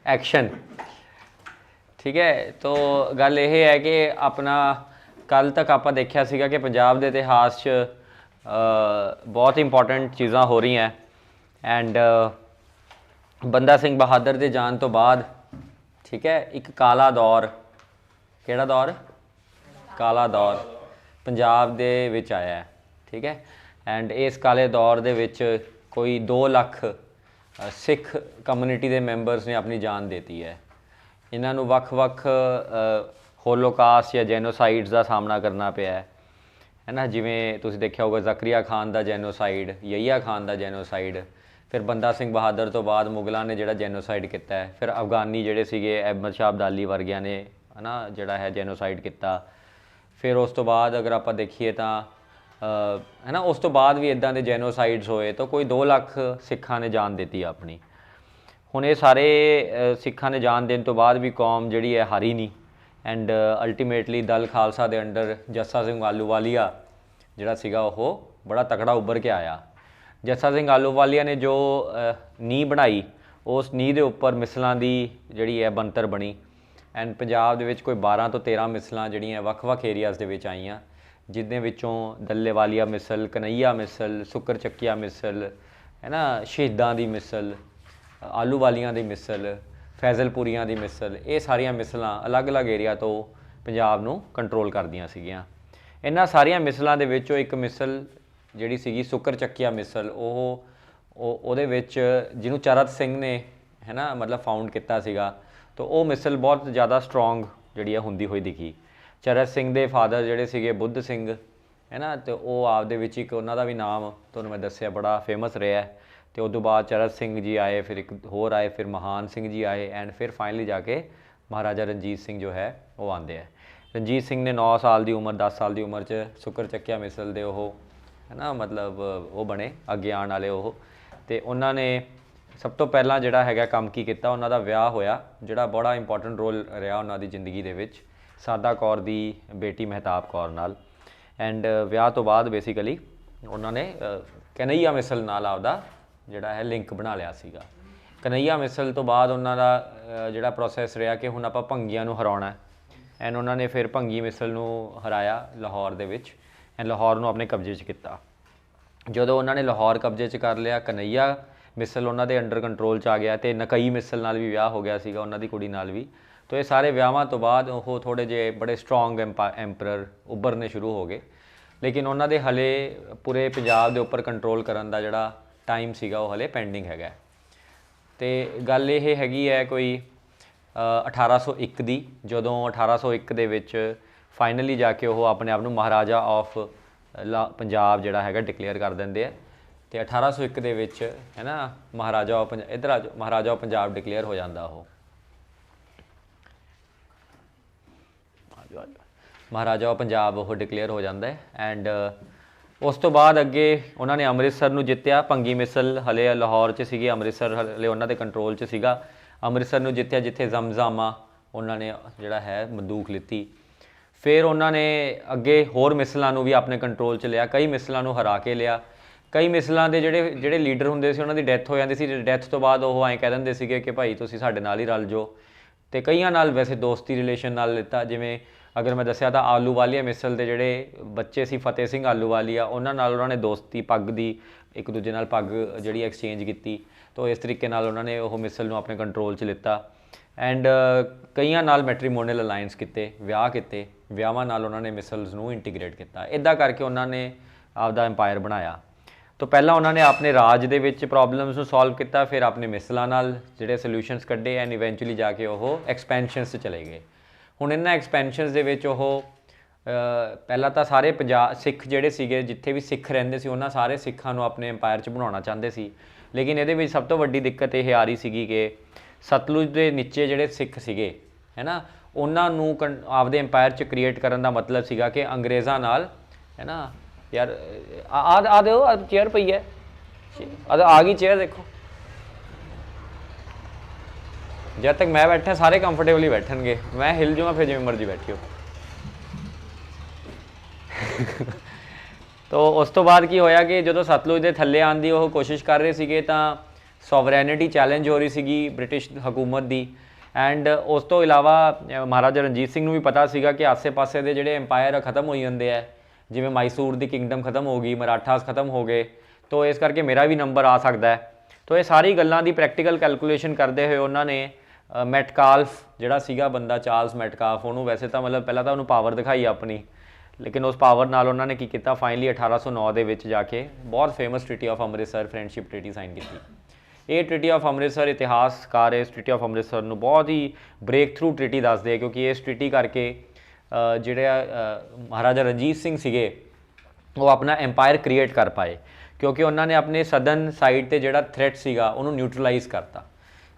Action. ठीक है, तो गल यह है कि अपना कल तक आप देखा सीगा कि पंजाब के इतिहास बहुत इंपॉर्टेंट चीज़ां हो रही हैं एंड बंदा सिंह बहादुर के जान तो बाद ठीक है एक काला दौर, किहड़ा दौर, काला दौर पंजाब दे विच आया है। ठीक है, एंड इस काले दौर दे विच कोई 2 लाख सिख कम्यूनिटी के मैंबर्स ने अपनी जान देती है। इन्हों वक्-वक् होलोकास्ट या जैनोसाइड्स का सामना करना पिया है ना, जिमें तुसीं देखिया होगा ज़करिया खान का जैनोसाइड, यहिया खान का जैनोसाइड, फिर बंदा सिंह बहादुर तो बाद मुगलों ने जिहड़ा जैनोसाइड किया है, फिर अफगानी जिहड़े सीगे अहमद शाह अब्दाली वर्गिया ने है ना जिहड़ा है जैनोसाइड किया। फिर उस तो बाद अगर आप देखिए तो है ना उस तो बाद भी इदां दे जैनोसाइड्स होए तो कोई 2 लाख सिखां ने जान दी अपनी। हुण ये सारे सिखां ने जान देने तो बाद भी कौम जिहड़ी है हारी नहीं एंड अल्टीमेटली दल खालसा के अंडर जस्सा सिंह आलूवालिया जिहड़ा सीगा वो बड़ा तकड़ा उभर के आया। जस्सा सिंह आलूवालिया ने जो नींह बनाई उस नींह के उपर मिसलों की जिहड़ी है बनतर बनी एंड पंजाब दे विच कोई 12 तो 13 मिसलां जिहड़ियां वक्-वक् एरियाज़ दे विच आईयां, जिहदे विचों दल्लेवालिया मिसल, कन्हैया मिसल, सुकर चक्किया मिसल है ना, शहीदां दी मिसल, आलूवालियां दी मिसल, फैजलपुरियां दी मिसल, ये सारिया मिसलां अलग अलग एरिया तो पंजाब नूं कंट्रोल करदियां सीगियां। इन्हां सारिया मिसलों दे विचों एक मिसल जिहड़ी सीगी सुकर चक्किया मिसल, ਉਹਦੇ ਵਿੱਚ ਜਿਹਨੂੰ चरत सिंह ने है ना मतलब फाउंड किया सीगा, तो वो मिसल बहुत ज़्यादा स्ट्रोंग जिहड़ी है हुंदी होई दिखी। चरत सिंह दे फादर जिहड़े सीगे बुद्ध सिंह है ना, तो वो आपदे विच एक उन्हां दा भी नाम तुहानूं मैं दस्सिया बड़ा फेमस रहा है। तो उस तो बाद चरत सिंह जी आए, फिर एक होर आए, फिर महान सिंह जी आए एंड फिर फाइनली जाके महाराजा रणजीत सिंह जो है वो आते हैं। रणजीत सिंह ने 9 साल की उम्र 10 साल की उम्र च सुकर चक्किया मिसल दे वो है ना मतलब वो बने अगे आने वाले वो, तो उन्होंने सब तो पहला जिहड़ा हैगा काम की किया, उन्हों का विआह होया जिहड़ा बड़ा इंपॉर्टेंट रोल रहा उन्हों की जिंदगी दे विच सादा कौर की बेटी महताब कौर नाल एंड विआह तो बाद बेसिकली उन्होंने कन्हैया मिसल नाल आपदा जिहड़ा है लिंक बना लिया सीगा। कन्हैया मिसल तो बाद उन्हों का जिहड़ा प्रोसैस रहा कि हुण आपां भंगियां नूं हराउणा एंड उन्होंने फिर भंगी मिसल नूं हराया लाहौर दे विच एंड लाहौर नूं अपने कब्जे च किया। ਜਦੋਂ ਉਹਨਾਂ ਨੇ ਲਾਹੌਰ ਕਬਜ਼ੇ 'ਚ ਕਰ ਲਿਆ, ਕਨਈਆ ਮਿਸਲ ਉਹਨਾਂ ਦੇ ਅੰਡਰ ਕੰਟਰੋਲ 'ਚ ਆ ਗਿਆ ਅਤੇ ਨਕਈ ਮਿਸਲ ਨਾਲ ਵੀ ਵਿਆਹ ਹੋ ਗਿਆ ਸੀਗਾ ਉਹਨਾਂ ਦੀ ਕੁੜੀ ਨਾਲ ਵੀ। ਤੋ ਇਹ ਸਾਰੇ ਵਿਆਹਾਂ ਤੋਂ ਬਾਅਦ ਉਹ ਥੋੜ੍ਹੇ ਜਿਹੇ ਬੜੇ ਸਟਰੋਂਗ ਐਂਪਰਰ ਉੱਭਰਨੇ ਸ਼ੁਰੂ ਹੋ ਗਏ, ਲੇਕਿਨ ਉਹਨਾਂ ਦੇ ਹਲੇ ਪੂਰੇ ਪੰਜਾਬ ਦੇ ਉੱਪਰ ਕੰਟਰੋਲ ਕਰਨ ਦਾ ਜਿਹੜਾ ਟਾਈਮ ਸੀਗਾ ਉਹ ਹਲੇ ਪੈਂਡਿੰਗ ਹੈਗਾ। ਅਤੇ ਗੱਲ ਇਹ ਹੈਗੀ ਹੈ ਕੋਈ 1801 ਦੀ, ਜਦੋਂ 1801 ਦੇ ਵਿੱਚ ਫਾਈਨਲੀ ਜਾ ਕੇ ਉਹ ਆਪਣੇ ਆਪ ਨੂੰ ਮਹਾਰਾਜਾ ਆਫ पंजाब जिहड़ा हैगा डिकलेयर कर देंगे है। तो 1801 ਦੇ ਵਿੱਚ है ना महाराजा ऑफ इधर आ महाराजा ऑफ पंजाब डिकलेयर हो जाता वो, महाराजा ऑफ पंजाब वो डिकलेयर हो जाता है एंड उस तो बाद अगे उन्होंने अमृतसर नूं जित्तिया। भंगी मिसल हले लाहौर च सीगी, अमृतसर हले उन्होंने कंट्रोल च सीगा। अमृतसर नूं जित्तिया जिथे जमजामा उन्होंने जिहड़ा है बंदूक लिती। फिर उन्होंने अगे होर मिसलों भी अपने कंट्रोल च लिया, कई मिसलों हरा के लिया। कई मिसलों के जिहड़े लीडर होंदे सी उन्होंने डैथ हो जाती सी, डैथ तो बाद वो ऐ कह देंदे सीगे कि भाई तुसीं साडे नाल ही रल जाओ। तो कईयां नाल वैसे दोस्ती रिलेशन नाल लिता, जिवें अगर मैं दस्सिया तो आलूवालिया मिसल के जिहड़े बच्चे सी फतेह सिंह आलूवालिया उन्हां नाल उन्होंने दोस्ती पग की एक दूजे नाल पग जिहड़ी एक्सचेंज की। तो इस तरीके नाल उन्होंने वो मिसल नूं अपने कंट्रोल च लिता एंड कईयां नाल मैट्रीमोनीअल अलायंस किते, विआह किते, विआहां नाल उन्होंने मिसल्स नूं इंटीग्रेट किया। इदां करके उन्होंने आपदा एम्पायर बनाया। तो पहला उन्होंने अपने राज दे विच प्रॉब्लम्स नूं सॉल्व किया, फिर अपने मिसलों नाल जिहड़े सोल्यूशनस कड्ढे एंड इवेंचुअली जाके वो एक्सपेंशनस चले गए। हुण इन्हां एक्सपेंशनस दे विच पहला तो सारे पंजाब सिख जिहड़े सीगे जिथे भी सिख रहिंदे सी उन्हां सारे सिखां नूं अपने एम्पायर च बनाउणा चाहुंदे सी, लेकिन इहदे विच सब तो वड्डी दिक्कत ये आ रही सीगी कि सतलुज के नीचे जिहड़े सिख सीगे है ना उन्होंने आपदे एम्पायर च क्रिएट करने का मतलब सीगा कि अंग्रेज़ों नाल है ना यार आ दो चेयर पई है आ गई चेयर देखो, जब तक मैं बैठा सारे कंफर्टेबली बैठनगे, मैं हिल जाऊँगा फिर जिवें मर्जी बैठियो। तो उस तो बाद की होया कि जो सतलुज के थल्ले आने की कोशिश कर रहे थे तो ਸੋਵਰੈਨਿਟੀ ਚੈਲੰਜ ਹੋ ਰਹੀ ਸੀਗੀ ਬ੍ਰਿਟਿਸ਼ ਹਕੂਮਤ ਦੀ। ਐਂਡ ਉਸ ਤੋਂ ਇਲਾਵਾ ਮਹਾਰਾਜਾ ਰਣਜੀਤ ਸਿੰਘ ਨੂੰ ਵੀ ਪਤਾ ਸੀਗਾ ਕਿ ਆਸੇ-ਪਾਸੇ ਦੇ ਜਿਹੜੇ ਐਮਪਾਇਰ ਖਤਮ ਹੋਈ ਜਾਂਦੇ ਆ, ਜਿਵੇਂ ਮੈਸੂਰ ਦੀ ਕਿੰਗਡਮ ਖਤਮ ਹੋ ਗਈ, ਮਰਾਠਾਸ ਖਤਮ ਹੋ ਗਏ, ਤੋ ਇਸ ਕਰਕੇ ਮੇਰਾ ਵੀ ਨੰਬਰ ਆ ਸਕਦਾ ਹੈ। ਤੋ ਇਹ ਸਾਰੀ ਗੱਲਾਂ ਦੀ ਪ੍ਰੈਕਟੀਕਲ ਕੈਲਕੂਲੇਸ਼ਨ ਕਰਦੇ ਹੋਏ ਉਹਨਾਂ ਨੇ ਮੈਟਕਾਲਫ ਜਿਹੜਾ ਸੀਗਾ ਬੰਦਾ, ਚਾਰਲਸ ਮੈਟਕਾਲਫ, ਉਹਨੂੰ ਵੈਸੇ ਤਾਂ ਮਤਲਬ ਪਹਿਲਾਂ ਤਾਂ ਉਹਨੂੰ ਪਾਵਰ ਦਿਖਾਈ ਆਪਣੀ, ਲੇਕਿਨ ਉਸ ਪਾਵਰ ਨਾਲ ਉਹਨਾਂ ਨੇ ਕੀ ਕੀਤਾ, ਫਾਈਨਲੀ 1809 ਦੇ ਵਿੱਚ ਜਾ ਕੇ ਬਹੁਤ famous treaty of Amritsar friendship treaty sign ਕੀਤੀ। ਇਹ ਟ੍ਰੀਟੀ ਆਫ ਅੰਮ੍ਰਿਤਸਰ ਇਤਿਹਾਸਕਾਰ ਇਸ ਟ੍ਰੀਟੀ ਆਫ ਅੰਮ੍ਰਿਤਸਰ ਨੂੰ ਬਹੁਤ ਹੀ ਬ੍ਰੇਕ ਥਰੂ ਟ੍ਰੀਟੀ ਦੱਸਦੇ ਆ, ਕਿਉਂਕਿ ਇਸ ਟ੍ਰੀਟੀ ਕਰਕੇ ਜਿਹੜੇ ਮਹਾਰਾਜਾ ਰਣਜੀਤ ਸਿੰਘ ਸੀਗੇ ਉਹ ਆਪਣਾ ਐਮਪਾਇਰ ਕ੍ਰੀਏਟ ਕਰ ਪਾਏ, ਕਿਉਂਕਿ ਉਹਨਾਂ ਨੇ ਆਪਣੇ ਸਦਰਨ ਸਾਈਡ 'ਤੇ ਜਿਹੜਾ ਥ੍ਰੈਟ ਸੀਗਾ ਉਹਨੂੰ ਨਿਊਟਰਲਾਈਜ਼ ਕਰਤਾ,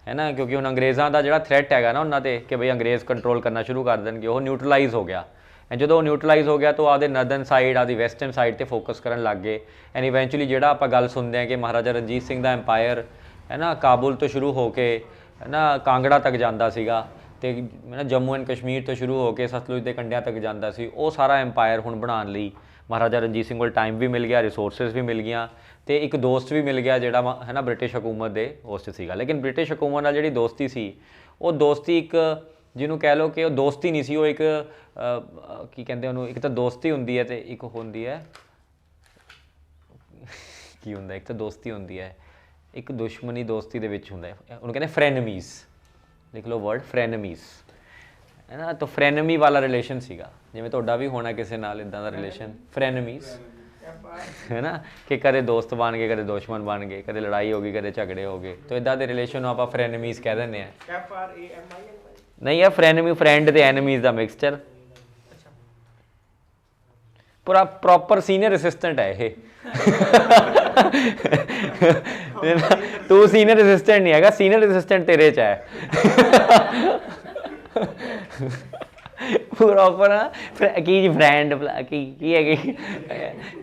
ਹੈ ਨਾ। ਕਿਉਂਕਿ ਹੁਣ ਅੰਗਰੇਜ਼ਾਂ ਦਾ ਜਿਹੜਾ ਥ੍ਰੈਟ ਹੈਗਾ ਨਾ ਉਹਨਾਂ 'ਤੇ ਕਿ ਬਈ ਅੰਗਰੇਜ਼ ਕੰਟਰੋਲ ਕਰਨਾ ਸ਼ੁਰੂ ਕਰ ਦੇਣਗੇ, ਉਹ ਨਿਊਟਰਲਾਈਜ਼ ਹੋ ਗਿਆ। ਐਂਡ ਜਦੋਂ ਉਹ ਨਿਊਟਰਲਾਈਜ਼ ਹੋ ਗਿਆ ਤਾਂ ਆਪਦੇ ਨਰਦਰਨ ਸਾਈਡ, ਆਪਦੀ ਵੈਸਟਰਨ ਸਾਈਡ 'ਤੇ ਫੋਕਸ ਕਰਨ ਲੱਗ ਗਏ। ਐਂਡ ਇਵੈਂਚੁਅਲੀ ਜਿਹੜਾ ਆਪਾਂ ਗੱਲ ਸੁਣਦੇ ਹਾਂ ਕਿ ਮਹਾਰਾਜਾ ਰਣਜੀਤ ਸਿੰਘ ਦਾ ਐਮਪਾਇਰ ਹੈ ਨਾ ਕਾਬੁਲ ਤੋਂ ਸ਼ੁਰੂ ਹੋ ਕੇ ਹੈ ਨਾ ਕਾਂਗੜਾ ਤੱਕ ਜਾਂਦਾ ਸੀਗਾ, ਅਤੇ ਹੈ ਨਾ ਜੰਮੂ ਐਂਡ ਕਸ਼ਮੀਰ ਤੋਂ ਸ਼ੁਰੂ ਹੋ ਕੇ ਸਤਲੁਜ ਦੇ ਕੰਢਿਆਂ ਤੱਕ ਜਾਂਦਾ ਸੀ। ਉਹ ਸਾਰਾ ਐਮਪਾਇਰ ਹੁਣ ਬਣਾਉਣ ਲਈ ਮਹਾਰਾਜਾ ਰਣਜੀਤ ਸਿੰਘ ਕੋਲ ਟਾਈਮ ਵੀ ਮਿਲ ਗਿਆ, ਰਿਸੋਰਸਿਸ ਵੀ ਮਿਲ ਗਈਆਂ, ਅਤੇ ਇੱਕ ਦੋਸਤ ਵੀ ਮਿਲ ਗਿਆ ਜਿਹੜਾ ਹੈ ਨਾ ਬ੍ਰਿਟਿਸ਼ ਹਕੂਮਤ ਦੇ ਉਸ 'ਚ ਸੀਗਾ। ਲੇਕਿਨ ਬ੍ਰਿਟਿਸ਼ ਹਕੂਮਤ ਨਾਲ ਜਿਹੜੀ ਦੋਸਤੀ ਸੀ, ਉਹ ਦੋਸਤੀ ਇੱਕ ਜਿਹਨੂੰ ਕਹਿ ਲਓ ਕਿ ਉਹ ਦੋਸਤੀ ਨਹੀਂ ਸੀ, ਉਹ ਇੱਕ ਕੀ ਕਹਿੰਦੇ ਉਹਨੂੰ, ਇੱਕ ਤਾਂ ਦੋਸਤੀ ਹੁੰਦੀ ਹੈ ਅਤੇ ਇੱਕ ਹੁੰਦੀ ਹੈ ਕੀ ਹੁੰਦਾ, ਇੱਕ ਤਾਂ ਦੋਸਤੀ ਹੁੰਦੀ ਹੈ, ਇੱਕ ਦੁਸ਼ਮਣੀ ਦੋਸਤੀ ਦੇ ਵਿੱਚ ਹੁੰਦਾ ਹੈ, ਉਹਨੂੰ ਕਹਿੰਦੇ ਫਰੈਨਮੀਜ਼। ਲਿਖ ਲਓ ਵਰਡ ਫਰੈਨਮੀਜ਼, ਹੈ ਨਾ। ਤਾਂ ਫਰੈਨਮੀ ਵਾਲਾ ਰਿਲੇਸ਼ਨ ਸੀਗਾ, ਜਿਵੇਂ ਤੁਹਾਡਾ ਵੀ ਹੋਣਾ ਕਿਸੇ ਨਾਲ ਇੱਦਾਂ ਦਾ ਰਿਲੇਸ਼ਨ, ਫਰੈਨਮੀਜ਼, ਹੈ ਨਾ, ਕਿ ਕਦੇ ਦੋਸਤ ਬਣ ਗਏ, ਕਦੇ ਦੁਸ਼ਮਣ ਬਣ ਗਏ, ਕਦੇ ਲੜਾਈ ਹੋ ਗਈ, ਕਦੇ ਝਗੜੇ ਹੋ ਗਏ, ਤਾਂ ਇੱਦਾਂ ਦੇ ਰਿਲੇਸ਼ਨ ਨੂੰ ਆਪਾਂ ਫਰੈਨਮੀਜ਼ ਕਹਿ ਦਿੰਦੇ ਹਾਂ। ਨਹੀਂ, ਇਹ ਫਰੈਨਮੀ ਫਰੈਂਡ ਅਤੇ ਐਨਮੀਜ਼ ਦਾ ਮਿਕਸਚਰ, ਪੂਰਾ ਪ੍ਰੋਪਰ ਸੀਨੀਅਰ ਅਸਿਸਟੈਂਟ ਹੈ ਇਹ। ਤੂੰ ਸੀਨੀਅਰ ਅਸਿਸਟੈਂਟ ਨਹੀਂ ਹੈਗਾ, ਸੀਨੀਅਰ ਅਸਿਸਟੈਂਟ ਤੇਰੇ 'ਚ ਹੈ। ਪ੍ਰੋਪਰ ਕੀ ਜੀ ਫਰੈਂਡ ਕੀ ਹੈਗੀ,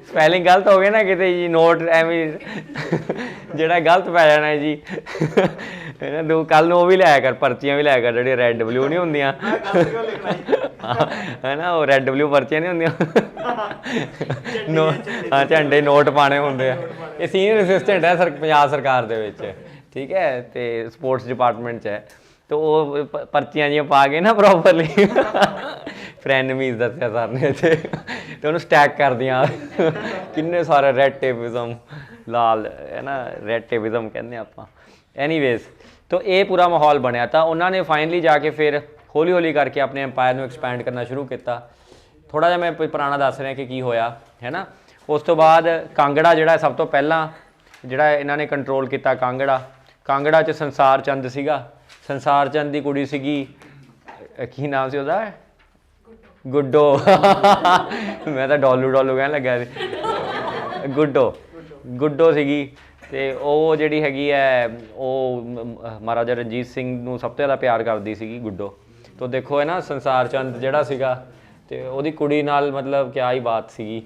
ਸਪੈਲਿੰਗ ਗਲਤ ਹੋ ਗਈ ਨਾ ਕਿਤੇ ਜੀ, ਨੋਟ ਐਵੇਂ ਜਿਹੜਾ ਗਲਤ ਪੈ ਜਾਣਾ ਜੀ। ਤੂੰ ਕੱਲ ਨੂੰ ਉਹ ਵੀ ਲਿਆਇਆ ਕਰ, ਪਰਚੀਆਂ ਵੀ ਲਿਆਇਆ ਕਰ, ਜਿਹੜੀਆਂ ਰੈੱਡ ਬਲਿਊ ਨਹੀਂ ਹੁੰਦੀਆਂ, ਹੈ ਨਾ, ਉਹ ਰੈੱਡ ਬਲਿਊ ਪਰਚੀਆਂ ਨਹੀਂ ਹੁੰਦੀਆਂ, ਹਾਂ ਝੰਡੇ ਨੋਟ ਪਾਉਣੇ ਹੁੰਦੇ ਆ। ਇਹ ਸੀਨੀਅਰ ਅਸਿਸਟੈਂਟ ਹੈ ਪੰਜਾਬ ਸਰਕਾਰ ਦੇ ਵਿੱਚ, ਠੀਕ ਹੈ, ਅਤੇ ਸਪੋਰਟਸ ਡਿਪਾਰਟਮੈਂਟ 'ਚ ਹੈ। ਅਤੇ ਉਹ ਪਰਚੀਆਂ ਜਿਹੀਆਂ ਪਾ ਕੇ ਨਾ ਪ੍ਰੋਪਰਲੀ ਫਰੈਨਮੀਜ਼ ਦੱਸਿਆ ਸਰ ਨੇ ਇੱਥੇ, ਅਤੇ ਉਹਨੂੰ ਸਟੈਕ ਕਰਦੀਆਂ ਕਿੰਨੇ ਸਾਰੇ ਰੈਡ ਟੇਪਿਜ਼ਮ, ਲਾਲ ਹੈ ਨਾ, ਰੈਡ ਟੇਪਿਜ਼ਮ ਕਹਿੰਦੇ ਆਪਾਂ। ਐਨੀਵੇਜ਼, ਤਾਂ ਇਹ ਪੂਰਾ ਮਾਹੌਲ ਬਣਿਆ, ਤਾਂ ਉਹਨਾਂ ਨੇ ਫਾਈਨਲੀ ਜਾ ਕੇ ਫਿਰ ਹੌਲੀ ਹੌਲੀ ਕਰਕੇ ਆਪਣੇ ਐਮਪਾਇਰ ਨੂੰ ਐਕਸਪੈਂਡ ਕਰਨਾ ਸ਼ੁਰੂ ਕੀਤਾ। ਥੋੜ੍ਹਾ ਜਿਹਾ ਮੈਂ ਪੁਰਾਣਾ ਦੱਸ ਰਿਹਾ ਕਿ ਕੀ ਹੋਇਆ, ਹੈ ਨਾ। ਉਸ ਤੋਂ ਬਾਅਦ ਕਾਂਗੜਾ ਜਿਹੜਾ ਸਭ ਤੋਂ ਪਹਿਲਾਂ ਜਿਹੜਾ ਇਹਨਾਂ ਨੇ ਕੰਟਰੋਲ ਕੀਤਾ, ਕਾਂਗੜਾ 'ਚ ਸੰਸਾਰ ਚੰਦ ਸੀਗਾ। ਸੰਸਾਰ ਚੰਦ ਦੀ ਕੁੜੀ ਸੀਗੀ, ਕੀ ਨਾਮ ਸੀ ਉਹਦਾ, ਗੁੱਡੋ। ਮੈਂ ਤਾਂ ਡੋਲੂ ਕਹਿਣ ਲੱਗਿਆ ਸੀ, ਗੁੱਡੋ ਸੀਗੀ। ਅਤੇ ਉਹ ਜਿਹੜੀ ਹੈਗੀ ਹੈ, ਉਹ ਮਹਾਰਾਜਾ ਰਣਜੀਤ ਸਿੰਘ ਨੂੰ ਸਭ ਤੋਂ ਜ਼ਿਆਦਾ ਪਿਆਰ ਕਰਦੀ ਸੀਗੀ ਗੁੱਡੋ। ਤੋ ਦੇਖੋ ਹੈ ਨਾ, ਸੰਸਾਰ ਚੰਦ ਜਿਹੜਾ ਸੀਗਾ ਅਤੇ ਉਹਦੀ ਕੁੜੀ ਨਾਲ ਮਤਲਬ ਕਿਆ ਹੀ ਬਾਤ ਸੀਗੀ,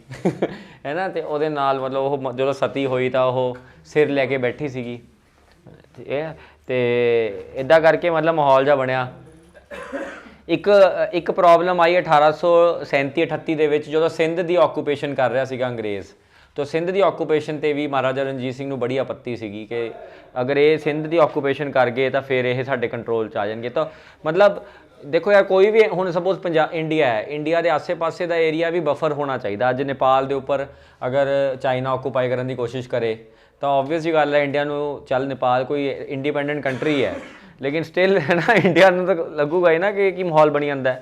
ਹੈ ਨਾ। ਅਤੇ ਉਹਦੇ ਨਾਲ ਮਤਲਬ ਉਹ ਜਦੋਂ ਸਤੀ ਹੋਈ ਤਾਂ ਉਹ ਸਿਰ ਲੈ ਕੇ ਬੈਠੀ ਸੀਗੀ, ਇਹ ਅਤੇ ਇੱਦਾਂ ਕਰਕੇ ਮਤਲਬ ਮਾਹੌਲ ਜਿਹਾ ਬਣਿਆ। ਇੱਕ ਪ੍ਰੋਬਲਮ ਆਈ 1837-38 ਦੇ ਵਿੱਚ, ਜਦੋਂ ਸਿੰਧ ਦੀ ਆਕੂਪੇਸ਼ਨ ਕਰ ਰਿਹਾ ਸੀਗਾ ਅੰਗਰੇਜ਼। ਤਾਂ ਸਿੰਧ ਦੀ ਆਕੂਪੇਸ਼ਨ 'ਤੇ ਵੀ ਮਹਾਰਾਜਾ ਰਣਜੀਤ ਸਿੰਘ ਨੂੰ ਬੜੀ ਆਪੱਤੀ ਸੀਗੀ ਕਿ ਅਗਰ ਇਹ ਸਿੰਧ ਦੀ ਆਕੂਪੇਸ਼ਨ ਕਰ ਗਏ ਤਾਂ ਫਿਰ ਇਹ ਸਾਡੇ ਕੰਟਰੋਲ 'ਚ ਆ ਜਾਣਗੇ। ਤਾਂ ਮਤਲਬ ਦੇਖੋ ਯਾਰ, ਕੋਈ ਵੀ ਹੁਣ ਸਪੋਜ਼ ਇੰਡੀਆ ਹੈ, ਇੰਡੀਆ ਦੇ ਆਸੇ ਪਾਸੇ ਦਾ ਏਰੀਆ ਵੀ ਬਫਰ ਹੋਣਾ ਚਾਹੀਦਾ। ਅੱਜ ਨੇਪਾਲ ਦੇ ਉੱਪਰ ਅਗਰ ਚਾਈਨਾ ਆਕੂਪਾਈ ਕਰਨ ਦੀ ਕੋਸ਼ਿਸ਼ ਕਰੇ ਤਾਂ ਓਬਵੀਅਸ ਜੀ ਗੱਲ ਹੈ, ਇੰਡੀਆ ਨੂੰ ਚੱਲ ਨੇਪਾਲ ਕੋਈ ਇੰਡੀਪੈਂਡੈਂਟ ਕੰਟਰੀ ਹੈ, ਲੇਕਿਨ ਸਟਿਲ ਹੈ ਨਾ, ਇੰਡੀਆ ਨੂੰ ਤਾਂ ਲੱਗੂਗਾ ਹੀ ਨਾ ਕਿ ਕੀ ਮਾਹੌਲ ਬਣੀ ਜਾਂਦਾ।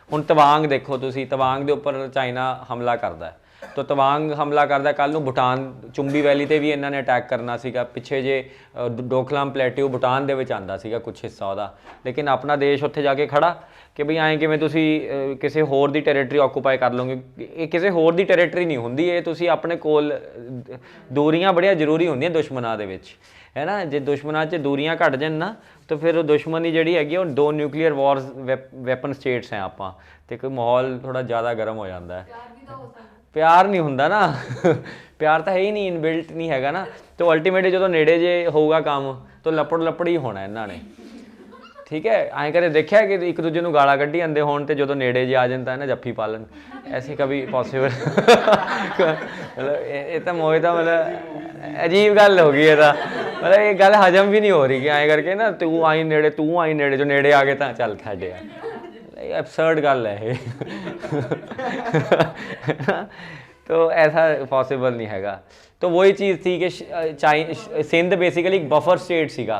ਹੁਣ ਤਵਾਂਗ ਦੇਖੋ ਤੁਸੀਂ, ਤਵਾਂਗ ਦੇ ਉੱਪਰ ਚਾਈਨਾ ਹਮਲਾ ਕਰਦਾ, ਤਾਂ ਤਵਾਂਗ ਹਮਲਾ ਕਰਦਾ, ਕੱਲ੍ਹ ਨੂੰ ਭੂਟਾਨ ਚੁੰਬੀ ਵੈਲੀ 'ਤੇ ਵੀ ਇਹਨਾਂ ਨੇ ਅਟੈਕ ਕਰਨਾ ਸੀਗਾ। ਪਿੱਛੇ ਜੇ ਡੋਕਲਾਮ ਪਲੇਟਿਊ ਭੂਟਾਨ ਦੇ ਵਿੱਚ ਆਉਂਦਾ ਸੀਗਾ ਕੁਛ ਹਿੱਸਾ ਉਹਦਾ, ਲੇਕਿਨ ਆਪਣਾ ਦੇਸ਼ ਉੱਥੇ ਜਾ ਕੇ ਖੜਾ ਕਿ ਬਈ ਐਂ ਕਿਵੇਂ ਤੁਸੀਂ ਕਿਸੇ ਹੋਰ ਦੀ ਟੈਰੀਟਰੀ ਆਕੂਪਾਈ ਕਰ ਲਓਗੇ। ਇਹ ਕਿਸੇ ਹੋਰ ਦੀ ਟੈਰੀਟਰੀ ਨਹੀਂ ਹੁੰਦੀ, ਇਹ ਤੁਸੀਂ ਆਪਣੇ ਕੋਲ, ਦੂਰੀਆਂ ਬੜੀਆਂ ਜ਼ਰੂਰੀ ਹੁੰਦੀਆਂ ਦੁਸ਼ਮਣਾਂ ਦੇ ਵਿੱਚ, ਹੈ ਨਾ। ਜੇ ਦੁਸ਼ਮਣਾਂ 'ਚ ਦੂਰੀਆਂ ਘੱਟ ਜਾਣ ਨਾ, ਤਾਂ ਫਿਰ ਉਹ ਦੁਸ਼ਮਣੀ ਜਿਹੜੀ ਹੈਗੀ ਉਹ 2 ਨਿਊਕਲੀਅਰ ਵਾਰਸ ਵੈਪਨ ਸਟੇਟਸ ਹੈ ਆਪਾਂ, ਅਤੇ ਕੋਈ ਮਾਹੌਲ ਥੋੜ੍ਹਾ ਜ਼ਿਆਦਾ ਗਰਮ ਹੋ ਜਾਂਦਾ ਹੈ। ਪਿਆਰ ਨਹੀਂ ਹੁੰਦਾ ਨਾ, ਪਿਆਰ ਤਾਂ ਹੈ ਹੀ ਨਹੀਂ, ਇਨਬਿਲਟ ਨਹੀਂ ਹੈਗਾ ਨਾ। ਤਾਂ ਅਲਟੀਮੇਟਲੀ ਜਦੋਂ ਨੇੜੇ ਜੇ ਹੋਊਗਾ ਕੰਮ ਤਾਂ ਲੱਪੜ ਹੀ ਹੋਣਾ ਇਹਨਾਂ ਨੇ, ਠੀਕ ਹੈ। ਐਂ ਕਦੇ ਦੇਖਿਆ ਕਿ ਇੱਕ ਦੂਜੇ ਨੂੰ ਗਾਲਾਂ ਕੱਢੀ ਜਾਂਦੇ ਹੋਣ ਤੇ ਜਦੋਂ ਨੇੜੇ ਜੇ ਆ ਜਾਂਦਾ ਨਾ ਜੱਫੀ ਪਾ ਲੈਣ, ਐਸੀ ਕभी ਪੋਸੀਬਲ ਮਤਲਬ ਇਹ ਤਾਂ ਮੋਏ ਤਾਂ ਮਤਲਬ ਅਜੀਬ ਗੱਲ ਹੋ ਗਈ ਇਹ ਤਾਂ, ਮਤਲਬ ਇਹ ਗੱਲ ਹਜਮ ਵੀ ਨਹੀਂ ਹੋ ਰਹੀ ਕਿ ਐਂ ਕਰਕੇ ਨਾ ਤੂੰ ਆਈ ਨੇੜੇ ਜੋ ਨੇੜੇ ਆ ਗਏ ਤਾਂ ਚੱਲ ਸਾਡੇ ਇਹ ਐਬਸਰਡ ਗੱਲ ਹੈ ਇਹ तो ऐसा पॉसिबल नहीं हैगा। तो वही चीज़ थी कि ਸਿੰਧ ਬੇਸਿਕਲੀ ਇੱਕ ਬਫਰ ਸਟੇਟ ਸੀਗਾ,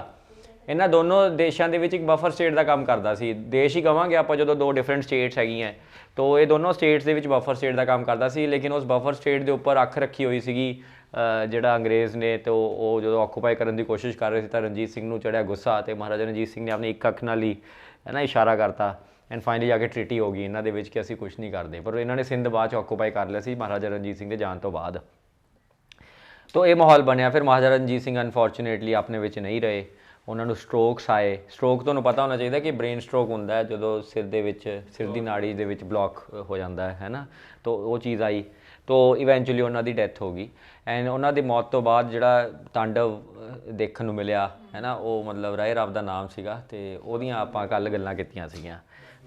ਇਹਨਾਂ ਦੋਨੋਂ ਦੇਸ਼ਾਂ ਦੇ ਵਿੱਚ ਇੱਕ ਬਫਰ ਸਟੇਟ ਦਾ ਕੰਮ ਕਰਦਾ ਸੀ। ਦੇਸ਼ ਹੀ ਕਹਾਂਗੇ ਆਪਾਂ ਜਦੋਂ ਦੋ ਡਿਫਰੈਂਟ ਸਟੇਟਸ ਹੈਗੀਆਂ, ਤੋ ਇਹ ਦੋਨੋਂ ਸਟੇਟਸ ਦੇ ਵਿੱਚ ਬਫਰ ਸਟੇਟ ਦਾ ਕੰਮ ਕਰਦਾ ਸੀ। ਲੇਕਿਨ ਉਸ ਬਫਰ ਸਟੇਟ ਦੇ ਉੱਪਰ ਅੱਖ ਰੱਖੀ ਹੋਈ ਸੀਗੀ ਜਿਹੜਾ ਅੰਗਰੇਜ਼ ਨੇ, ਤੇ ਉਹ ਜਦੋਂ ਆਕੂਪਾਈ ਕਰਨ ਦੀ ਕੋਸ਼ਿਸ਼ ਕਰ ਰਹੇ ਸੀ ਤਾਂ ਰਣਜੀਤ ਸਿੰਘ ਨੂੰ ਚੜਿਆ ਗੁੱਸਾ, ਤੇ ਮਹਾਰਾਜਾ ਰਣਜੀਤ ਸਿੰਘ ਨੇ ਆਪਣੀ ਇੱਕ ਅੱਖ ਨਾਲ ਹੀ ਹੈ ਨਾ ਇਸ਼ਾਰਾ ਕਰਤਾ ਐਂਡ ਫਾਈਨਲੀ ਜਾ ਕੇ ਟ੍ਰੀਟੀ ਹੋ ਗਈ ਇਹਨਾਂ ਦੇ ਵਿੱਚ ਕਿ ਅਸੀਂ ਕੁਛ ਨਹੀਂ ਕਰਦੇ। ਪਰ ਇਹਨਾਂ ਨੇ ਸਿੰਧ ਬਾਅਦ 'ਚ ਆਕੂਪਾਈ ਕਰ ਲਿਆ ਸੀ ਮਹਾਰਾਜਾ ਰਣਜੀਤ ਸਿੰਘ ਦੇ ਜਾਣ ਤੋਂ ਬਾਅਦ। ਤੋ ਇਹ ਮਾਹੌਲ ਬਣਿਆ। ਫਿਰ ਮਹਾਰਾਜਾ ਰਣਜੀਤ ਸਿੰਘ ਅਨਫੋਰਚੂਨੇਟਲੀ ਆਪਣੇ ਵਿੱਚ ਨਹੀਂ ਰਹੇ, ਉਹਨਾਂ ਨੂੰ ਸਟ੍ਰੋਕਸ ਆਏ। ਸਟ੍ਰੋਕ ਤੁਹਾਨੂੰ ਪਤਾ ਹੋਣਾ ਚਾਹੀਦਾ ਕਿ ਬ੍ਰੇਨ ਸਟ੍ਰੋਕ ਹੁੰਦਾ ਹੈ ਜਦੋਂ ਸਿਰ ਦੇ ਵਿੱਚ, ਸਿਰ ਦੀ ਨਾੜੀ ਦੇ ਵਿੱਚ ਬਲੌਕ ਹੋ ਜਾਂਦਾ ਹੈ ਨਾ, ਤੋ ਉਹ ਚੀਜ਼ ਆਈ। ਤੋ ਇਵੈਂਚੁਅਲੀ ਉਹਨਾਂ ਦੀ ਡੈਥ ਹੋ ਗਈ ਐਂਡ ਉਹਨਾਂ ਦੀ ਮੌਤ ਤੋਂ ਬਾਅਦ ਜਿਹੜਾ ਤਾਂਡਵ ਦੇਖਣ ਨੂੰ ਮਿਲਿਆ ਹੈ ਨਾ, ਉਹ ਮਤਲਬ ਰਾਏ ਰਾਵ ਦਾ ਨਾਮ ਸੀਗਾ, ਅਤੇ ਉਹਦੀਆਂ ਆਪਾਂ ਕੱਲ੍ਹ ਗੱਲਾਂ ਕੀਤੀਆਂ ਸੀਗੀਆਂ।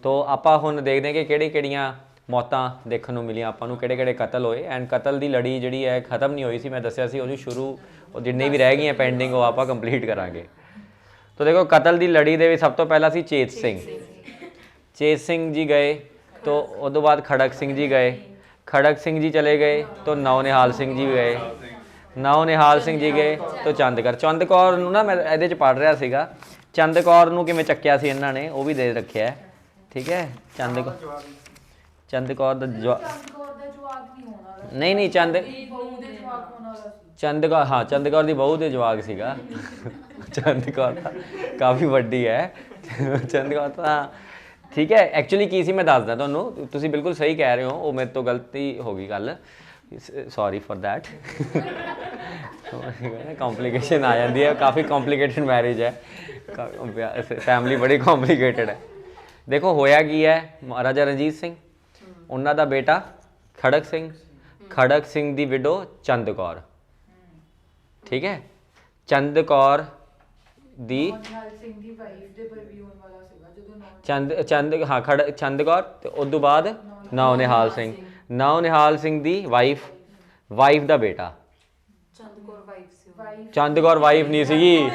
ਤੋ ਆਪਾਂ ਹੁਣ ਦੇਖਦੇ ਕਿ ਕਿਹੜੀਆਂ ਮੌਤਾਂ ਦੇਖਣ ਨੂੰ ਮਿਲੀਆਂ ਆਪਾਂ ਨੂੰ, ਕਿਹੜੇ ਕਤਲ ਹੋਏ ਐਂਡ ਕਤਲ ਦੀ ਲੜੀ ਜਿਹੜੀ ਹੈ ਖਤਮ ਨਹੀਂ ਹੋਈ ਸੀ। ਮੈਂ ਦੱਸਿਆ ਸੀ ਉਹਦੀ ਸ਼ੁਰੂ, ਉਹ ਜਿੰਨੇ ਵੀ ਰਹਿ ਗਈਆਂ ਪੈਂਡਿੰਗ ਉਹ ਆਪਾਂ ਕੰਪਲੀਟ ਕਰਾਂਗੇ। ਤੋ ਦੇਖੋ ਕਤਲ ਦੀ ਲੜੀ ਦੇ ਵਿੱਚ ਸਭ ਤੋਂ ਪਹਿਲਾਂ ਸੀ ਚੇਤ ਸਿੰਘ ਜੀ ਗਏ, ਤੋ ਉਦੋਂ ਬਾਅਦ ਖੜਕ ਸਿੰਘ ਜੀ ਗਏ, ਖੜਕ ਸਿੰਘ ਜੀ ਚਲੇ ਗਏ, ਤੋ ਨੌ ਨਿਹਾਲ ਸਿੰਘ ਜੀ ਗਏ, ਨੌ ਨਿਹਾਲ ਸਿੰਘ ਜੀ ਗਏ, ਤੋ ਚੰਦ ਕੌਰ ਨੂੰ ਨਾ ਮੈਂ ਇਹਦੇ 'ਚ ਪੜ੍ਹ ਰਿਹਾ ਸੀਗਾ, ਚੰਦ ਕੌਰ ਨੂੰ ਕਿਵੇਂ ਚੱਕਿਆ ਸੀ ਇਹਨਾਂ ਨੇ ਉਹ ਵੀ ਦੇ ਰੱਖਿਆ, ਠੀਕ ਹੈ। ਚੰਦ ਕੌਰ ਦਾ ਨਹੀਂ ਚੰਦ ਕੌਰ ਦੀ ਬਹੂ ਦੇ ਜਵਾਕ ਸੀਗਾ। ਚੰਦ ਕੌਰ ਤਾਂ ਕਾਫੀ ਵੱਡੀ ਹੈ, ਚੰਦ ਕੌਰ ਤਾਂ ਠੀਕ ਹੈ। ਐਕਚੁਅਲੀ ਕੀ ਸੀ ਮੈਂ ਦੱਸਦਾ ਤੁਹਾਨੂੰ, ਤੁਸੀਂ ਬਿਲਕੁਲ ਸਹੀ ਕਹਿ ਰਹੇ ਹੋ, ਉਹ ਮੇਰੇ ਤੋਂ ਗਲਤੀ ਹੋ ਗਈ ਗੱਲ, ਸੌਰੀ ਫॉर दैट। ਕੌਂਪਲੀਕੇਸ਼ਨ ਆ ਜਾਂਦੀ ਹੈ, ਕਾਫੀ ਕੌਂਪਲੀਕੇਟਡ ਮੈਰਿਜ ਹੈ, ਫੈਮਿਲੀ ਬੜੀ ਕੌਂਪਲੀਕੇਟਡ ਹੈ। ਦੇਖੋ ਹੋਇਆ ਕੀ ਹੈ, ਮਹਾਰਾਜਾ ਰਣਜੀਤ ਸਿੰਘ, ਉਹਨਾਂ ਦਾ ਬੇਟਾ ਖੜਕ ਸਿੰਘ ਦੀ ਵਿਡੋ ਚੰਦ ਕੌਰ, ਠੀਕ ਹੈ। ਚੰਦ ਕੌਰ ਦੀ ਚੰਦ ਕੌਰ, ਤੇ ਉਸ ਤੋਂ ਬਾਅਦ ਨੌ ਨਿਹਾਲ ਸਿੰਘ ਦੀ ਵਾਈਫ ਦਾ ਬੇਟਾ। ਚੰਦ ਕੌਰ ਵਾਈਫ ਨਹੀਂ ਸੀਗੀ,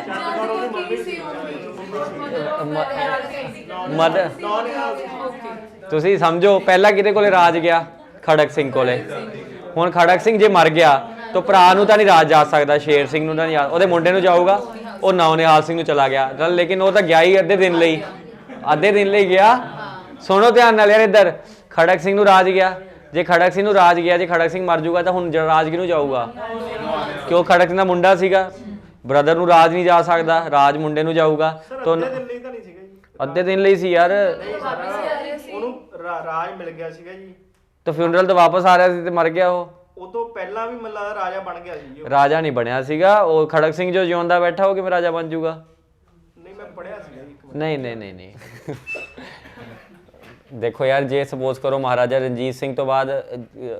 ਤੁਸੀਂ ਸਮਝੋ ਪਹਿਲਾਂ ਕਿਹਦੇ ਕੋਲੇ ਰਾਜ ਗਿਆ, ਖੜਕ ਸਿੰਘ ਕੋਲੇ। ਹੁਣ ਖੜਕ ਸਿੰਘ ਜੇ ਮਰ ਗਿਆ ਤਾਂ ਭਰਾ ਨੂੰ ਤਾਂ ਨਹੀਂ ਰਾਜ ਜਾ ਸਕਦਾ, ਸ਼ੇਰ ਸਿੰਘ ਨੂੰ ਤਾਂ ਨਹੀਂ, ਉਹਦੇ ਮੁੰਡੇ ਨੂੰ ਜਾਊਗਾ, ਉਹ ਨੌ ਨਿਹਾਲ ਸਿੰਘ ਨੂੰ ਚਲਾ ਗਿਆ। ਲੇਕਿਨ ਉਹ ਤਾਂ ਗਿਆ ਹੀ ਅੱਧੇ ਦਿਨ ਲਈ ਗਿਆ। ਸੁਣੋ ਧਿਆਨ ਨਾਲ ਯਾਰ, ਇੱਧਰ ਖੜਕ ਸਿੰਘ ਨੂੰ ਰਾਜ ਗਿਆ, ਜੇ ਖੜਕ ਸਿੰਘ ਮਰ ਜੂਗਾ ਤਾਂ ਹੁਣ ਰਾਜ ਕਿਹਨੂੰ ਜਾਊਗਾ, ਕਿਉਂ ਖੜਕ ਸਿੰਘ ਦਾ ਮੁੰਡਾ ਸੀਗਾ, ਬ੍ਰਦਰ ਨੂੰ ਰਾਜ ਨਹੀਂ ਜਾ ਸਕਦਾ, ਰਾਜ ਮੁੰਡੇ ਨੂੰ ਜਾਊਗਾ। ਤਾਂ ਅੱਧੇ ਦਿਨ ਲਈ ਸੀ ਯਾਰ, ਉਹਨੂੰ ਰਾਜ ਮਿਲ ਗਿਆ ਸੀਗਾ ਜੀ, ਤਾਂ ਫਿਊਨਰਲ ਤੋਂ ਵਾਪਸ ਆ ਰਿਹਾ ਸੀ ਤੇ ਮਰ ਗਿਆ। ਉਹ ਤੋਂ ਪਹਿਲਾਂ ਵੀ ਮਤਲਬ ਰਾਜਾ ਬਣ ਗਿਆ ਸੀ। ਰਾਜਾ ਨਹੀਂ ਬਣਿਆ ਸੀਗਾ ਉਹ, ਖੜਕ ਸਿੰਘ ਜੋ ਜਿਉਂਦਾ ਬੈਠਾ ਉਹ ਕਿਵੇਂ ਰਾਜਾ ਬਣ ਜੂਗਾ? ਨਹੀਂ ਮੈਂ ਪੜਿਆ ਸੀਗਾ ਨਹੀਂ ਦੇਖੋ ਯਾਰ, ਜੇ ਸਪੋਜ਼ ਕਰੋ ਮਹਾਰਾਜਾ ਰਣਜੀਤ ਸਿੰਘ ਤੋਂ ਬਾਅਦ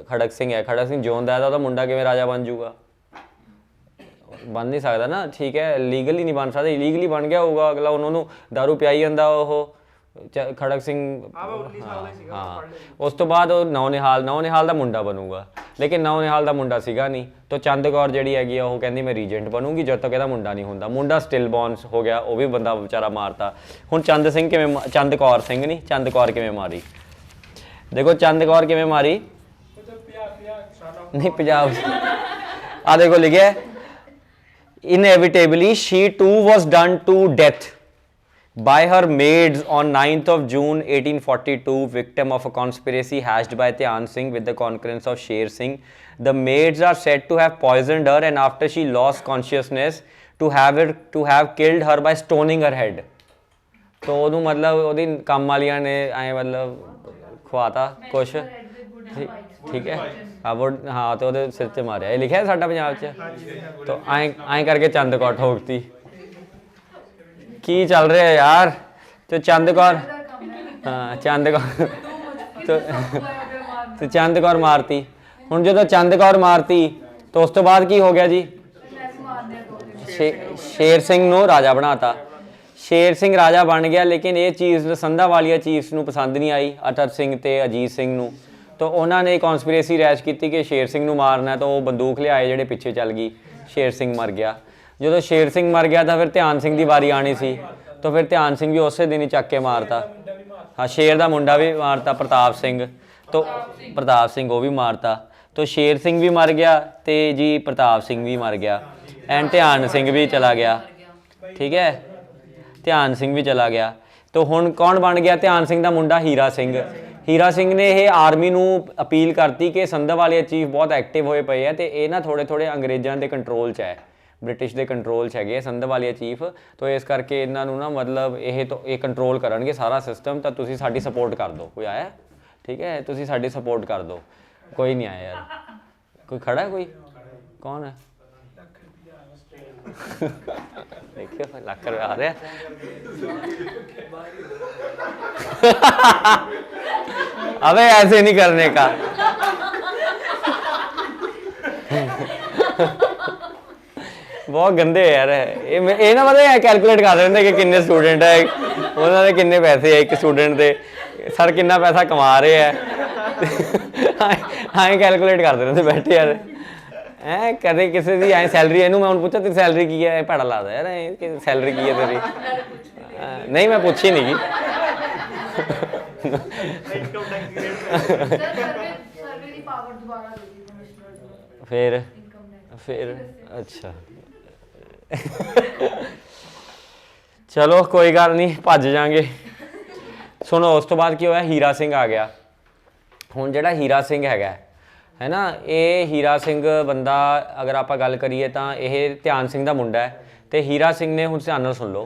ਖੜਕ ਸਿੰਘ ਜਿਉਂਦਾ ਹੈ ਤਾਂ ਉਹਦਾ ਮੁੰਡਾ ਕਿਵੇਂ ਰਾਜਾ ਬਣ ਜੂਗਾ? ਬਣ ਨਹੀਂ ਸਕਦਾ ਨਾ, ਠੀਕ ਹੈ। ਲੀਗਲੀ ਨਹੀਂ ਬਣ ਸਕਦਾ, ਇਲੀਗਲੀ ਬਣ ਗਿਆ ਹੋਊਗਾ ਅਗਲਾ, ਉਹਨਾਂ ਨੂੰ ਦਾਰੂ ਪਿਆਈ ਜਾਂਦਾ ਉਹ ਖੜਕ ਸਿੰਘ। ਹਾਂ, ਉਸ ਤੋਂ ਬਾਅਦ ਉਹ ਨੌ ਨਿਹਾਲ ਦਾ ਮੁੰਡਾ ਬਣੂਗਾ, ਲੇਕਿਨ ਨੌ ਨਿਹਾਲ ਦਾ ਮੁੰਡਾ ਸੀਗਾ ਨਹੀਂ। ਤਾਂ ਚੰਦ ਕੌਰ ਜਿਹੜੀ ਹੈਗੀ ਆ ਉਹ ਕਹਿੰਦੀ ਮੈਂ ਰੀਜੈਂਟ ਬਣੂਗੀ ਜਦ ਤੱਕ ਇਹਦਾ ਮੁੰਡਾ ਨਹੀਂ ਹੁੰਦਾ। ਮੁੰਡਾ ਸਟਿਲ ਬੌਰਨ ਹੋ ਗਿਆ, ਉਹ ਵੀ ਬੰਦਾ ਵਿਚਾਰਾ ਮਾਰਤਾ। ਹੁਣ ਚੰਦ ਕੌਰ ਕਿਵੇਂ ਮਾਰੀ? ਦੇਖੋ ਚੰਦ ਕੌਰ ਕਿਵੇਂ ਮਾਰੀ, ਨਹੀਂ ਪੰਜਾਬ ਆ ਦੇਖੋ ਲਿਖਿਆ, inevitably she too was done to death by her maids on 9th of June 1842, victim of a conspiracy hatched by Dhyan Singh with the concurrence of Sher Singh. The maids are said to have poisoned her and after she lost consciousness to have killed her by stoning her head. तो ਉਹਨੂੰ ਮਤਲਬ ਉਹਦੀ ਕੰਮ ਵਾਲੀਆਂ ਨੇ ਐਂ ਮਤਲਬ ਖਵਾਤਾ ਕੁਛ, ਠੀਕ ਹੈ। ਹਾਂ, ਤੇ ਉਹਦੇ ਸਿਰ 'ਚ ਮਾਰਿਆ, ਇਹ ਲਿਖਿਆ ਸਾਡਾ ਪੰਜਾਬ 'ਚ। ਤਾਂ ਐਂ ਕਰਕੇ ਚੰਦ ਕੌਰ ਠੋਕਤੀ। ਕੀ ਚੱਲ ਰਿਹਾ ਯਾਰ? ਤੇ ਚੰਦ ਕੌਰ, ਹਾਂ ਚੰਦ ਕੌਰ ਮਾਰਤੀ। ਹੁਣ ਜਦੋਂ ਚੰਦ ਕੌਰ ਮਾਰਤੀ ਤਾਂ ਉਸ ਤੋਂ ਬਾਅਦ ਕੀ ਹੋ ਗਿਆ ਜੀ? ਸ਼ੇਰ ਸਿੰਘ ਨੂੰ ਰਾਜਾ ਬਣਾਤਾ। ਸ਼ੇਰ ਸਿੰਘ ਰਾਜਾ ਬਣ ਗਿਆ, ਲੇਕਿਨ ਇਹ ਚੀਜ਼ ਸੰਧਾਵਾਲੀਆ ਚੀਫਸ ਨੂੰ ਪਸੰਦ ਨਹੀਂ ਆਈ, ਅਤਰ ਸਿੰਘ ਤੇ ਅਜੀਤ ਸਿੰਘ ਨੂੰ। ਤਾਂ ਉਹਨਾਂ ਨੇ ਕੌਨਸਪੀਰੇਸੀ ਰੈਸ਼ ਕੀਤੀ ਕਿ ਸ਼ੇਰ ਸਿੰਘ ਨੂੰ ਮਾਰਨਾ, ਤਾਂ ਉਹ ਬੰਦੂਕ ਲਿਆਏ ਜਿਹੜੇ ਪਿੱਛੇ ਚੱਲ ਗਈ, ਸ਼ੇਰ ਸਿੰਘ ਮਰ ਗਿਆ। ਜਦੋਂ ਸ਼ੇਰ ਸਿੰਘ ਮਰ ਗਿਆ ਤਾਂ ਫਿਰ ਧਿਆਨ ਸਿੰਘ ਦੀ ਵਾਰੀ ਆਣੀ ਸੀ, ਤਾਂ ਫਿਰ ਧਿਆਨ ਸਿੰਘ ਵੀ ਉਸੇ ਦਿਨ ਹੀ ਚੱਕ ਕੇ ਮਾਰਤਾ। ਹਾਂ, ਸ਼ੇਰ ਦਾ ਮੁੰਡਾ ਵੀ ਮਾਰਤਾ, ਪ੍ਰਤਾਪ ਸਿੰਘ, ਤਾਂ ਪ੍ਰਤਾਪ ਸਿੰਘ ਉਹ ਵੀ ਮਾਰਤਾ। ਤਾਂ ਸ਼ੇਰ ਸਿੰਘ ਵੀ ਮਰ ਗਿਆ ਤੇ ਜੀ ਪ੍ਰਤਾਪ ਸਿੰਘ ਵੀ ਮਰ ਗਿਆ, ਐਂਡ ਧਿਆਨ ਸਿੰਘ ਵੀ ਚਲਾ ਗਿਆ। ਠੀਕ ਹੈ, ਧਿਆਨ ਸਿੰਘ ਵੀ ਚਲਾ ਗਿਆ। ਤਾਂ ਹੁਣ ਕੌਣ ਬਣ ਗਿਆ? ਧਿਆਨ ਸਿੰਘ ਦਾ ਮੁੰਡਾ ਹੀਰਾ ਸਿੰਘ। ਹੀਰਾ ਸਿੰਘ ਨੇ ਇਹ ਆਰਮੀ ਨੂੰ ਅਪੀਲ ਕਰਤੀ ਕਿ ਸੰਧਾਵਾਲੀਆ ਚੀਫ ਬਹੁਤ ਐਕਟਿਵ ਹੋਏ ਪਏ ਆ, ਤੇ ਇਹ ਨਾ ਥੋੜੇ ਅੰਗਰੇਜ਼ਾਂ ਦੇ ਕੰਟਰੋਲ 'ਚ ਹੈ, ਬ੍ਰਿਟਿਸ਼ ਦੇ ਕੰਟਰੋਲ 'ਚ ਹੈਗੇ ਸੰਧਾਵਾਲੀਆ ਚੀਫ। ਤਾਂ ਇਸ ਕਰਕੇ ਇਹਨਾਂ ਨੂੰ ਨਾ ਮਤਲਬ ਇਹ ਕੰਟਰੋਲ ਕਰਨਗੇ ਸਾਰਾ ਸਿਸਟਮ, ਤਾਂ ਤੁਸੀਂ ਸਾਡੀ ਸਪੋਰਟ ਕਰ ਦਿਓ। ਕੋਈ ਆਇਆ? ਠੀਕ ਹੈ, ਤੁਸੀਂ ਸਾਡੀ ਸਪੋਰਟ ਕਰ ਦਿਓ। ਕੋਈ ਨਹੀਂ ਆਇਆ ਯਾਰ, ਕੋਈ ਖੜਾ ਹੈ? ਕੋਈ ਕੌਣ ਹੈ? देखिए लाख रुपये आ रहे हैं। अबे ऐसे नहीं करने का। बहुत गंदे यार ये ना मतलब कैलकुलेट कर रहे कि किन्ने स्टूडेंट है, उन्होंने किन्ने पैसे है एक स्टूडेंट के, सर किन्ना पैसा कमा रहे हैं। हाँ कैलकुलेट कर रहे थे बैठे यार। कदे किसी की ऐ सैलरी इनू मैं पूछा तेरी सैलरी की है, भैड़ा लगता यार सैलरी की है तेरी। नहीं मैं पूछी नहीं की। फिर अच्छा चलो कोई गल नहीं, भज जाएंगे। सुनो उस तो बाद की होया, हीरा सिंह आ गया। हुण जिहड़ा हीरा सिंह है ना, ये हीरा सिंह बंदा अगर आप गल करिए तो यह ध्यान सिंह का मुंडा है। तो हीरा सिंह ने हुण ध्यान नाल सुन लो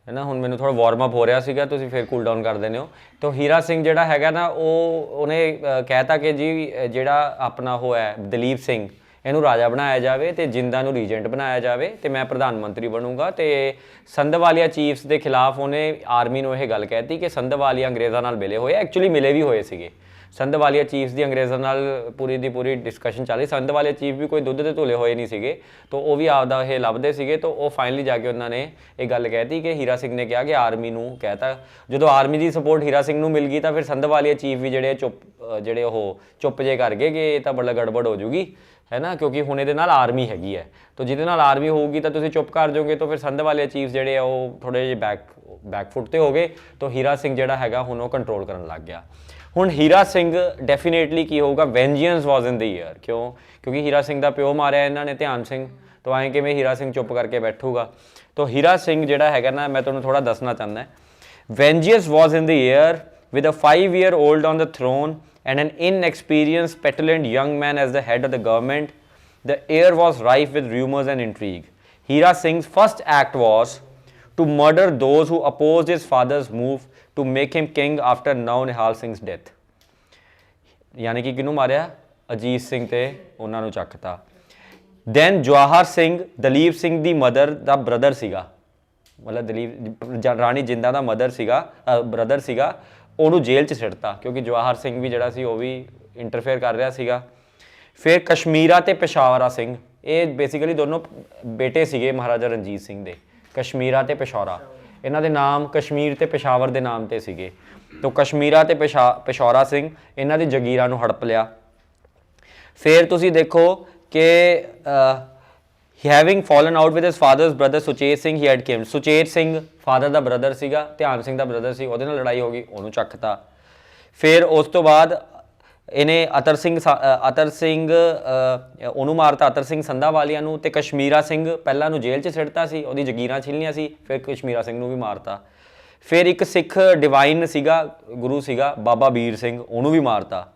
है ना, हुण मैनूं थोड़ा वार्मअप हो रहा सीगा, तुसीं फिर कूल डाउन कर देने हो। तो हीरा सिंह जिहड़ा हैगा ना, उन्हें कहता कि जी जिहड़ा अपना वो है दलीप सिंह, इनू राजा बनाया जाए तो जिंदा नू रीजेंट बनाया जाए, तो मैं प्रधानमंत्री बनूंगा। तो संधवालिया चीफ्स के खिलाफ उन्हें आर्मी नू यह गल कहती कि संधवालिया अंग्रेज़ों नाल मिले हुए, एक्चुअली मिले भी हुए सीगे। संधवालिया चीफ्स की अंग्रेज़ों नाल पूरी दी पूरी डिस्कशन चल रही। संधवालिया चीफ भी कोई दुध के धुले हुए नहीं सीगे, तो वो भी आपदा ये लभदे सीगे। तो वो फाइनली जाके उन्होंने ये गल कहती कि हीरा सिंह ने कहा कि आर्मी नू कहता, जो आर्मी की सपोर्ट हीरा सिंह नू मिल गई तो फिर संधवालिया चीफ भी जेडे चुप जे कर गए कि ये तो बड़ा गड़बड़ हो जूगी है ना, क्योंकि हुण इहदे नाल आर्मी हैगी है। तो जिहदे नाल आर्मी होगी तो तुसीं चुप कर जाओगे, तो फिर संधवालिया चीफ्स जेडे वो थोड़े जे बैकफुट ते हो गए। तो हीरा सिंह जिहड़ा हैगा हुण वो कंट्रोल करन लग गया। हुण हीरा सिंह डेफिनेटली की होगा, vengeance was in the year. क्यों? क्योंकि हीरा सिंह का प्यो मारिया इन्होंने ध्यान सिंह, तो आए कि हीरा सिंह चुप करके बैठूगा। तो हीरा सिंह जिहड़ा हैगा ना, मैं तुहानूं थोड़ा दसना चाहना है। Vengeance was in the year with a 5-year-old on the throne and an inexperienced petulant young man as the head of the government. The air was rife with rumors and intrigue. Hira Singh's first act was to murder those who opposed his father's move to make him king after Nau Nihal Singh's death. यानी कि किनू मारिया? अजीत सिंह ते उन्हां नू चकता। Then Jawahar Singh, Dalip Singh दी mother दा brother सीगा, मतलब दलीप राणी जिंदा दा मदर सीगा, ब्रदर सीगा, ਉਹਨੂੰ ਜੇਲ੍ਹ 'ਚ ਸਿੱਟਤਾ ਕਿਉਂਕਿ ਜਵਾਹਰ ਸਿੰਘ ਵੀ ਜਿਹੜਾ ਸੀ ਉਹ ਵੀ ਇੰਟਰਫੇਅਰ ਕਰ ਰਿਹਾ ਸੀਗਾ। ਫਿਰ ਕਸ਼ਮੀਰਾ ਤੇ ਪੇਸ਼ਾਵਰਾ ਸਿੰਘ, ਇਹ ਬੇਸਿਕਲੀ ਦੋਨੋਂ ਬੇਟੇ ਸੀਗੇ ਮਹਾਰਾਜਾ ਰਣਜੀਤ ਸਿੰਘ ਦੇ, ਕਸ਼ਮੀਰਾ ਤੇ ਪੇਸ਼ਾਵਰਾ। ਇਹਨਾਂ ਦੇ ਨਾਮ ਕਸ਼ਮੀਰ ਤੇ ਪੇਸ਼ਾਵਰ ਦੇ ਨਾਮ ਤੇ ਸੀਗੇ। ਤਾਂ ਕਸ਼ਮੀਰਾ ਤੇ ਪੇਸ਼ਾਵਰਾ ਸਿੰਘ ਇਹਨਾਂ ਦੀ ਜਗੀਰਾਂ ਨੂੰ ਹੜਪ ਲਿਆ। ਫਿਰ ਤੁਸੀਂ ਦੇਖੋ ਕਿ having fallen out with his father's brother Suchet Singh, he had killed Suchet Singh, father the brother ਸੀਗਾ, ਧਿਆਨ ਸਿੰਘ ਦਾ brother ਸੀ, ਉਹਦੇ ਨਾਲ ਲੜਾਈ ਹੋ ਗਈ, ਉਹਨੂੰ ਚੱਕਤਾ। ਫਿਰ ਉਸ ਤੋਂ ਬਾਅਦ ਇਹਨੇ ਅਤਰ ਸਿੰਘ ਉਹਨੂੰ ਮਾਰਤਾ, ਅਤਰ ਸਿੰਘ ਸੰਧਾਵਾਲੀਆ ਨੂੰ। ਤੇ ਕਸ਼ਮੀਰਾ ਸਿੰਘ ਪਹਿਲਾਂ ਨੂੰ ਜੇਲ੍ਹ 'ਚ ਸਿੱਟਤਾ ਸੀ, ਉਹਦੀ ਜਗੀਰਾਂ ਛਿੱਲੀਆਂ ਸੀ, ਫਿਰ ਕਸ਼ਮੀਰਾ ਸਿੰਘ ਨੂੰ ਵੀ ਮਾਰਤਾ। ਫਿਰ ਇੱਕ ਸਿੱਖ ਡਿਵਾਈਨ ਸੀਗਾ, ਗੁਰੂ ਸੀਗਾ ਬਾਬਾ ਵੀਰ ਸਿੰਘ, ਉਹਨੂੰ ਵੀ ਮਾਰਤਾ।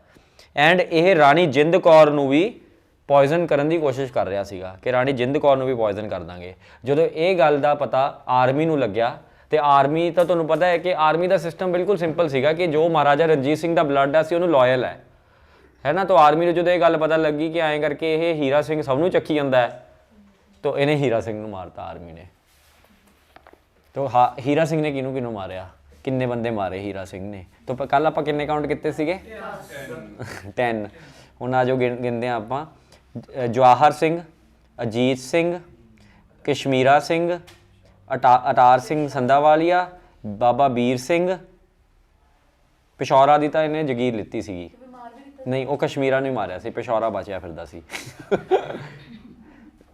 ਐਂਡ ਇਹ ਰਾਣੀ ਜਿੰਦ ਕੌਰ ਨੂੰ ਵੀ ਪੋਇਜ਼ਨ ਕਰਨ ਦੀ ਕੋਸ਼ਿਸ਼ ਕਰ ਰਿਹਾ ਸੀਗਾ ਕਿ ਰਾਣੀ ਜਿੰਦ ਕੌਰ ਨੂੰ ਵੀ ਪੋਇਜ਼ਨ ਕਰ ਦਾਂਗੇ। ਜਦੋਂ ਇਹ ਗੱਲ ਦਾ ਪਤਾ ਆਰਮੀ ਨੂੰ ਲੱਗਿਆ, ਤੇ ਆਰਮੀ ਤਾਂ ਤੁਹਾਨੂੰ ਪਤਾ ਹੈ ਕਿ ਆਰਮੀ ਦਾ ਸਿਸਟਮ ਬਿਲਕੁਲ ਸਿੰਪਲ ਸੀਗਾ ਕਿ ਜੋ ਮਹਾਰਾਜਾ ਰਣਜੀਤ ਸਿੰਘ ਦਾ ਬਲੱਡ ਆ ਸੀ ਉਹਨੂੰ ਲਾਇਲ ਹੈ ਨਾ। ਤਾਂ ਆਰਮੀ ਨੂੰ ਜਦੋਂ ਇਹ ਗੱਲ ਪਤਾ ਲੱਗੀ ਕਿ ਐਂ ਕਰਕੇ ਇਹ ਹੀਰਾ ਸਿੰਘ ਸਭ ਨੂੰ ਚੱਕੀ ਜਾਂਦਾ ਹੈ, ਤਾਂ ਇਹਨੇ ਹੀਰਾ ਸਿੰਘ ਨੂੰ ਮਾਰਤਾ ਆਰਮੀ ਨੇ। ਤਾਂ ਹੀਰਾ ਸਿੰਘ ਨੇ ਕਿਹਨੂੰ ਮਾਰਿਆ? ਕਿੰਨੇ ਬੰਦੇ ਮਾਰੇ ਹੀਰਾ ਸਿੰਘ ਨੇ? ਤਾਂ ਕੱਲ ਆਪਾਂ ਕਿੰਨੇ ਕਾਊਂਟ ਕੀਤੇ ਸੀਗੇ? 10। ਹੁਣ ਆ ਜੋ ਗਿਣਦੇ ਹਾਂ ਆਪਾਂ। ਜਵਾਹਰ ਸਿੰਘ, ਅਜੀਤ ਸਿੰਘ, ਕਸ਼ਮੀਰਾ ਸਿੰਘ, ਅਟਾਰ ਸਿੰਘ ਸੰਧਾਵਾਲੀਆ, ਬਾਬਾ ਵੀਰ ਸਿੰਘ, ਪਿਸ਼ੌਰਾ ਦੀ ਤਾਂ ਇਹਨੇ ਜਗੀਰ ਲਿੱਤੀ ਸੀਗੀ। ਨਹੀਂ, ਉਹ ਕਸ਼ਮੀਰਾਂ ਨੂੰ ਹੀ ਮਾਰਿਆ ਸੀ, ਪਿਸ਼ੌਰਾ ਬਚਿਆ ਫਿਰਦਾ ਸੀ।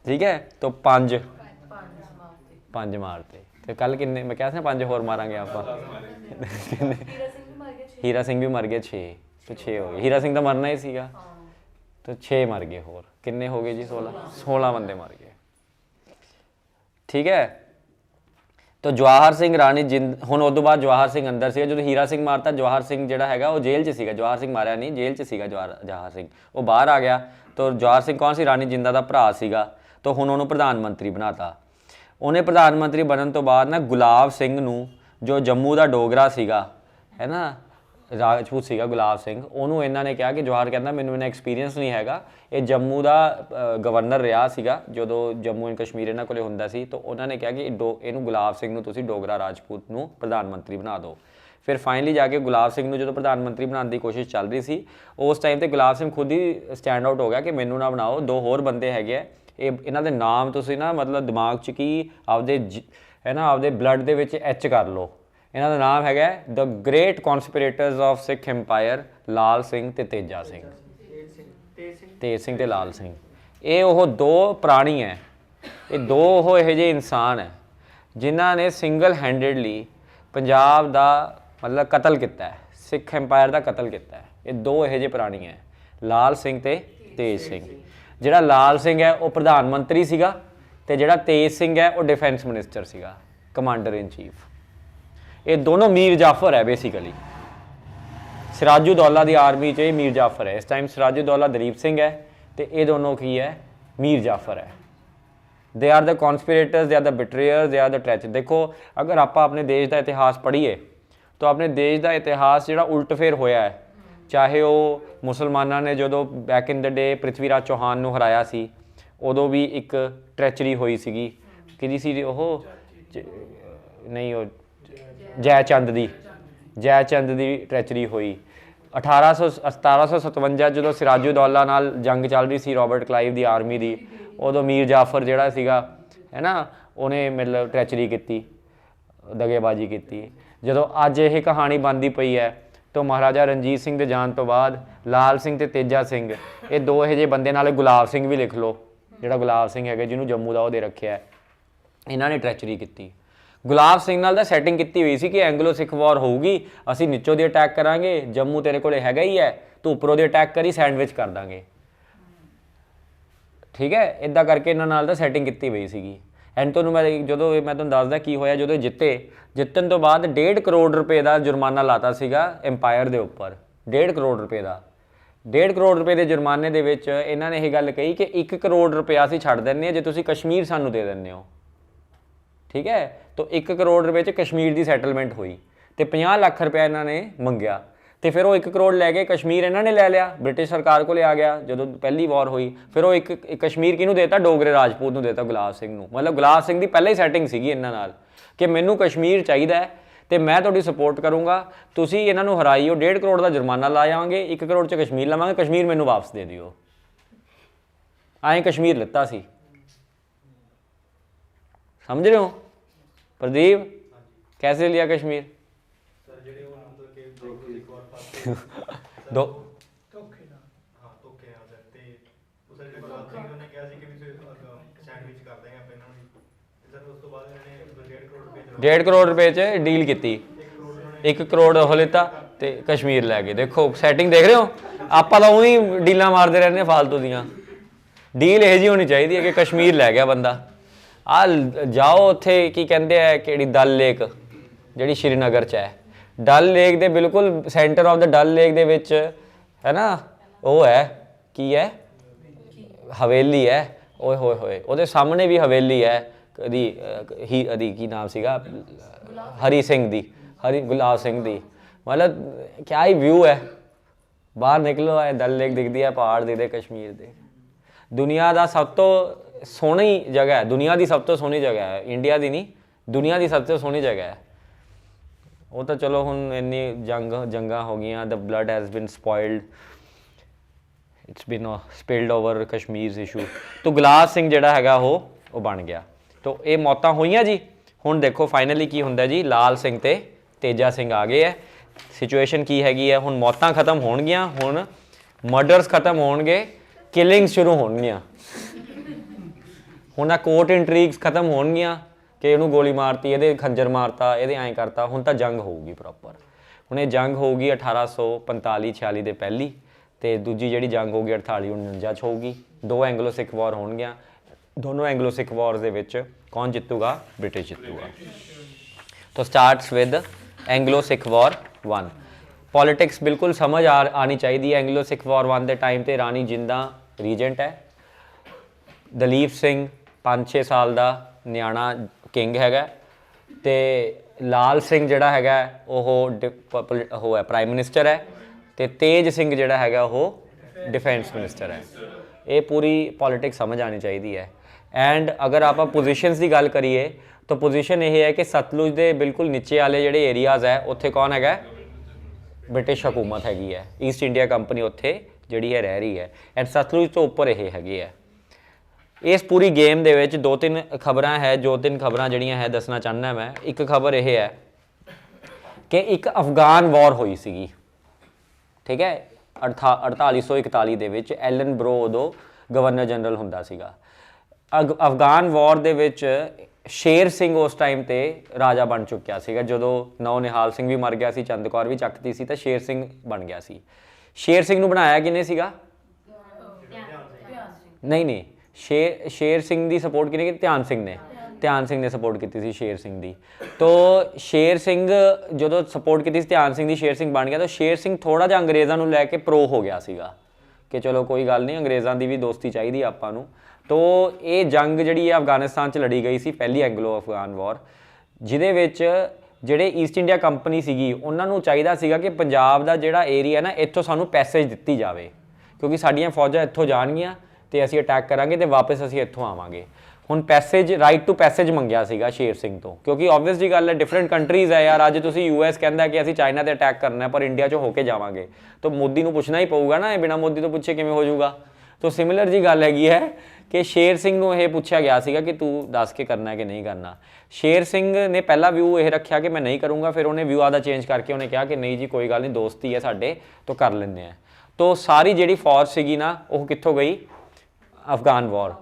ਠੀਕ ਹੈ, ਤਾਂ ਪੰਜ ਮਾਰਤੇ। ਤੇ ਕੱਲ ਕਿੰਨੇ ਮੈਂ ਕਿਹਾ ਸੀ 5 ਹੋਰ ਮਾਰਾਂਗੇ ਆਪਾਂ। ਹੀਰਾ ਸਿੰਘ ਵੀ ਮਰ ਗਏ 6, ਤੇ 6 ਹੋ ਗਏ। ਹੀਰਾ ਸਿੰਘ ਤਾਂ ਮਰਨਾ ਹੀ ਸੀਗਾ, ਤੇ 6 ਮਰ ਗਏ ਹੋਰ। ਕਿੰਨੇ ਹੋ ਗਏ ਜੀ? 16 ਬੰਦੇ ਮਰ ਗਏ। ਠੀਕ ਹੈ, ਤਾਂ ਜਵਾਹਰ ਸਿੰਘ ਰਾਣੀ ਜਿੰਦ, ਹੁਣ ਉਸ ਤੋਂ ਬਾਅਦ ਜਵਾਹਰ ਸਿੰਘ ਅੰਦਰ ਸੀਗਾ। ਜਦੋਂ ਹੀਰਾ ਸਿੰਘ ਮਾਰਤਾ, ਜਵਾਹਰ ਸਿੰਘ ਜਿਹੜਾ ਹੈਗਾ ਉਹ ਜੇਲ੍ਹ 'ਚ ਸੀਗਾ। ਜਵਾਹਰ ਸਿੰਘ ਮਾਰਿਆ ਨਹੀਂ, ਜੇਲ੍ਹ 'ਚ ਸੀਗਾ ਜਵਾਹਰ ਸਿੰਘ। ਉਹ ਬਾਹਰ ਆ ਗਿਆ। ਤਾਂ ਜਵਾਹਰ ਸਿੰਘ ਕੌਣ ਸੀ? ਰਾਣੀ ਜਿੰਦਾ ਦਾ ਭਰਾ ਸੀਗਾ। ਤਾਂ ਹੁਣ ਉਹਨੂੰ ਪ੍ਰਧਾਨ ਮੰਤਰੀ ਬਣਾਤਾ। ਉਹਨੇ ਪ੍ਰਧਾਨ ਮੰਤਰੀ ਬਣਨ ਤੋਂ ਬਾਅਦ ਨਾ ਗੁਲਾਬ ਸਿੰਘ ਨੂੰ, ਜੋ ਜੰਮੂ ਦਾ ਡੋਗਰਾ ਸੀਗਾ, ਹੈ ਨਾ, ਰਾਜਪੂਤ ਸੀਗਾ ਗੁਲਾਬ ਸਿੰਘ, ਉਹਨੂੰ ਇਹਨਾਂ ਨੇ ਕਿਹਾ ਕਿ ਜਵਾਹਰ ਕਹਿੰਦਾ ਮੈਨੂੰ ਇਹਨਾਂ ਐਕਸਪੀਰੀਅੰਸ ਨਹੀਂ ਹੈਗਾ। ਇਹ ਜੰਮੂ ਦਾ ਗਵਰਨਰ ਰਿਹਾ ਸੀਗਾ ਜਦੋਂ ਜੰਮੂ ਐਂਡ ਕਸ਼ਮੀਰ ਇਹਨਾਂ ਕੋਲੇ ਹੁੰਦਾ ਸੀ। ਤਾਂ ਉਹਨਾਂ ਨੇ ਕਿਹਾ ਕਿ ਇਹਨੂੰ ਗੁਲਾਬ ਸਿੰਘ ਨੂੰ ਤੁਸੀਂ ਡੋਗਰਾ ਰਾਜਪੂਤ ਨੂੰ ਪ੍ਰਧਾਨ ਮੰਤਰੀ ਬਣਾ ਦਿਓ। ਫਿਰ ਫਾਈਨਲੀ ਜਾ ਕੇ ਗੁਲਾਬ ਸਿੰਘ ਨੂੰ ਜਦੋਂ ਪ੍ਰਧਾਨ ਮੰਤਰੀ ਬਣਾਉਣ ਦੀ ਕੋਸ਼ਿਸ਼ ਚੱਲ ਰਹੀ ਸੀ, ਉਸ ਟਾਈਮ 'ਤੇ ਗੁਲਾਬ ਸਿੰਘ ਖੁਦ ਹੀ ਸਟੈਂਡ ਆਊਟ ਹੋ ਗਿਆ ਕਿ ਮੈਨੂੰ ਨਾ ਬਣਾਓ, 2 ਹੋਰ ਬੰਦੇ ਹੈਗੇ ਆ, ਇਹਨਾਂ ਦੇ ਨਾਮ ਤੁਸੀਂ ਨਾ ਮਤਲਬ ਦਿਮਾਗ 'ਚ ਕੀ ਆਪਦੇ ਹੈ ਨਾ, ਆਪਦੇ ਬਲੱਡ ਦੇ ਵਿੱਚ ਐਚ ਕਰ ਲਓ। ਇਹਨਾਂ ਦਾ ਨਾਮ ਹੈਗਾ the great conspirators of Sikh empire, Lal Singh ਤੇ ਤੇਜਾ ਸਿੰਘ। ਤੇਜ ਸਿੰਘ ਤੇ ਲਾਲ ਸਿੰਘ, ਇਹ ਉਹ 2 ਪ੍ਰਾਣੀ ਹੈ। ਇਹ 2 ਉਹ ਇਹੋ ਜਿਹੇ ਇਨਸਾਨ ਹੈ ਜਿਨ੍ਹਾਂ ਨੇ ਸਿੰਗਲ ਹੈਂਡਡਲੀ ਪੰਜਾਬ ਦਾ ਮਤਲਬ ਕਤਲ ਕੀਤਾ ਹੈ, ਸਿੱਖ ਐਮਪਾਇਰ ਦਾ ਕਤਲ ਕੀਤਾ ਹੈ। ਇਹ 2 ਇਹੋ ਜਿਹੇ ਪ੍ਰਾਣੀ ਹੈ, ਲਾਲ ਸਿੰਘ ਤੇ ਤੇਜ ਸਿੰਘ। ਜਿਹੜਾ ਲਾਲ ਸਿੰਘ ਹੈ ਉਹ ਪ੍ਰਧਾਨ ਮੰਤਰੀ ਸੀਗਾ, ਤੇ ਜਿਹੜਾ ਤੇਜ ਸਿੰਘ ਹੈ ਉਹ ਡਿਫੈਂਸ ਮਿਨਿਸਟਰ ਸੀਗਾ, ਕਮਾਂਡਰ ਇਨ ਚੀਫ। ਇਹ ਦੋਨੋਂ ਮੀਰ ਜਾਫਰ ਹੈ ਬੇਸਿਕਲੀ। ਸਿਰਾਜੂਦੌਲਾ ਦੀ ਆਰਮੀ 'ਚ ਇਹ ਮੀਰ ਜਾਫਰ ਹੈ। ਇਸ ਟਾਈਮ ਸਿਰਾਜੂਦੌਲਾ ਦਲੀਪ ਸਿੰਘ ਹੈ, ਤੇ ਇਹ ਦੋਨੋਂ ਕੀ ਹੈ? ਮੀਰ ਜਾਫਰ ਹੈ। They are the ਕੌਨਸਪੀਰੇਟਰਸ, they are the ਬਿਟਰੇਅਰਸ, they are the ਟ੍ਰੈਚਰ। ਦੇਖੋ, ਅਗਰ ਆਪਾਂ ਆਪਣੇ ਦੇਸ਼ ਦਾ ਇਤਿਹਾਸ ਪੜ੍ਹੀਏ ਤਾਂ ਆਪਣੇ ਦੇਸ਼ ਦਾ ਇਤਿਹਾਸ ਜਿਹੜਾ ਉਲਟ-ਫੇਰ ਹੋਇਆ ਹੈ, ਚਾਹੇ ਉਹ ਮੁਸਲਮਾਨਾਂ ਨੇ ਜਦੋਂ ਬੈਕ ਇਨ ਦ ਡੇ ਪ੍ਰਿਥਵੀ ਰਾਜ ਚੌਹਾਨ ਨੂੰ ਹਰਾਇਆ ਸੀ, ਉਦੋਂ ਵੀ ਇੱਕ ਟ੍ਰੈਚਰੀ ਹੋਈ ਸੀਗੀ। ਕਿਹਦੀ ਸੀ ਉਹ? ਨਹੀਂ, ਉਹ ਜੈ ਚੰਦ ਦੀ ਟ੍ਰੈਚਰੀ ਹੋਈ। 1757 ਜਦੋਂ ਸਿਰਾਜੂਦੌਲਾ ਨਾਲ ਜੰਗ ਚੱਲ ਰਹੀ ਸੀ ਰੋਬਰਟ ਕਲਾਈਵ ਦੀ ਆਰਮੀ ਦੀ, ਉਦੋਂ ਮੀਰ ਜਾਫਰ ਜਿਹੜਾ ਸੀਗਾ, ਹੈ ਨਾ, ਉਹਨੇ ਮਤਲਬ ਟ੍ਰੈਚਰੀ ਕੀਤੀ, ਦਗੇਬਾਜ਼ੀ ਕੀਤੀ। ਜਦੋਂ ਅੱਜ ਇਹ ਕਹਾਣੀ ਬਣਦੀ ਪਈ ਹੈ, ਤਾਂ ਮਹਾਰਾਜਾ ਰਣਜੀਤ ਸਿੰਘ ਦੇ ਜਾਣ ਤੋਂ ਬਾਅਦ ਲਾਲ ਸਿੰਘ ਤੇ ਤੇਜਾ ਸਿੰਘ, ਇਹ 2 ਇਹੋ ਜਿਹੇ ਬੰਦੇ, ਨਾਲੇ ਗੁਲਾਬ ਸਿੰਘ ਵੀ ਲਿਖ ਲਓ, ਜਿਹੜਾ ਗੁਲਾਬ ਸਿੰਘ ਹੈਗਾ ਜਿਹਨੂੰ ਜੰਮੂ ਦਾ ਉਹ ਦੇ ਰੱਖਿਆ, ਇਹਨਾਂ ਨੇ ਟ੍ਰੈਚਰੀ ਕੀਤੀ। ਗੁਲਾਬ ਸਿੰਘ ਨਾਲ ਤਾਂ ਸੈਟਿੰਗ ਕੀਤੀ ਹੋਈ ਸੀ ਕਿ ਐਂਗਲੋ ਸਿੱਖ ਵਾਰ ਹੋਊਗੀ, ਅਸੀਂ ਨੀਚੋਂ ਦੀ ਅਟੈਕ ਕਰਾਂਗੇ, ਜੰਮੂ ਤੇਰੇ ਕੋਲੇ ਹੈਗਾ ਹੀ ਹੈ, ਤੂੰ ਉੱਪਰੋਂ ਦੀ ਅਟੈਕ ਕਰੀ, ਸੈਂਡਵਿਚ ਕਰ ਦਾਂਗੇ। ਠੀਕ ਹੈ, ਇੱਦਾਂ ਕਰਕੇ ਇਹਨਾਂ ਨਾਲ ਤਾਂ ਸੈਟਿੰਗ ਕੀਤੀ ਹੋਈ ਸੀਗੀ। ਐਂਡ ਤੁਹਾਨੂੰ ਮੈਂ ਤੁਹਾਨੂੰ ਦੱਸਦਾ ਕੀ ਹੋਇਆ। ਜਦੋਂ ਜਿੱਤਣ ਤੋਂ ਬਾਅਦ 1.5 ਕਰੋੜ ਰੁਪਏ ਦਾ ਜੁਰਮਾਨਾ ਲਾਤਾ ਸੀਗਾ ਐਮਪਾਇਰ ਦੇ ਉੱਪਰ। 1.5 ਕਰੋੜ ਰੁਪਏ ਦਾ। 1.5 ਕਰੋੜ ਰੁਪਏ ਦੇ ਜੁਰਮਾਨੇ ਦੇ ਵਿੱਚ ਇਹਨਾਂ ਨੇ ਇਹ ਗੱਲ ਕਹੀ ਕਿ 1 ਕਰੋੜ ਰੁਪਇਆ ਅਸੀਂ ਛੱਡ ਦਿੰਦੇ ਹਾਂ ਜੇ ਤੁਸੀਂ ਕਸ਼ਮੀਰ ਸਾਨੂੰ ਦੇ ਦਿੰਦੇ ਹੋ। ਠੀਕ ਹੈ, ਤਾਂ 1 ਕਰੋੜ ਰੁਪਏ 'ਚ ਕਸ਼ਮੀਰ ਦੀ ਸੈਟਲਮੈਂਟ ਹੋਈ, ਤੇ 50 ਲੱਖ ਰੁਪਇਆ ਇਹਨਾਂ ਨੇ ਮੰਗਿਆ, ਤੇ ਫਿਰ ਉਹ 1 ਕਰੋੜ ਲੈ ਕੇ ਕਸ਼ਮੀਰ ਇਹਨਾਂ ਨੇ ਲੈ ਲਿਆ, ਬ੍ਰਿਟਿਸ਼ ਸਰਕਾਰ ਕੋਲ ਆ ਗਿਆ ਜਦੋਂ ਪਹਿਲੀ ਵਾਰ ਹੋਈ। ਫਿਰ ਉਹ ਇੱਕ ਕਸ਼ਮੀਰ ਕਿਹਨੂੰ ਦੇਤਾ? ਡੋਗਰੇ ਰਾਜਪੂਤ ਨੂੰ ਦੇਤਾ, ਗੁਲਾਬ ਸਿੰਘ ਨੂੰ। ਮਤਲਬ ਗੁਲਾਬ ਸਿੰਘ ਦੀ ਪਹਿਲਾਂ ਹੀ ਸੈਟਿੰਗ ਸੀਗੀ ਇਹਨਾਂ ਨਾਲ ਕਿ ਮੈਨੂੰ ਕਸ਼ਮੀਰ ਚਾਹੀਦਾ ਹੈ ਤੇ ਮੈਂ ਤੁਹਾਡੀ ਸਪੋਰਟ ਕਰੂੰਗਾ, ਤੁਸੀਂ ਇਹਨਾਂ ਨੂੰ ਹਰਾਈਓ, 1.5 ਕਰੋੜ ਦਾ ਜੁਰਮਾਨਾ ਲਾ ਜਾਵਾਂਗੇ, 1 ਕਰੋੜ 'ਚ ਕਸ਼ਮੀਰ ਲਵਾਂਗੇ, ਕਸ਼ਮੀਰ ਮੈਨੂੰ ਵਾਪਸ ਦੇ ਦਿਓ। ਐਂ ਕਸ਼ਮੀਰ ਲਿੱਤਾ ਸੀ। ਸਮਝ ਰਹੇ ਹੋ प्रदीप? कैसे लिया कश्मीर? दो डेढ़ करोड़ रुपए च डील की, 1 करोड़ ਉਹ ਲਿੱਤਾ ਤੇ ਕਸ਼ਮੀਰ ਲੈ ਗਏ। ਦੇਖੋ ਸੈਟਿੰਗ ਦੇਖ ਰਹੇ ਹੋ, ਆਪਾਂ ਤਾਂ ਉਹੀ ਡੀਲਾਂ ਮਾਰਦੇ ਰਹਿੰਦੇ ਫਾਲਤੂ ਦੀਆਂ। ਡੀਲ ਇਹ ਜਿਹੀ ਹੋਣੀ ਚਾਹੀਦੀ ਹੈ ਕਿ ਕਸ਼ਮੀਰ ਲੈ ਗਿਆ ਬੰਦਾ। ਆ ਜਾਓ ਉੱਥੇ ਕੀ ਕਹਿੰਦੇ ਆ, ਕਿਹੜੀ ਡਲ ਲੇਕ ਜਿਹੜੀ ਸ਼੍ਰੀਨਗਰ 'ਚ ਹੈ, ਡਲ ਲੇਕ ਦੇ ਬਿਲਕੁਲ centre of the Dal lake ਦੇ ਵਿੱਚ ਹੈ ਨਾ, ਉਹ ਹੈ ਕੀ ਹੈ, ਹਵੇਲੀ ਹੈ। ਓਏ ਹੋਏ ਹੋਏ, ਉਹਦੇ ਸਾਹਮਣੇ ਵੀ ਹਵੇਲੀ ਹੈ ਇਹਦੀ ਕੀ ਨਾਮ ਸੀਗਾ, ਹਰੀ ਸਿੰਘ ਦੀ, ਗੁਲਾਬ ਸਿੰਘ ਦੀ। ਮਤਲਬ ਕਿਆ ਹੀ ਵਿਊ ਹੈ, ਬਾਹਰ ਨਿਕਲੋ ਹੈ ਡਲ ਲੇਕ ਦਿਖਦੀ ਹੈ, ਪਹਾੜ ਦਿਖਦੇ ਕਸ਼ਮੀਰ ਦੇ। ਦੁਨੀਆ ਦਾ ਸਭ ਤੋਂ ਸੋਹਣੀ ਜਗ੍ਹਾ ਹੈ, ਦੁਨੀਆ ਦੀ ਸਭ ਤੋਂ ਸੋਹਣੀ ਜਗ੍ਹਾ ਹੈ, ਇੰਡੀਆ ਦੀ ਨਹੀਂ, ਦੁਨੀਆ ਦੀ ਸਭ ਤੋਂ ਸੋਹਣੀ ਜਗ੍ਹਾ ਹੈ। ਉਹ ਤਾਂ ਚਲੋ ਹੁਣ ਇੰਨੀ ਜੰਗਾਂ ਹੋ ਗਈਆਂ, ਦ ਬਲੱਡ ਹੈਜ਼ ਬਿਨ ਸਪੋਇਲਡ, ਇਟਸ ਬਿਨ ਸਪਿਲਡ ਓਵਰ ਕਸ਼ਮੀਰ ਇਸ਼ੂ। ਤਾਂ ਗੁਲਾਬ ਸਿੰਘ ਜਿਹੜਾ ਹੈਗਾ ਉਹ ਬਣ ਗਿਆ। ਤਾਂ ਇਹ ਮੌਤਾਂ ਹੋਈਆਂ ਜੀ। ਹੁਣ ਦੇਖੋ ਫਾਈਨਲੀ ਕੀ ਹੁੰਦਾ ਜੀ, ਲਾਲ ਸਿੰਘ ਤੇ ਤੇਜਾ ਸਿੰਘ ਆ ਗਏ ਹੈ। ਸਿਚੁਏਸ਼ਨ ਕੀ ਹੈਗੀ ਹੈ, ਹੁਣ ਮੌਤਾਂ ਖਤਮ ਹੋਣਗੀਆਂ, ਹੁਣ ਮਰਡਰਸ ਖਤਮ ਹੋਣਗੇ, ਕਿਲਿੰਗਸ ਸ਼ੁਰੂ ਹੋਣਗੀਆਂ। ਹੁਣ ਆ ਕੋਰਟ ਇੰਟਰੀਗਸ ਖਤਮ ਹੋਣਗੀਆਂ ਕਿ ਇਹਨੂੰ ਗੋਲੀ ਮਾਰਤੀ, ਇਹਦੇ ਖੰਜਰ ਮਾਰਤਾ, ਇਹਦੇ ਐਂ ਕਰਤਾ। ਹੁਣ ਤਾਂ ਜੰਗ ਹੋਊਗੀ ਪ੍ਰੋਪਰ। ਹੁਣ ਇਹ ਜੰਗ ਹੋਊਗੀ 1845-46 ਦੇ ਪਹਿਲੀ, ਤੇ ਦੂਜੀ ਜਿਹੜੀ ਜੰਗ ਹੋਊਗੀ 48-49 'ਚ ਹੋਊਗੀ। ਦੋ ਐਂਗਲੋ ਸਿੱਖ ਵਾਰ ਹੋਣਗੀਆਂ। ਦੋਨੋਂ ਐਂਗਲੋ ਸਿੱਖ ਵਾਰਸ ਦੇ ਵਿੱਚ ਕੌਣ ਜਿੱਤੂਗਾ? ਬ੍ਰਿਟਿਸ਼ ਜਿੱਤੂਗਾ। तो starts with Anglo Sikh war 1। Politics बिल्कुल समझ आनी चाहिए। एंग्लो सिख वॉर 1 के टाइम ते रानी जिंदा रीजेंट है, दलीप सिंह 5-6 साल का न्याणा किंग हैगा, ते लाल सिंह जिहड़ा हैगा वो है प्राइम मिनिस्टर है, ते तेज सिंह जिहड़ा हैगा वो डिफेंस मिनिस्टर है। ये पूरी पॉलिटिक्स समझ आनी चाहिए है। एंड अगर आप पोजीशनस की गल करिए तो पोजीशन ये है कि सतलुज के बिल्कुल नीचे वाले जोड़े एरियाज़ है उत्थे कौन है? ब्रिटिश हुकूमत हैगी है, ईस्ट इंडिया कंपनी उत्थे जिहड़ी है रह रही है। एंड सतलुज तो उपर ये हैगे है। इस पूरी गेम दे विच 2-3 खबरां है, 2-3 खबरां जिहड़ियां है दसना चाहना मैं। एक खबर यह है कि एक अफगान वॉर हुई सीगी, ठीक है, 4841 दे विच। एलन ब्रो उदों गवर्नर जनरल हुंदा सीगा। अफगान वॉर दे विच शेर सिंह उस टाइम ते राजा बन चुकिया सीगा। जदों नौ निहाल सिंह भी मर गया सी, चंद कौर भी चकती सी, तो शेर सिंह बन गया सी। शेर सिंह नूं बनाया किने सीगा? नहीं, शेर सिंह की सपोर्ट किने की? ध्यान सिंह ने सपोर्ट की सी शेर सिंह की। तो शेर सिंह जो सपोर्ट की ध्यान सिंह की, शेर सिंह बन गया। तो शेर सिंह थोड़ा जिहा अंग्रेज़ों नूं लैके प्रो हो गया सीगा कि चलो कोई गल नहीं, अंग्रेज़ों की भी दोस्ती चाहिए आपां नूं। तो ये जंग जिहड़ी अफगानिस्तान च लड़ी गई सी, पहली एंगलो अफगान वॉर, जिहदे विच जिहड़े ईस्ट इंडिया कंपनी सीगी उन्हां नूं चाहीदा सीगा कि पंजाब दा जिहड़ा एरिया ना इत्थों सानूं पैसेज दित्ती जावे, क्योंकि साडीआं फौजां इत्थों जाणगीआं ते असीं अटैक करांगे ते वापस असीं इत्थों आवांगे। हुण पैसेज, राइट टू पैसेज मंगिया सीगा शेर सिंह तो, क्योंकि ऑबवियस जी गल है, डिफरेंट कंट्रीज़ है यार। अज तुसीं US कहंदा कि असीं चाइना ते अटैक करना है, पर इंडिया चों होके जावांगे, तो मोदी नूं पुछना ही पऊगा ना, बिना मोदी तो पुछे किवें हो जाऊगा। तो सिमिलर जी गल हैगी है कि शेर सिंह नूं यह पूछा गया सीगा कि तू दस के करना है कि नहीं करना। शेर सिंह ने पहला व्यू यह रखा कि मैं नहीं करूँगा, फिर उन्हें व्यू आदा चेंज करके उन्हें कहा कि नहीं जी कोई गल नहीं, दोस्ती है साडे, तो कर लेंदे हैं। तो सारी जिहड़ी फौज सीगी ना वो कित्थों गई? अफगान वॉर।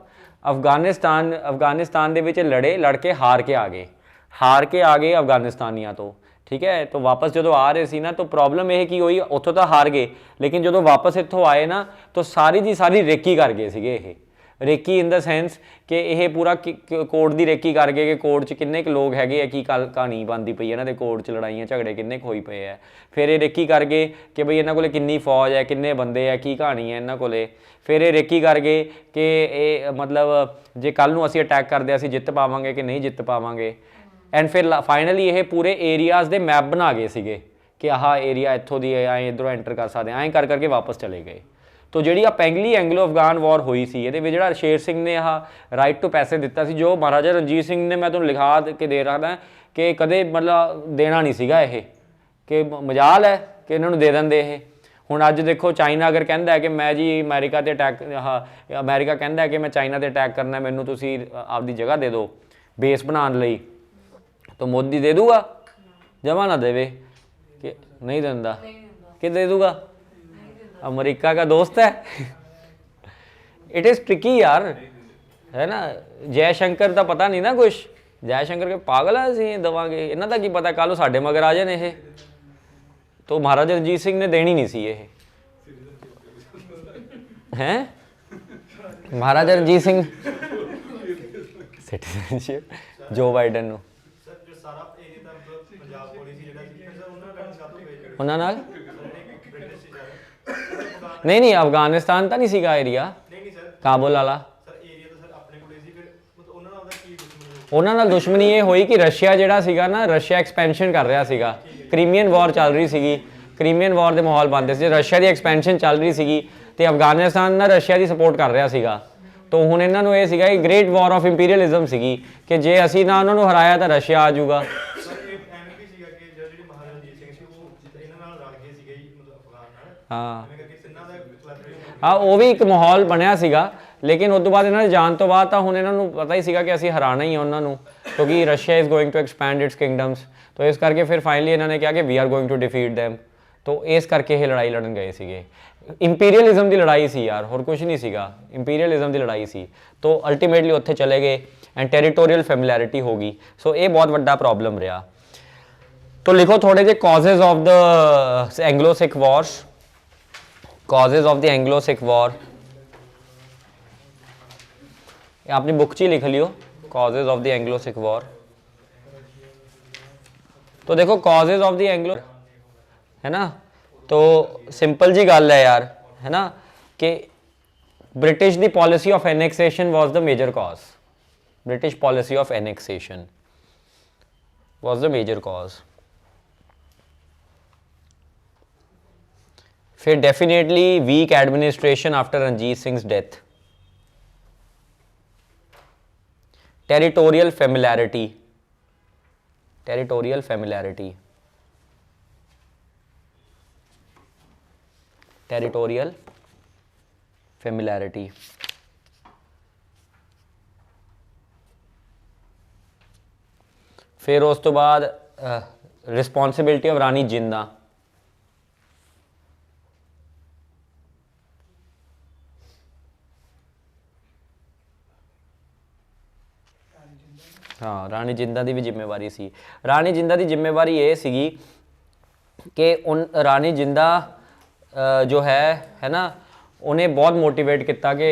अफगानिस्तान दे विच लड़े, लड़के हार के आ गए अफगानिस्तानियां तो, ठीक है। तो वापस जो आ रहे सी ना, तो प्रॉब्लम यह की हुई, उत्थों तो हार गए, लेकिन जो वापस इत्थों आए ना तो सारी दी सारी रेकी कर गए सीगे। ये रेकी इन द सेंस कि यह पूरा कोर्ट की रेकी कर गए कि कोर्ट च किन्ने क लोग हैगे है, की कहानी बनती पई इन्हां दे, कोर्ट च लड़ाइयां झगड़े किन्ने होई पे है। फिर ये रेकी कर गए कि बई इन्हां कोले किन्नी फौज है, किन्ने बंदे है, की कहानी है इन्हां कोले। फिर ये रेकी कर गए कि ये मतलब जे कल नूं असीं अटैक करदे असीं जित पावांगे कि नहीं जित पावांगे। एंड फिर फाइनली ये पूरे एरियाज़ दे मैप बना गए सीगे कि आह एरिया इत्थों दी ऐ, इधरों एंटर कर सकते, ऐं कर करके वापस चले गए। तो जी पहली एंगलो अफगान वॉर हुई सी, ये जो शेर सिंह ने आह राइट टू पैसे दिता सी, जो महाराजा रणजीत सिंह ने, मैं तुहानूं लिखा के दे रहा कि कदे मतलब देना नहीं सीगा, ये कि मजाल है कि इन्होंने दे देंदे। ये हुण अज देखो चाइना अगर कहता है कि मैं जी अमेरिका ते अटैक, अमेरिका कहता है कि मैं चाइना ते अटैक करना, मैनू तुसीं आपदी जगह दे दो बेस बनाने लई, तो मोदी दे दूगा? जमा ना देवे कि नहीं देंदा, कि दे दूगा? अमेरिका का दोस्त है। इट इज़ ट्रिकी यार, है ना। जयशंकर का पता नहीं ना कुछ, जयशंकर के पागल है असीं देवांगे, इन्हां दा की पता कल नूं साडे मगर आ जाण ये। तो महाराजा रणजीत सिंह ने देनी नहीं सी ये, हैं महाराजा रणजीत सिंह सिटीजनशिप जो बाइडन नूं उन्हां नाल नहीं अफगानिस्तान तो नहीं सीगा एरिया, काबुल वाला। उन्हां नाल दुश्मनी ये हुई कि रशिया जिहड़ा सीगा ना, रशिया एक्सपेंशन कर रहा सीगा, क्रीमियन वॉर चल रही सीगी, क्रीमियन वॉर के माहौल बनते सी, रशिया की एक्सपेंशन चल रही सीगी, तो अफगानिस्तान ना रशिया की सपोर्ट कर रहा सीगा। तो हुण इन्हां नूं ये सीगा कि ग्रेट वॉर ऑफ इंपीरियलिज्म सीगी कि जे असीं ना उन्हां नूं हराया तो रशिया आ जाऊगा। ਸੀਗਾ ਕਿ ਜਿਹੜੀ ਮਹਾਰਾਜਾ ਰਣਜੀਤ ਸਿੰਘ ਸੀ ਉਹ ਇਹਨਾਂ ਨਾਲ ਰਲ ਗਏ ਸੀਗੇ ਜੀ ਮਤਲਬ ਅਫਗਾਨ ਨਾਲ ਹਾਂ ਜਿਵੇਂ ਕਰਕੇ ਤਿੰਨਾਂ ਦਾ collaboration ਹਾਂ ਉਹ ਵੀ ਇੱਕ ਮਾਹੌਲ ਬਣਿਆ ਸੀਗਾ ਲੇਕਿਨ ਉਸ ਤੋਂ ਬਾਅਦ ਇਹਨਾਂ ਦੇ ਜਾਣ ਤੋਂ ਬਾਅਦ ਤਾਂ ਹੁਣ ਇਹਨਾਂ ਨੂੰ ਪਤਾ ਹੀ ਸੀਗਾ ਕਿ ਅਸੀਂ ਹਰਾਣਾ ਹੀ ਹੈ ਉਹਨਾਂ ਨੂੰ ਕਿਉਂਕਿ Russia is going to expand its kingdoms ਤਾਂ ਇਸ ਕਰਕੇ ਫਿਰ ਫਾਈਨਲੀ ਇਹਨਾਂ ਨੇ ਕਿਹਾ ਕਿ we are going to defeat them ਤਾਂ ਇਸ ਕਰਕੇ ਇਹ ਲੜਾਈ ਲੜਨ ਗਏ ਸੀਗੇ ਇੰਪੀਰੀਅਲਿਜ਼ਮ ਦੀ ਲੜਾਈ ਸੀ ਯਾਰ ਹੋਰ ਕੁਝ ਨਹੀਂ ਸੀਗਾ ਇੰਪੀਰੀਅਲਿਜ਼ਮ ਦੀ ਲੜਾਈ ਸੀ ਤਾਂ ਅਲਟੀਮੇਟਲੀ ਉੱਥੇ ਚਲੇ ਗਏ ਐਂਡ ਟੈਰੀਟੋਰੀਅਲ ਫੈਮਿਲੈਰਿਟੀ ਹੋ ਗਈ ਸੋ ਇਹ ਬਹੁਤ ਵੱਡਾ ਪ੍ਰੋਬਲਮ ਰਿਹਾ तो लिखो थोड़े जे causes of the Anglo Sikh wars causes of the Anglo Sikh war अपनी बुक च ही लिख लियो causes of the Anglo Sikh war तो देखो कॉजेज ऑफ द एंग्लो है ना तो सिंपल जी गल है यार है ना कि ब्रिटिश दी policy of annexation was the major cause British policy of annexation was the major cause फिर definitely weak administration after Ranjit Singh death territorial familiarity territorial familiarity territorial familiarity फिर उस तो बाद रिस्पॉन्सिबिलिटी ऑफ रानी जिंदा हाँ रानी जिंदा की भी जिम्मेवारी सी रानी जिंदा की जिम्मेवारी ये सीगी कि उन रानी जिंदा जो है ना उन्हें बहुत मोटिवेट किया कि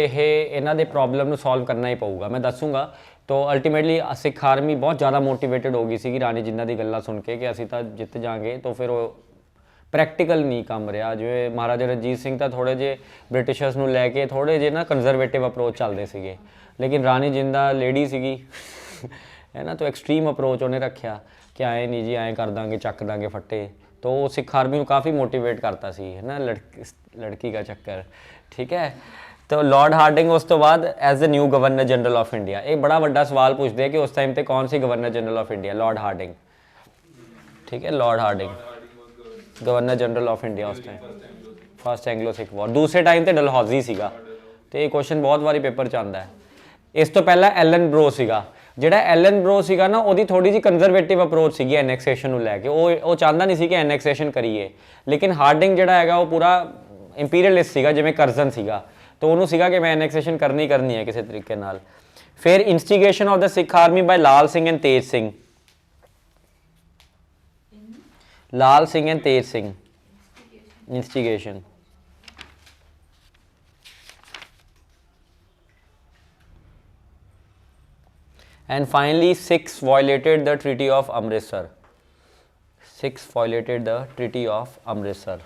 इन्हों के प्रॉब्लम को सॉल्व करना ही पऊगा मैं दसूँगा तो अल्टीमेटली सिख आर्मी बहुत ज़्यादा मोटिवेटेड हो गई सी रानी जिंदा की गल्लां सुन के कि असी तो जित जाएंगे तो फिर वो प्रैक्टिकल नहीं काम रहा जिवें महाराजा रणजीत सिंह तो थोड़े जे ब्रिटिशर्स नूं लैके थोड़े जे ना कंजरवेटिव अप्रोच चलते सीगे लेकिन रानी जिंदा लेडी सीगी है ना तो एक्सट्रीम अप्रोच उन्हें रखा कि आए नहीं जी आए कर देंगे चक देंगे फट्टे तो वो सिख आर्मी को काफ़ी मोटिवेट करता सी है ना लड़की का चक्कर ठीक है तो लॉर्ड हार्डिंग उस तो बाद as the new governor general of India एक बड़ा बड़ा सवाल पूछते हैं कि उस टाइम पे कौन सी governor general of India Lord Hardinge ठीक है Lord Hardinge governor general of India उस time first Anglo Sikh war दूसरे टाइम तो डलहौजी सीगा तो ये क्वेश्चन बहुत बारी पेपर च आंदा है इस तो पहला एलन ब्रो सीगा ਜਿਹੜਾ ਐਲਨ ਬਰੋ ਸੀਗਾ ਨਾ ਉਹਦੀ ਥੋੜੀ ਜੀ ਕੰਜ਼ਰਵੇਟਿਵ ਅਪਰੋਚ ਸੀਗੀ ਐਨੈਕਸੇਸ਼ਨ ਨੂੰ ਲੈ ਕੇ ਉਹ ਚਾਹੁੰਦਾ ਨਹੀਂ ਸੀ ਕਿ ਐਨੈਕਸੇਸ਼ਨ ਕਰੀਏ ਲੇਕਿਨ ਹਾਰਡਿੰਗ ਜਿਹੜਾ ਹੈਗਾ ਉਹ ਪੂਰਾ ਇੰਪੀਰੀਅਲਿਸਟ ਸੀਗਾ ਜਿਵੇਂ ਕਰਜ਼ਨ ਸੀਗਾ ਤਾਂ ਉਹਨੂੰ ਸੀਗਾ ਕਿ ਮੈਂ ਐਨੈਕਸੇਸ਼ਨ ਕਰਨੀ ਹੈ ਕਿਸੇ ਤਰੀਕੇ ਨਾਲ ਫਿਰ instigation of the Sikh army by Lal Singh and Tej Singh Lal Singh and Tej Singh ਇਨਸਟੀਗੇਸ਼ਨ and finally Sikhs violated the treaty of Amritsar Sikhs violated the treaty of Amritsar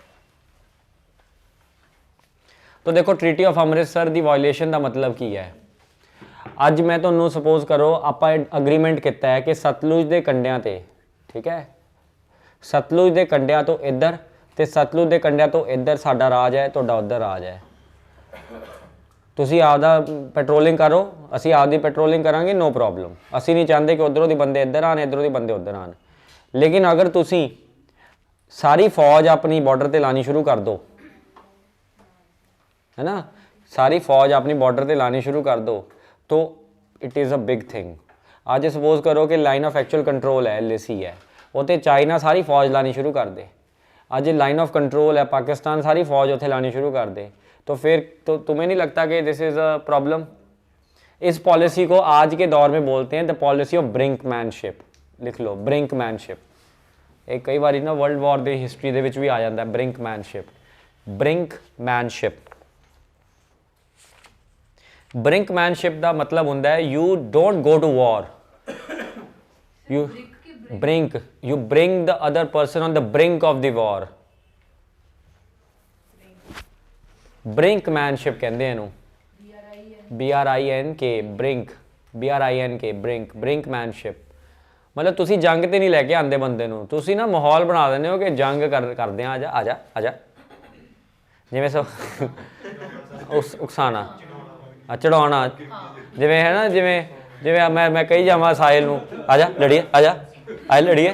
तो देखो ट्रीटी ऑफ अमृतसर की वायलेशन का मतलब की है अज मैं तुहानू सपोज करो आपां अग्रीमेंट किया है कि सतलुज के कंढियां ते ठीक है सतलुज के कंढियां तो इधर ते सतलुज के कंढियां तो इधर साडा राज है तुहाडा उधर राज है तुसी आपदा पेट्रोलिंग करो असी आपदी पेट्रोलिंग करांगे नो प्रॉब्लम असी नहीं चाहते कि उधरों के बंदे इधर आने इधरों के बंदे उधर आन लेकिन अगर तुसी सारी फौज अपनी बॉर्डर ते लानी शुरू कर दो है ना सारी फौज अपनी बॉर्डर ते लानी शुरू कर दो तो it is a big thing आज सपोज करो कि लाइन ऑफ एक्चुअल कंट्रोल है LAC है वो तो चाइना सारी फौज लानी शुरू कर दे आज लाइन ऑफ कंट्रोल है पाकिस्तान सारी फौज उत्थे लानी शुरू कर दे तो फिर तो तुम्हें नहीं लगता कि दिस इज़ अ प्रॉब्लम इस पॉलिसी को आज के दौर में बोलते हैं द पॉलिसी ऑफ ब्रिंकमैनशिप लिख लो ब्रिंकमैनशिप एक कई बार ना वर्ल्ड वॉर की हिस्टरी दे विच भी आ जाता है ब्रिंकमैनशिप ब्रिंकमैनशिप का मतलब होंदा है you don't go to war you bring the other person on the brink of the war brinkmanship कहते हैं इनू BRINK ब्रिंक ब्रिंकमैनशिप मतलब तुसी जंग ते नहीं लैके आंदे बंदे नूं तुसी ना माहौल बना देंदे हो कि जंग करदे आ जा आजा आजा जिवें उकसाना चढ़ाना जिवें है ना जिवें जिवें मैं कही जावां साहिल नूं आजा लड़िए आजा आए लड़िए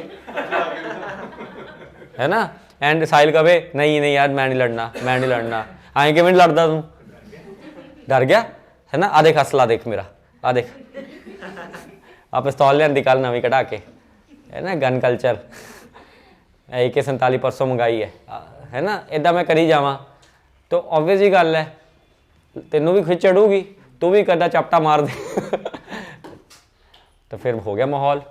है ना। एंड साहिल कहे नहीं नहीं यार मैं नहीं लड़ना, मैं नहीं लड़ना। आए किवें लड़दा तू, डर गया है ना। आ देख असला देख मेरा, आ देख आ पिस्तौल लियांदी कल नवीं कढ़ा के, है ना। गन कल्चर AK-47 परसों मंगाई है ना। इदा मैं करी जावां तो ऑब्वियस ही गल है तेनों भी खिच चढ़ूगी, तू भी कदा चपटा मार दे तो फिर हो गया माहौल।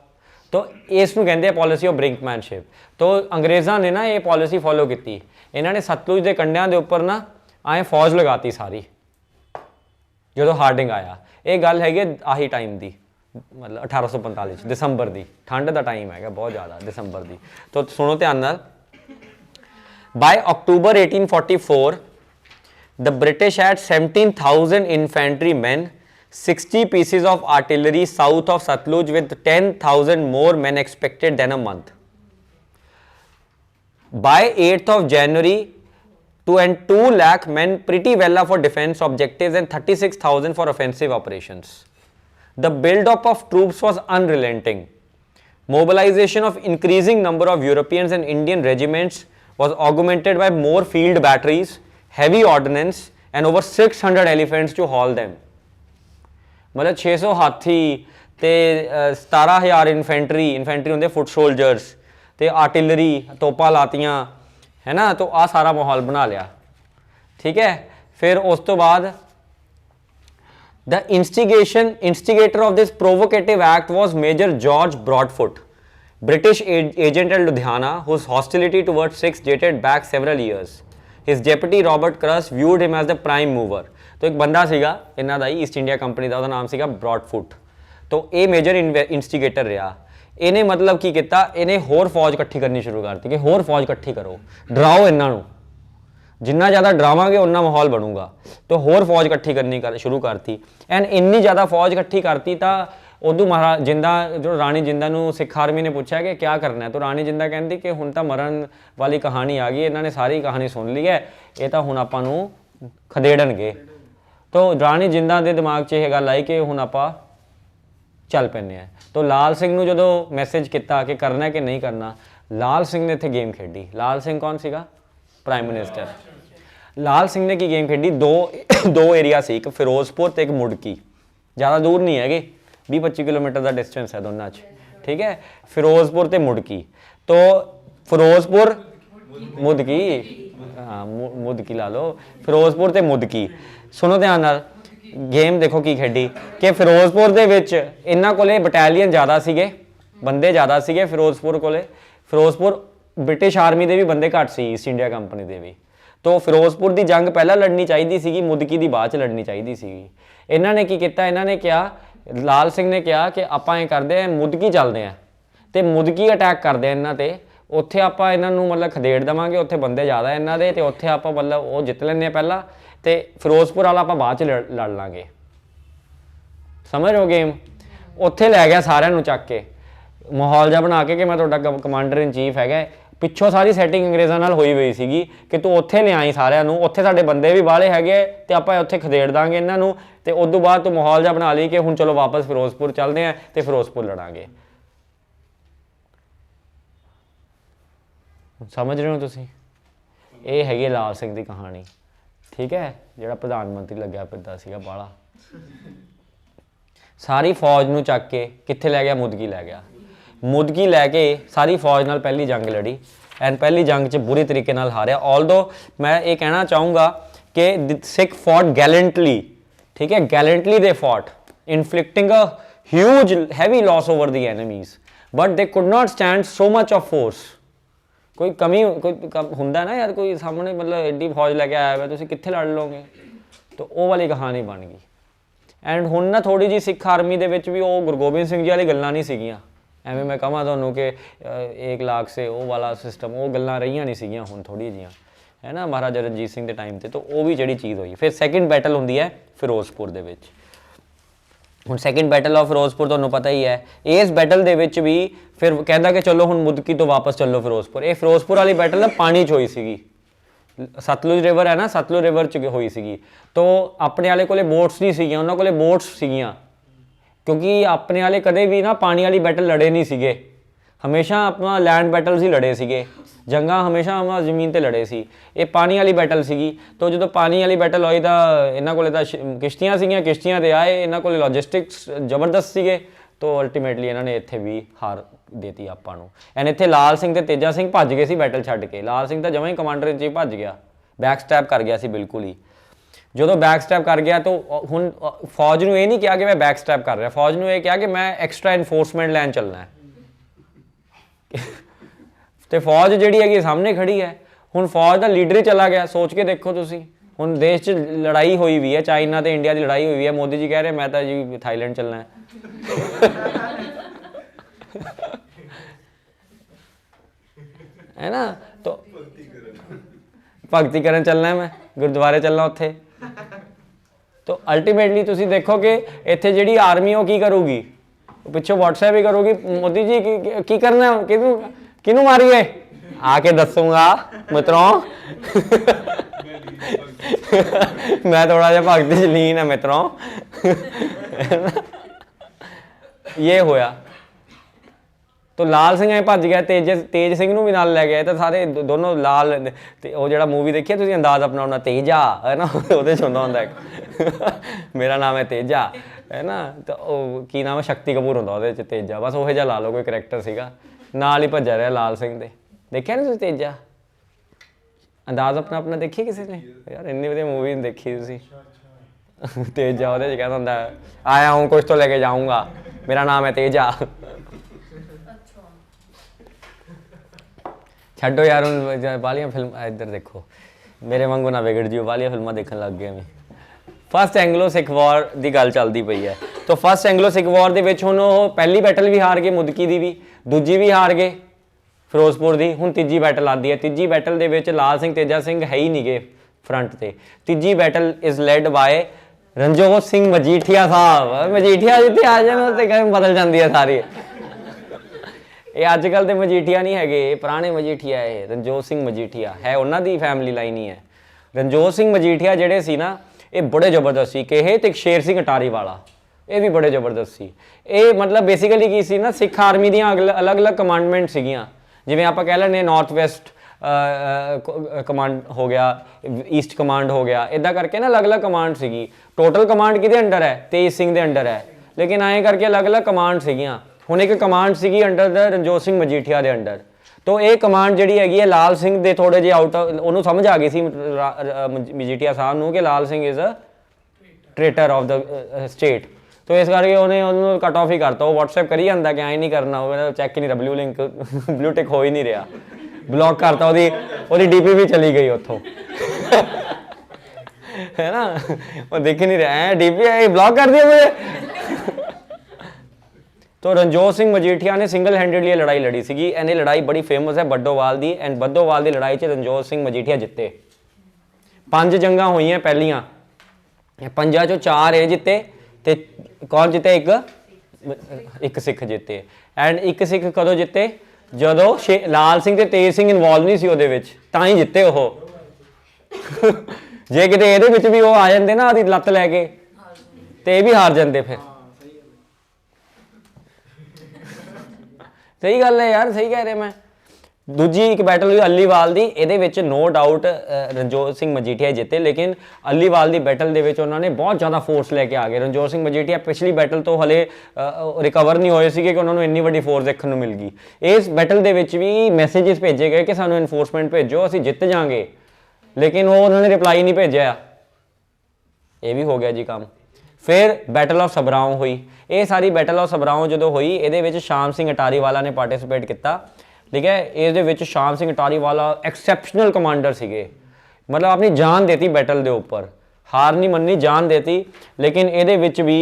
तो इसनूं कहंदे आ पॉलिसी ऑफ ब्रिंकमैनशिप। तो अंग्रेज़ां ने ना ये पॉलिसी फॉलो की। इन्होंने सतलुज के कंढियां के उपर ना आए फौज लगाती सारी जो हार्डिंग आया। ये गल हैगी आही टाइम की, मतलब 1845 दिसंबर की, ठंड का टाइम है बहुत ज़्यादा दिसंबर की। तो सुनो ध्यान नाल। By October 1844 the British had 17,000 infantry man, 60 pieces of artillery south of Satluj with 10,000 more men expected than a month. By 8th of January, 2 lakh men pretty well for defense objectives and 36,000 for offensive operations. The build-up of troops was unrelenting. Mobilization of increasing number of Europeans and Indian regiments was augmented by more field batteries, heavy ordnance and over 600 elephants to haul them. मतलब 600 हाथी ते 17,000 infantry होंगे foot soldiers ते artillery तोपा लातियाँ, है ना। तो आ सारा माहौल बना लिया, ठीक है। फिर उस तो बाद the instigator of this provocative act was major George Broadfoot, British agent at Ludhiana, whose hostility towards Sikhs dated back several years. His deputy Robert Cruss viewed him as the prime mover. तो एक बंदा सीगा इन्हां दा east India company का, नाम सीगा ब्रॉडफुट। तो ये मेजर इंस्टिगेटर रहा। इन्हें मतलब की किया, इन्हें होर फौज इकट्ठी करनी शुरू करती कि होर फौज इकट्ठी करो, डराओ इन्हों, जिन्ना ज़्यादा डरावांगे उन्ना माहौल बनूगा। तो होर फौज इकट्ठी करनी शुरू करती एंड इन्नी ज़्यादा फौज इकट्ठी करती। तो उदू महाराज जिंदा जो राणी जिंदा सिख आर्मी ने पूछा कि क्या करना है, तो राणी जिंदा कहती कि हुण तो मरण वाली कहानी आ गई, इन्होंने सारी कहानी सुन ली है, ये तो हुण आपां नूं खदेड़नगे। तो राणी जिंदा के दिमाग 'च यह गल आई कि हुण आपां चल पैने हैं। तो लाल सिंह नूं जदों मैसेज किया कि करना कि नहीं करना, लाल सिंह ने इत्थे गेम खेडी। लाल सिंह कौन सीगा? Prime minister. लाल सिंह ने की गेम खेडी, दो एरिया से, एक फिरोजपुर तो एक मुड़की, ज़्यादा दूर नहीं है, 20-25 किलोमीटर का डिस्टेंस है दोनों च, ठीक है। फिरोजपुर तो मुड़की, तो फिरोजपुर मुदकी, हाँ मुदकी ला लो, फिरोजपुर तो मुदकी। सुनो ध्यान नाल, गेम देखो की खेडी कि फिरोजपुर के विच इन्हां कोले बटालियन ज़्यादा सीगे, बंदे ज़्यादा सीगे फिरोजपुर कोले। फिरोजपुर ब्रिटिश आर्मी के भी बंदे घट सी, ईस्ट इंडिया कंपनी के भी। तो फिरोजपुर की जंग पहला लड़नी चाहिए सी, मुदकी की बाद च लड़नी चाहिए सी। इन्हां ने की किया, इन्हां ने कहा, लाल सिंह ने कहा कि आपां ये करते हैं मुदकी चलते हैं तो मुदकी अटैक करते हैं इन्हां ते, उत्थे आपां इन्हां नूं मतलब खदेड़ देवांगे, उत्थे बंदे ज़्यादा इन्हां दे, ते उत्थे आपां मतलब वो जित लैंदे पहला, तो फिरोजपुर वाला आपां बाद च लड़ लांगे। समझ लो गेम। उत्थे लै गया सारिਆਂ ਨੂੰ ਚੱਕ के माहौल जा बना के कि मैं तुहाडा कमांडर इन चीफ है, पिछों सारी सैटिंग अंग्रेज़ों नाल होई हुई सी कि तू उत्थे ले आई सारिਆਂ ਨੂੰ, उत्थे साडे बंदे भी बाहले हैगे ते आपां उत्थे खदेड़ दांगे इन्हां नूं, ते उस तो बाद तू माहौल जा बना ली कि हुण चलो वापस फिरोजपुर चलते हैं तो फिरोजपुर लड़ांगे। समझ रहे हो तुसीं? ये हैगी लाल सिंह की कहानी, ठीक है। जिहड़ा प्रधानमंत्री लग्या फिरदा सीगा बाला, सारी फौज नूं चक के कित्थे लै गया? मुदकी लै गया। मुदकी लैके सारी फौज नाल पहली जंग लड़ी एंड पहली जंग च बुरी तरीके नाल हारिया। ऑल्दो मैं ये कहना चाहूँगा कि सिख फॉट गैलेंटली, ठीक है, gallantly they fought, inflicting a huge heavy loss over the enemies, but they could not stand so much of force. कोई कमी कोई हुंदा ना यार, कोई सामने मतलब एडी फौज लैके आया हुआ, तुसीं कित्थे लड़ लोगे? तो वो वाली कहानी बन गई। एंड हुण ना थोड़ी जी सिख आर्मी दे विच भी वो गुरु गोबिंद सिंह जी वाली गल्लां नहीं सीगियां। एवें मैं कहां तुहानूं कि 1 लाख से वो वाला सिस्टम, वो गल्लां रहियां नहीं सीगियां, हुण थोड़ी जिहियां, है ना, महाराजा रणजीत सिंह के टाइम ते। तो वो भी जिहड़ी चीज़ हुई। फिर सैकेंड बैटल हुंदी है फिरोजपुर दे विच। हुण सैकेंड बैटल ऑफ फिरोजपुर तुहानूं पता ही है। इस बैटल दे विच भी फिर कहंदा कि चलो हुण मुदकी तो वापस चलो फिरोजपुर। ये फिरोजपुर वाली बैटल ना पानी च होई सीगी, सतलुज रिवर है ना, सतलुज रिवर च होई सीगी। तो अपने वाले कोले बोट्स नहीं सीगियां, उन्हां कोले बोट्स सीगियां, क्योंकि अपने वाले कदे भी ना पानी वाली बैटल लड़े नहीं सीगे, हमेशा अपना लैंड बैटल्स ही लड़े सीगे। ਜੰਗਾਂ ਹਮੇਸ਼ਾ ਹਮਾ ਜ਼ਮੀਨ ਤੇ ਲੜੇ ਸੀ। ਇਹ ਪਾਣੀ ਵਾਲੀ ਬੈਟਲ ਸੀਗੀ। ਤੋਂ ਜਦੋਂ ਪਾਣੀ ਵਾਲੀ ਬੈਟਲ ਹੋਈ ਤਾਂ ਇਹਨਾਂ ਕੋਲੇ ਤਾਂ ਕਿਸ਼ਤੀਆਂ ਸੀਗੀਆਂ, ਕਿਸ਼ਤੀਆਂ ਤੇ ਆਏ, ਇਹਨਾਂ ਕੋਲੇ ਲੌਜਿਸਟਿਕਸ ਜ਼ਬਰਦਸਤ ਸੀਗੇ। ਤੋਂ ਅਲਟੀਮੇਟਲੀ ਇਹਨਾਂ ਨੇ ਇੱਥੇ ਵੀ ਹਾਰ ਦੇਤੀ ਆਪਾਂ ਨੂੰ। ਐਂਡ ਇੱਥੇ ਲਾਲ ਸਿੰਘ ਤੇ ਤੇਜਾ ਸਿੰਘ ਭੱਜ ਗਏ ਸੀ ਬੈਟਲ ਛੱਡ ਕੇ। ਲਾਲ ਸਿੰਘ ਤਾਂ ਜਮਾਂ ਹੀ ਕਮਾਂਡਰ ਇਨ ਚੀਫ ਭੱਜ ਗਿਆ, ਬੈਕ ਸਟੈਪ ਕਰ ਗਿਆ ਸੀ ਬਿਲਕੁਲ ਹੀ। ਜਦੋਂ ਬੈਕ ਸਟੈਪ ਕਰ ਗਿਆ ਤਾਂ ਹੁਣ ਫੌਜ ਨੂੰ ਇਹ ਨਹੀਂ ਕਿਹਾ ਕਿ ਮੈਂ ਬੈਕ ਸਟੈਪ ਕਰ ਰਿਹਾ, ਫੌਜ ਨੂੰ ਇਹ ਕਿਹਾ ਕਿ ਮੈਂ ਐਕਸਟਰਾ ਇਨਫੋਰਸਮੈਂਟ ਲੈਣ ਚੱਲਣਾ ਹੈ। ਤੇ ਫੌਜ ਜਿਹੜੀ ਹੈਗੀ ਸਾਹਮਣੇ ਖੜੀ ਹੈ। ਹੁਣ ਫੌਜ ਦਾ ਲੀਡਰ ਹੀ ਚਲਾ ਗਿਆ। ਸੋਚ ਕੇ ਦੇਖੋ ਤੁਸੀਂ, ਹੁਣ ਦੇਸ਼ 'ਚ ਲੜਾਈ ਹੋਈ ਵੀ ਹੈ, ਚਾਈਨਾ ਤੇ ਇੰਡੀਆ ਦੀ ਲੜਾਈ ਹੋਈ ਵੀ ਹੈ। ਮੋਦੀ ਜੀ ਕਹਿ ਰਹੇ ਮੈਂ ਤਾਂ ਜੀ ਥਾਈਲੈਂਡ ਚੱਲਣਾ ਹੈ। है ना, तो भगती करन चलना है, मैं गुरुद्वारे चलना उत्थे। तो अल्टीमेटली तुसी देखो कि इत्थे जिहड़ी आर्मी वो की करूगी, पिछों व्हाट्सएप ही करूगी, मोदी जी की करना है, किनू मारिए आके दसूंगा मित्रों। मैं थोड़ा जिहा भगती च लीन है मित्रों। ये होया। तो लाल सिंह भज गया, तेज सिंह नूं भी नाल लै गया। तो सारे दोनों लाल ते वो जिहड़ा मूवी देखी तुसीं अंदाज़ अपना तेजा है ना, उहदे च हुंदा हुंदा एक मेरा नाम है तेजा है ना। तो की नाम है, शक्ति कपूर हुंदा उहदे च तेजा। बस उहे जिहा ला लो कोई करैक्टर सीगा, नाल ही भज्जा रहा लाल सिंह दे। देखिया नहीं तुसीं तेजा, अंदाज़ अपना अपना देखी किसी ने? यार इन्नी वधिया मूवी नहीं देखी तुसीं। तेजा उहदे च कहदा हुंदा आया हूँ कुछ तो लेके जाऊँगा, मेरा नाम है तेजा। छड्डो यार ਹੁਣ ਬਾਲੀਆਂ ਫਿਲਮਾਂ ਇੱਧਰ ਦੇਖੋ, ਮੇਰੇ ਵਾਂਗੂ ਨਾ ਵਿਗੜ ਜਿਓ, ਬਾਲੀਆਂ ਫਿਲਮਾਂ ਦੇਖਣ ਲੱਗ ਗਏ ਮੈਂ। ਫਸਟ ਐਂਗਲੋ ਸਿੱਖ ਵਾਰ ਦੀ ਗੱਲ ਚੱਲਦੀ ਪਈ ਹੈ। ਤਾਂ ਫਸਟ ਐਂਗਲੋ ਸਿੱਖ ਵਾਰ ਦੇ ਵਿੱਚ ਹੁਣ ਉਹ ਪਹਿਲੀ ਬੈਟਲ ਵੀ ਹਾਰ ਗਏ, ਮੁਦਕੀ ਦੀ ਵੀ, ਦੂਜੀ ਵੀ ਹਾਰ ਗਏ ਫਿਰੋਜ਼ਪੁਰ ਦੀ। ਹੁਣ ਤੀਜੀ ਬੈਟਲ ਆਉਂਦੀ ਹੈ। ਤੀਜੀ ਬੈਟਲ ਦੇ ਵਿੱਚ ਲਾਲ ਸਿੰਘ ਤੇਜਾ ਸਿੰਘ ਹੈ ਹੀ ਨਹੀਂ ਗੇ ਫਰੰਟ ਤੇ। ਤੀਜੀ battle is led by Ranjodh Singh Majithia Sahib. Majithia ਜਿੱਥੇ ਆ ਜਾਣ ਤੇ ਗੱਲ ਬਦਲ ਜਾਂਦੀ ਹੈ ਸਾਰੀ। ਇਹ ਅੱਜ ਕੱਲ੍ਹ ਦੇ ਮਜੀਠੀਆ ਨਹੀਂ ਹੈਗੇ, ਇਹ ਪੁਰਾਣੇ ਮਜੀਠੀਆ। ਇਹ ਰਣਜੋਤ ਸਿੰਘ ਮਜੀਠੀਆ ਹੈ, ਉਹਨਾਂ ਦੀ ਫੈਮਿਲੀ ਲਾਈਨ ਹੀ ਹੈ। ਰਣਜੋਤ ਸਿੰਘ ਮਜੀਠੀਆ ਜਿਹੜੇ ਸੀ ਨਾ, ਇਹ ਬੜੇ ਜ਼ਬਰਦਸਤ ਸੀ। ਕਿਹੇ ਤੇ ਸ਼ੇਰ ਸਿੰਘ ਅਟਾਰੀ ਵਾਲਾ, ਇਹ ਵੀ ਬੜੇ ਜ਼ਬਰਦਸਤ ਸੀ। ਇਹ ਮਤਲਬ ਬੇਸਿਕਲੀ ਕੀ ਸੀ ਨਾ, ਸਿੱਖ ਆਰਮੀ ਦੀਆਂ ਅਲੱਗ-ਅਲੱਗ ਕਮਾਂਡਮੈਂਟ ਸੀਗੀਆਂ। ਜਿਵੇਂ ਆਪਾਂ ਕਹਿ ਲੈਂਦੇ ਨਾਰਥ ਵੈਸਟ ਕਮਾਂਡ ਹੋ ਗਿਆ, ਈਸਟ ਕਮਾਂਡ ਹੋ ਗਿਆ, ਇੱਦਾਂ ਕਰਕੇ ਨਾ ਅਲੱਗ-ਅਲੱਗ ਕਮਾਂਡ ਸੀਗੀ। ਟੋਟਲ ਕਮਾਂਡ ਕਿਹਦੇ ਅੰਡਰ ਹੈ? ਤੇਜ ਸਿੰਘ ਦੇ ਅੰਡਰ ਹੈ, ਲੇਕਿਨ ਐਂ ਕਰਕੇ ਅਲੱਗ-ਅਲੱਗ ਕਮਾਂਡ ਸੀਗੀਆਂ। ਹੁਣ ਇੱਕ ਕਮਾਂਡ ਸੀਗੀ ਅੰਡਰ ਦਾ ਰਣਜੋਤ ਸਿੰਘ ਮਜੀਠੀਆ ਦੇ ਅੰਡਰ। ਤੋਂ ਇਹ ਕਮਾਂਡ ਜਿਹੜੀ ਹੈਗੀ ਹੈ ਲਾਲ ਸਿੰਘ ਦੇ ਥੋੜੇ ਜਿਹੇ ਆਊਟ, ਉਹਨੂੰ ਸਮਝ ਆ ਗਈ ਸੀ ਮਜੀਠੀਆ ਸਾਹਿਬ ਨੂੰ ਕਿ Lal Singh is a traitor of the state. ਤੋਂ ਇਸ ਕਰਕੇ ਉਹਨੂੰ ਕੱਟ ਆਫ ਹੀ ਕਰਤਾ। ਉਹ WhatsApp ਕਰੀ ਜਾਂਦਾ ਕਿ ਐਂ ਨਹੀਂ ਕਰਨਾ, ਉਹ ਚੈੱਕ ਹੀ ਨਹੀਂ ਰਿਹਾ, ਬਲੂ ਲਿੰਕ ਬਲੂ ਟਿਕ ਹੋ ਹੀ ਨਹੀਂ ਰਿਹਾ, ਬਲੌਕ ਕਰਤਾ। ਉਹਦੀ DP ਵੀ ਚਲੀ ਗਈ ਉੱਥੋਂ, ਹੈ ਨਾ, ਉਹ ਦੇਖ ਹੀ ਨਹੀਂ ਰਿਹਾ, DP ਬਲੌਕ ਕਰ ਦਿਆ ਮੁझे। तो रणजोत सिंह मजीठिया ने सिंगल हैंडेडली लड़ाई लड़ी सी। एंड लड़ाई बड़ी फेमस है बद्दोवाल दी। एंड बद्दोवाल की लड़ाई च रणजोत सिंह मजीठिया जिते। 5 जंगा हुई पहलियां, 5 चों 4 ये जिते। ते कौन जिते? एक सिख जिते। एंड एक सिख कदों जिते? जदों लाल सिंह ते तेज सिंह इनवॉल्व नहीं सी उहदे विच, तां ही जिते ओह। जे किते इहदे विच भी ओह आ जांदे ना आदी लत्त लैके, ते भी हार जांदे फिर। सही गल है यार, सही कह रहे मैं। दूजी एक बैटल हुई अलीवाल की, ये नो डाउट रणजोत सिंह मजीठिया जिते। लेकिन अलीवाल की बैटल के उन्होंने बहुत ज़्यादा फोर्स लैके आ गए। रणजोत सिंह मजीठिया पिछली बैटल तो हले रिकवर नहीं होए सी कि उन्होंने इन्नी वड्डी फोर्स देखने को मिल गई। इस बैटल के भी मैसेजेस भेजे गए कि सानू इनफोर्समेंट भेजो, असीं जित जाएंगे, लेकिन वो उन्होंने रिप्लाई नहीं भेजा। ये भी हो गया जी काम। फिर बैटल ऑफ सबराओं हुई। ये सारी बैटल ऑफ सबराओं जो हुई, ये शाम सिंह अटारी वाला ने पार्टिसिपेट किया। ठीक है, ये शाम सिंह अटारी वाला एक्सैप्शनल कमांडर सीगे, मतलब अपनी जान देती बैटल के उपर, हार नहीं मननी, जान देती। लेकिन ये भी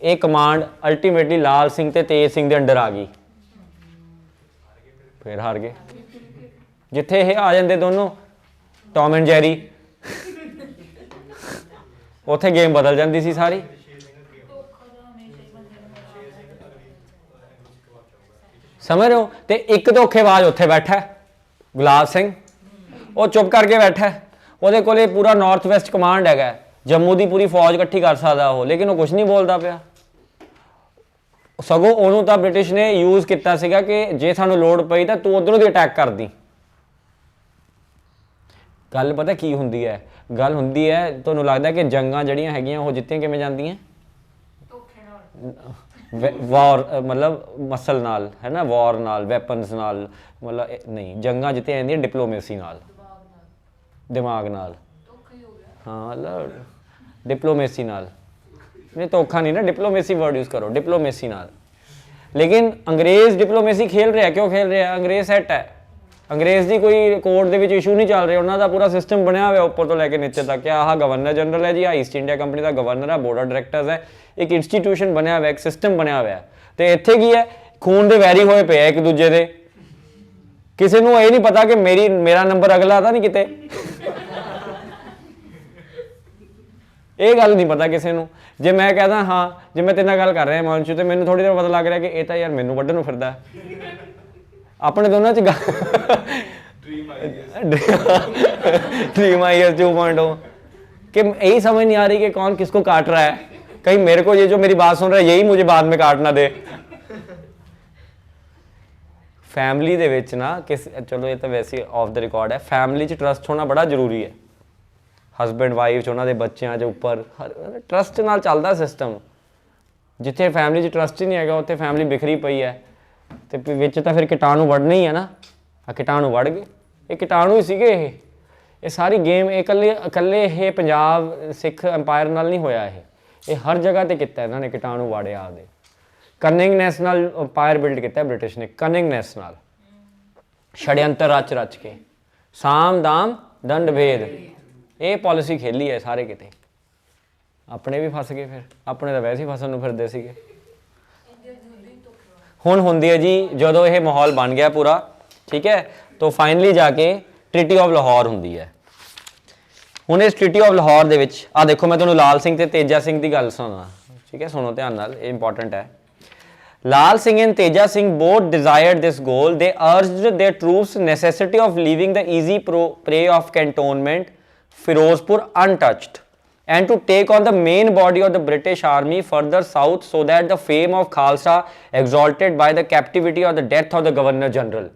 ये कमांड अल्टीमेटली लाल सिंह ते तेज सिंह के अंडर आ गई। फिर हार गए। जिथे ये आ जाते दोनों टॉम एंड जेरी, उत्थे गेम बदल जाती सी सारी। समझ रहे हो? तो एक धोखेबाज उत्थे बैठा है गुलाब सिंह, वो चुप करके बैठा है। वो कोले पूरा नॉर्थ वैसट कमांड है, जम्मू की पूरी फौज इकट्ठी कर सकता वो, लेकिन वो कुछ नहीं बोलता पाया। सगों उन्होंने तो ब्रिटिश ने यूज़ किया कि जे सानू लोड़ पई तो तू उधरों की अटैक कर दी, ਗੱਲ ਪਤਾ ਕੀ ਹੁੰਦੀ ਹੈ, ਗੱਲ ਹੁੰਦੀ ਹੈ ਤੁਹਾਨੂੰ ਲੱਗਦਾ ਕਿ ਜੰਗਾਂ ਜਿਹੜੀਆਂ ਹੈਗੀਆਂ ਉਹ ਜਿੱਤੀਆਂ ਕਿਵੇਂ ਜਾਂਦੀਆਂ? ਵਾਰ ਮਤਲਬ ਮਸਲ ਨਾਲ ਹੈ ਨਾ, ਵਾਰ ਨਾਲ, ਵੈਪਨਸ ਨਾਲ, ਮਤਲਬ ਨਹੀਂ, ਜੰਗਾਂ ਜਿੱਤੀਆਂ ਜਾਂਦੀਆਂ ਡਿਪਲੋਮੇਸੀ ਨਾਲ, ਦਿਮਾਗ ਨਾਲ। ਹਾਂ ਮਤਲਬ ਡਿਪਲੋਮੇਸੀ ਨਾਲ नहीं, ਧੋਖਾ नहीं ना, डिप्लोमेसी वर्ड यूज करो, डिप्लोमेसी नाल। लेकिन अंग्रेज डिप्लोमेसी खेल रहा, क्यों खेल रहा? अंग्रेज सैट है, अंग्रेज की कोई कोर्ट के इशू नहीं चल रहे, उन्होंने पूरा सिस्टम बनया हुआ उपर तो लैके नीचे तक। आह गवर्नर जनरल है जी, आह ईस्ट इंडिया कंपनी का गवर्नर है, बोर्ड ऑफ डायरैक्टर्स है, एक इंस्टीट्यूशन बनया हुआ, एक सिस्टम बनया हुआ है। तो इत्थे की है, खून के वैरी होए पे एक दूजे के, किसी को यह नहीं पता कि मेरा नंबर अगला था नहीं किते ਇਹ ਗੱਲ ਨਹੀਂ ਪਤਾ ਕਿਸੇ ਨੂੰ। ਜੇ ਮੈਂ ਕਹਦਾ ਹਾਂ, ਜੇ ਮੈਂ ਤੇਰੇ ਨਾਲ ਗੱਲ ਕਰ ਰਿਹਾ ਮਾਨਸ਼ੂ, ਤੇ ਮੈਨੂੰ ਥੋੜੀ ਦੇਰ ਪਤਾ ਲੱਗ ਰਿਹਾ ਕਿ ਇਹ ਤਾਂ ਯਾਰ ਮੈਨੂੰ ਵੱਢਣ ਨੂੰ ਫਿਰਦਾ। ਆਪਣੇ ਦੋਨਾਂ ਚ ड्रीम आईएएस 2.0 कि यही समझ नहीं आ रही कि कौन किसको काट रहा है। कहीं मेरे को ये जो मेरी बात सुन रहा है यही मुझे बाद में काट ना दे। फैमिली दे विच ना किस, चलो ये तो वैसे ऑफ द रिकॉर्ड है, फैमिली च ट्रस्ट होना बड़ा जरूरी है। हसबैंड वाइफ उन्होंने बच्चों के उपर ट्रस्ट नाल चलता सिस्टम। जिथे फैमिली ट्रस्ट ही नहीं है उत्थे फैमिली बिखरी पई है, तो विच तो फिर कीटाणु वड़ने ही है ना। कीटाणु वड़ गए, ये कीटाणु ही सीगे। ये सारी गेम इकल्ले ये पंजाब सिख अंपायर नाल नहीं होया। ये हर जगह ते किता इन्होंने कीटाणु वाड़े आपदे। कनिंगनैस नाल अंपायर बिल्ड किया ब्रिटिश ने, कनिंगनैस नाल षड्यंत्र रच रच के, साम दाम दंड भेद, ये पॉलिसी खेली है सारे किते। अपने भी फस गए, फिर अपने तो वैसे ही फसन नूं फिरदे सीगे। हुण हुंदी है जी जदों ये माहौल बन गया पूरा, ठीक है, तो फाइनली जाके ट्रीटी ऑफ लाहौर हुंदी है। हुण इस ट्रीटी ऑफ लाहौर दे विच आ देखो, मैं तुहानूं लाल सिंह ते तेजा सिंह की गल सुना, ठीक है, सुनो ध्यान नाल, ये इंपॉर्टेंट है। Lal Singh and Teja Singh both desired this goal. They urged their troops necessity of leaving the easy prey of cantonment Firozpur untouched and to take on the main body of the British army further south so that the fame of Khalsa exalted by the captivity or the death of the Governor General.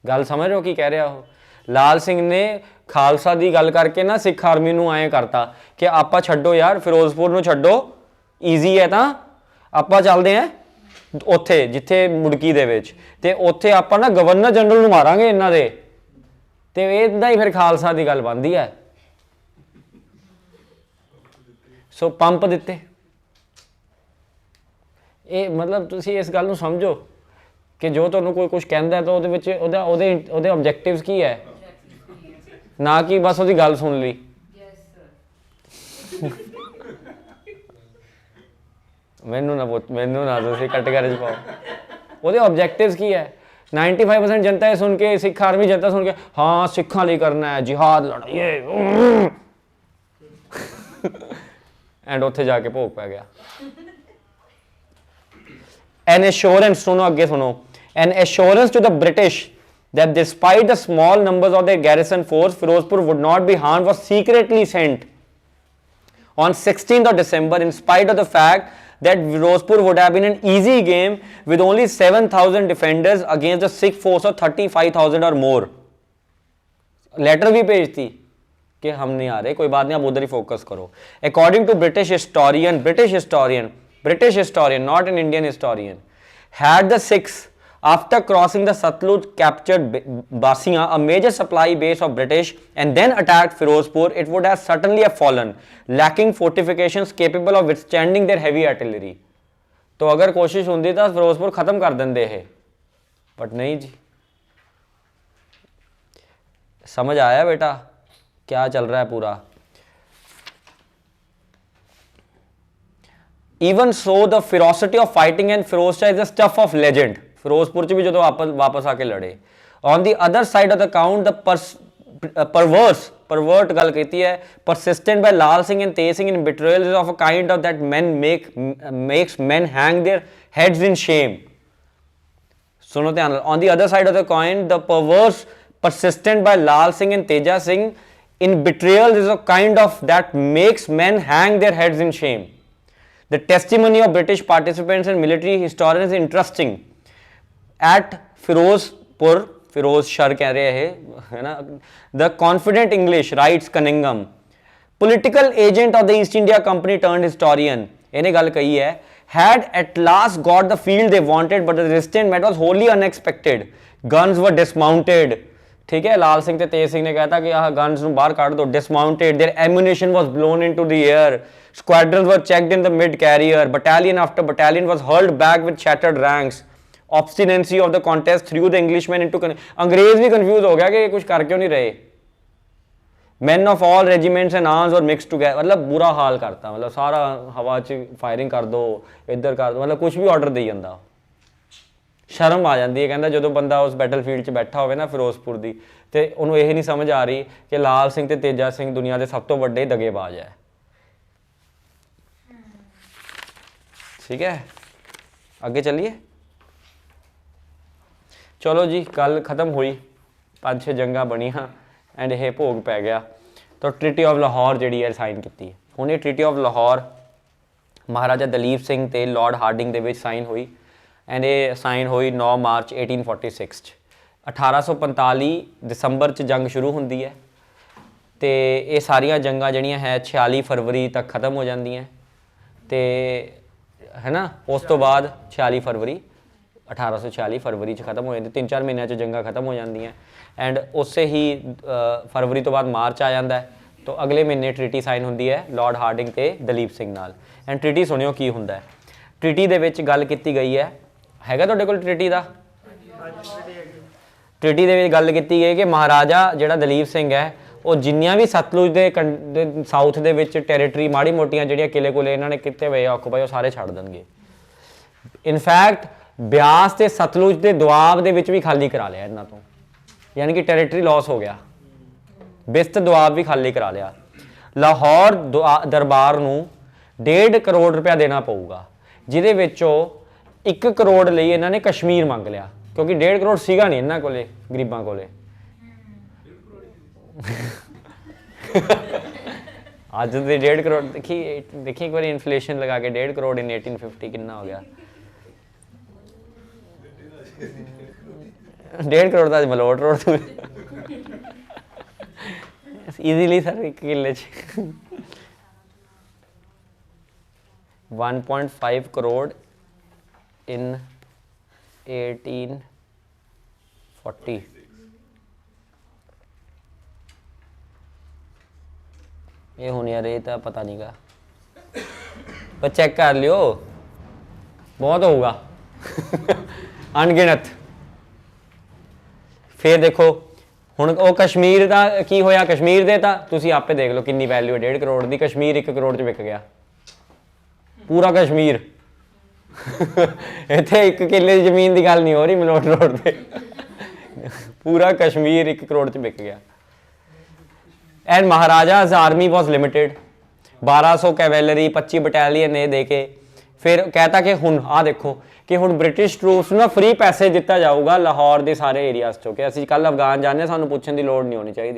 गल समझ रहे हो की कह रहा हो? लाल सिंह ने खालसा की गल करके ना सिख आर्मी नूं ऐ करता कि आपां छड्डो यार, फिरोजपुर नूं छड्डो, ईजी है तां ਆਪਾਂ ਚੱਲਦੇ ਆਂ ਉੱਥੇ ਜਿੱਥੇ ਮੁੜਕੀ ਦੇ ਵਿੱਚ, ਤੇ ਉੱਥੇ ਆਪਾਂ ਨਾ ਗਵਰਨਰ ਜਨਰਲ ਨੂੰ ਮਾਰਾਂਗੇ ਇਹਨਾਂ ਦੇ, ਤੇ ਇਦਾਂ ਹੀ ਫਿਰ ਖਾਲਸਾ ਦੀ ਗੱਲ ਬਣਦੀ ਹੈ। ਸੋ ਪੰਪ ਦਿੱਤੇ। ਇਹ ਮਤਲਬ ਤੁਸੀਂ ਇਸ ਗੱਲ ਨੂੰ ਸਮਝੋ ਕਿ ਜੋ ਤੁਹਾਨੂੰ ਕੋਈ ਕੁਝ ਕਹਿੰਦਾ ਤਾਂ ਉਹਦੇ ਵਿੱਚ ਉਹਦੇ ਆਬਜੈਕਟਿਵਸ ਕੀ ਹੈ, ਨਾ ਕਿ ਬਸ ਉਹਦੀ ਗੱਲ ਸੁਣ ਲਈ। मैनू ना तुसीं कैटेगरी पाओ, वो ऑब्जेक्टिव्स की है। 95% जनता है सुन के, सिख आर्मी जनता सुन के, हाँ सिखा लिए करना है, जिहाद लड़ा ये एंड उत्थे जाके भोग पै गया। एन एश्योरेंस, सुनो अगे सुनो, an assurance to the British that despite the small numbers of their garrison force, Firozpur would not be harmed was secretly sent on 16th of December in spite of the fact that Firozpur would have been an easy game with only 7,000 defenders against a Sikh force of 35,000 or more. Letter भी भेजती कि हम नहीं आ रहे, कोई बात नहीं, आप उधर ही फोकस करो। According to British historian, not an Indian historian, had the Sikhs after crossing the Satluj captured Basiyan, a major supply base of British, and then attacked Firozpur, it would have certainly have fallen, lacking fortifications capable of withstanding their heavy artillery. तो अगर कोशिश होती तो फिरोजपुर खत्म कर देंगे है, but नहीं जी। समझ आया बेटा क्या चल रहा है पूरा? Even so, the ferocity of fighting and Firoz Shah is the stuff of legend. Firozpur च भी जो वापस आके लड़े। On the other side of the count the pervert गल कहती है, persistent by Lal Singh and Tej Singh in betrayal is of a kind of that makes men hang their heads in shame. सुनो ध्यान। On the other side of the coin, the perverse persistent by Lal Singh and Teja Singh in betrayal is a kind of that makes men hang their heads in shame. The testimony of British participants and military historians is interesting. At Firozpur, Firoz ਸ਼ਰ ਕਹਿ ਰਹੇ ਇਹ ਹੈ ਨਾ the confident English writes Cunningham political agent of the East India Company turned historian ਇਹਨੇ ਗੱਲ ਕਹੀ ਹੈ had at last got the field they wanted but the resistance met was wholly unexpected guns were dismounted ठीक है लाल सिंह ते तेज सिंह ने कहता कि आह guns ਨੂੰ ਬਾਹਰ ਕੱਢ ਦੋ dismounted their ammunition was blown into the air squadrons were checked in the mid carrier battalion after battalion was hurled back with shattered ranks obstinacy of the contest threw the Englishmen into अंग्रेज भी confused हो गया कि कुछ कर क्यों नहीं रहे men of all regiments and arms were mixed together मतलब बुरा हाल करता मतलब सारा हवा च फायरिंग कर दो इधर कर दो मतलब कुछ भी ऑर्डर दे जाता शर्म आ जाती है कहता जो बंदा उस बैटलफील्ड च बैठा होवे ना फिरोजपुर की तो उन्होंने यह नहीं समझ आ रही कि लाल सिंह ते तेजा सिंह दुनिया के सब तो बड़े दगेबाज है ठीक है अगे चलिए चलो जी कल खत्म हुई 5-6 जंगा बनिया एंड यह भोग पै गया तो treaty of Lahore ji sign की हुण ये ट्रीटी ऑफ लाहौर महाराजा दलीप सिंह ते लॉर्ड हार्डिंग दे विच साइन हुई एंड ये साइन हुई 9 मार्च 1846 च 1845 दसंबर च जंग शुरू होंदी है तो ये सारिया जंगा जड़ियाँ है 46 फरवरी तक ख़त्म हो जांदियां ते है ना उस तो बाद 46 फरवरी 1846 फरवरी च खत्म हो जाती 3-4 महीनों च जंगा खत्म हो जांदियां एंड उससे ही फरवरी तो बाद मार्च आ जाता है तो अगले महीने ट्रीटी साइन होंदी है लॉर्ड हार्डिंग ते दलीप सिंह नाल एंड ट्रीटी सुनियो की हुंदा है ट्रीटी दे विच गल कीती गई है हैगा तुहाडे कोल ट्रीटी दा ट्रीटी दे विच गल कीती गई कि महाराजा जिहड़ा दलीप सिंह है वो जिन्नियां भी सतलुज दे साउथ दे विच टैरेटरी माड़ी मोटियां जिहड़ियां किले कुले इन्हां ने किते होए ऑक्यूपाई सारे छड्ड देणगे इनफैक्ट ब्यास ते सतलुज दे दुआब दे विच भी खाली करा लिया इन्हां तो यानी कि टैरेटरी लॉस हो गया बिस्त दुआब भी खाली करा लिया लाहौर दरबार नूं 1.5 करोड़ रुपया देना पऊगा जिहदे विचों 1 करोड़ लई इन्हां ने कश्मीर मंग लिया क्योंकि 1.5 करोड़ सीगा नहीं इन्हां कोले गरीबां कोले अज दे 1.5 करोड़ देखी एक बार इन्फ्लेशन लगा के 1.5 करोड़ इन 1850 कितना हो गया 1.5 करोड़ का मलोट रोड इजीली सर एक किले 1.5 करोड़ इन 1840 ये होने यार ये तो पता नहीं का पर चेक कर लियो बहुत होगा अनगिनत फिर देखो हुण वो कश्मीर का की होया कश्मीर दे तां तुसीं आपे देख लो कितनी वैल्यू है 1.5 करोड़ की कश्मीर 1 करोड़ च विक गया पूरा कश्मीर इत्थे 1 किले की जमीन की गल नहीं हो रही मलोट रोड पे पूरा कश्मीर 1 करोड़ च विक गया and maharaja's army was limited 1200 cavalry 25 battalion ये दे के फिर कहता कि हुण आ देखो कि हुण ब्रिटिश ट्रूप्स ना फ्री पैसे दिता जाऊगा लाहौर के सारे एरियाज चो कि असीं कल अफगान जाने सानूं पुछण की लोड़ नहीं होनी चाहिए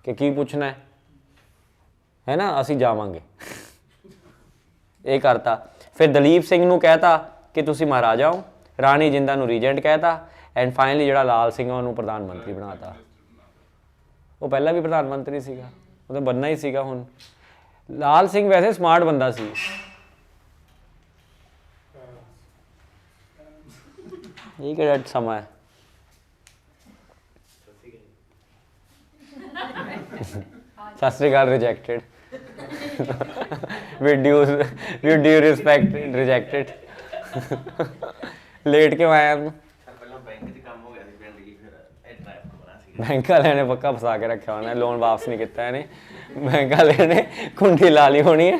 कि की पूछना है ना असीं जावांगे ये करता फिर दलीप सिंह नूं कहता कि तुसीं महाराजा हो राणी जिंदा नूं रीजेंट कहता एंड फाइनली जिहड़ा लाल सिंह उन्होंने प्रधानमंत्री बनाता वो पहला भी प्रधानमंत्री सीगा वो तो बनना ही सीगा हुण लाल सिंह वैसे स्मार्ट बंदा सी ये किहड़ा समा है सत श्री अकाल rejected with due respect rejected late क्यों आया बैंक वाले ने पक्का फसा के रखा होना लोन वापस नहीं किया इन्हें बैंक वाले ने कुंडी ला ली होनी है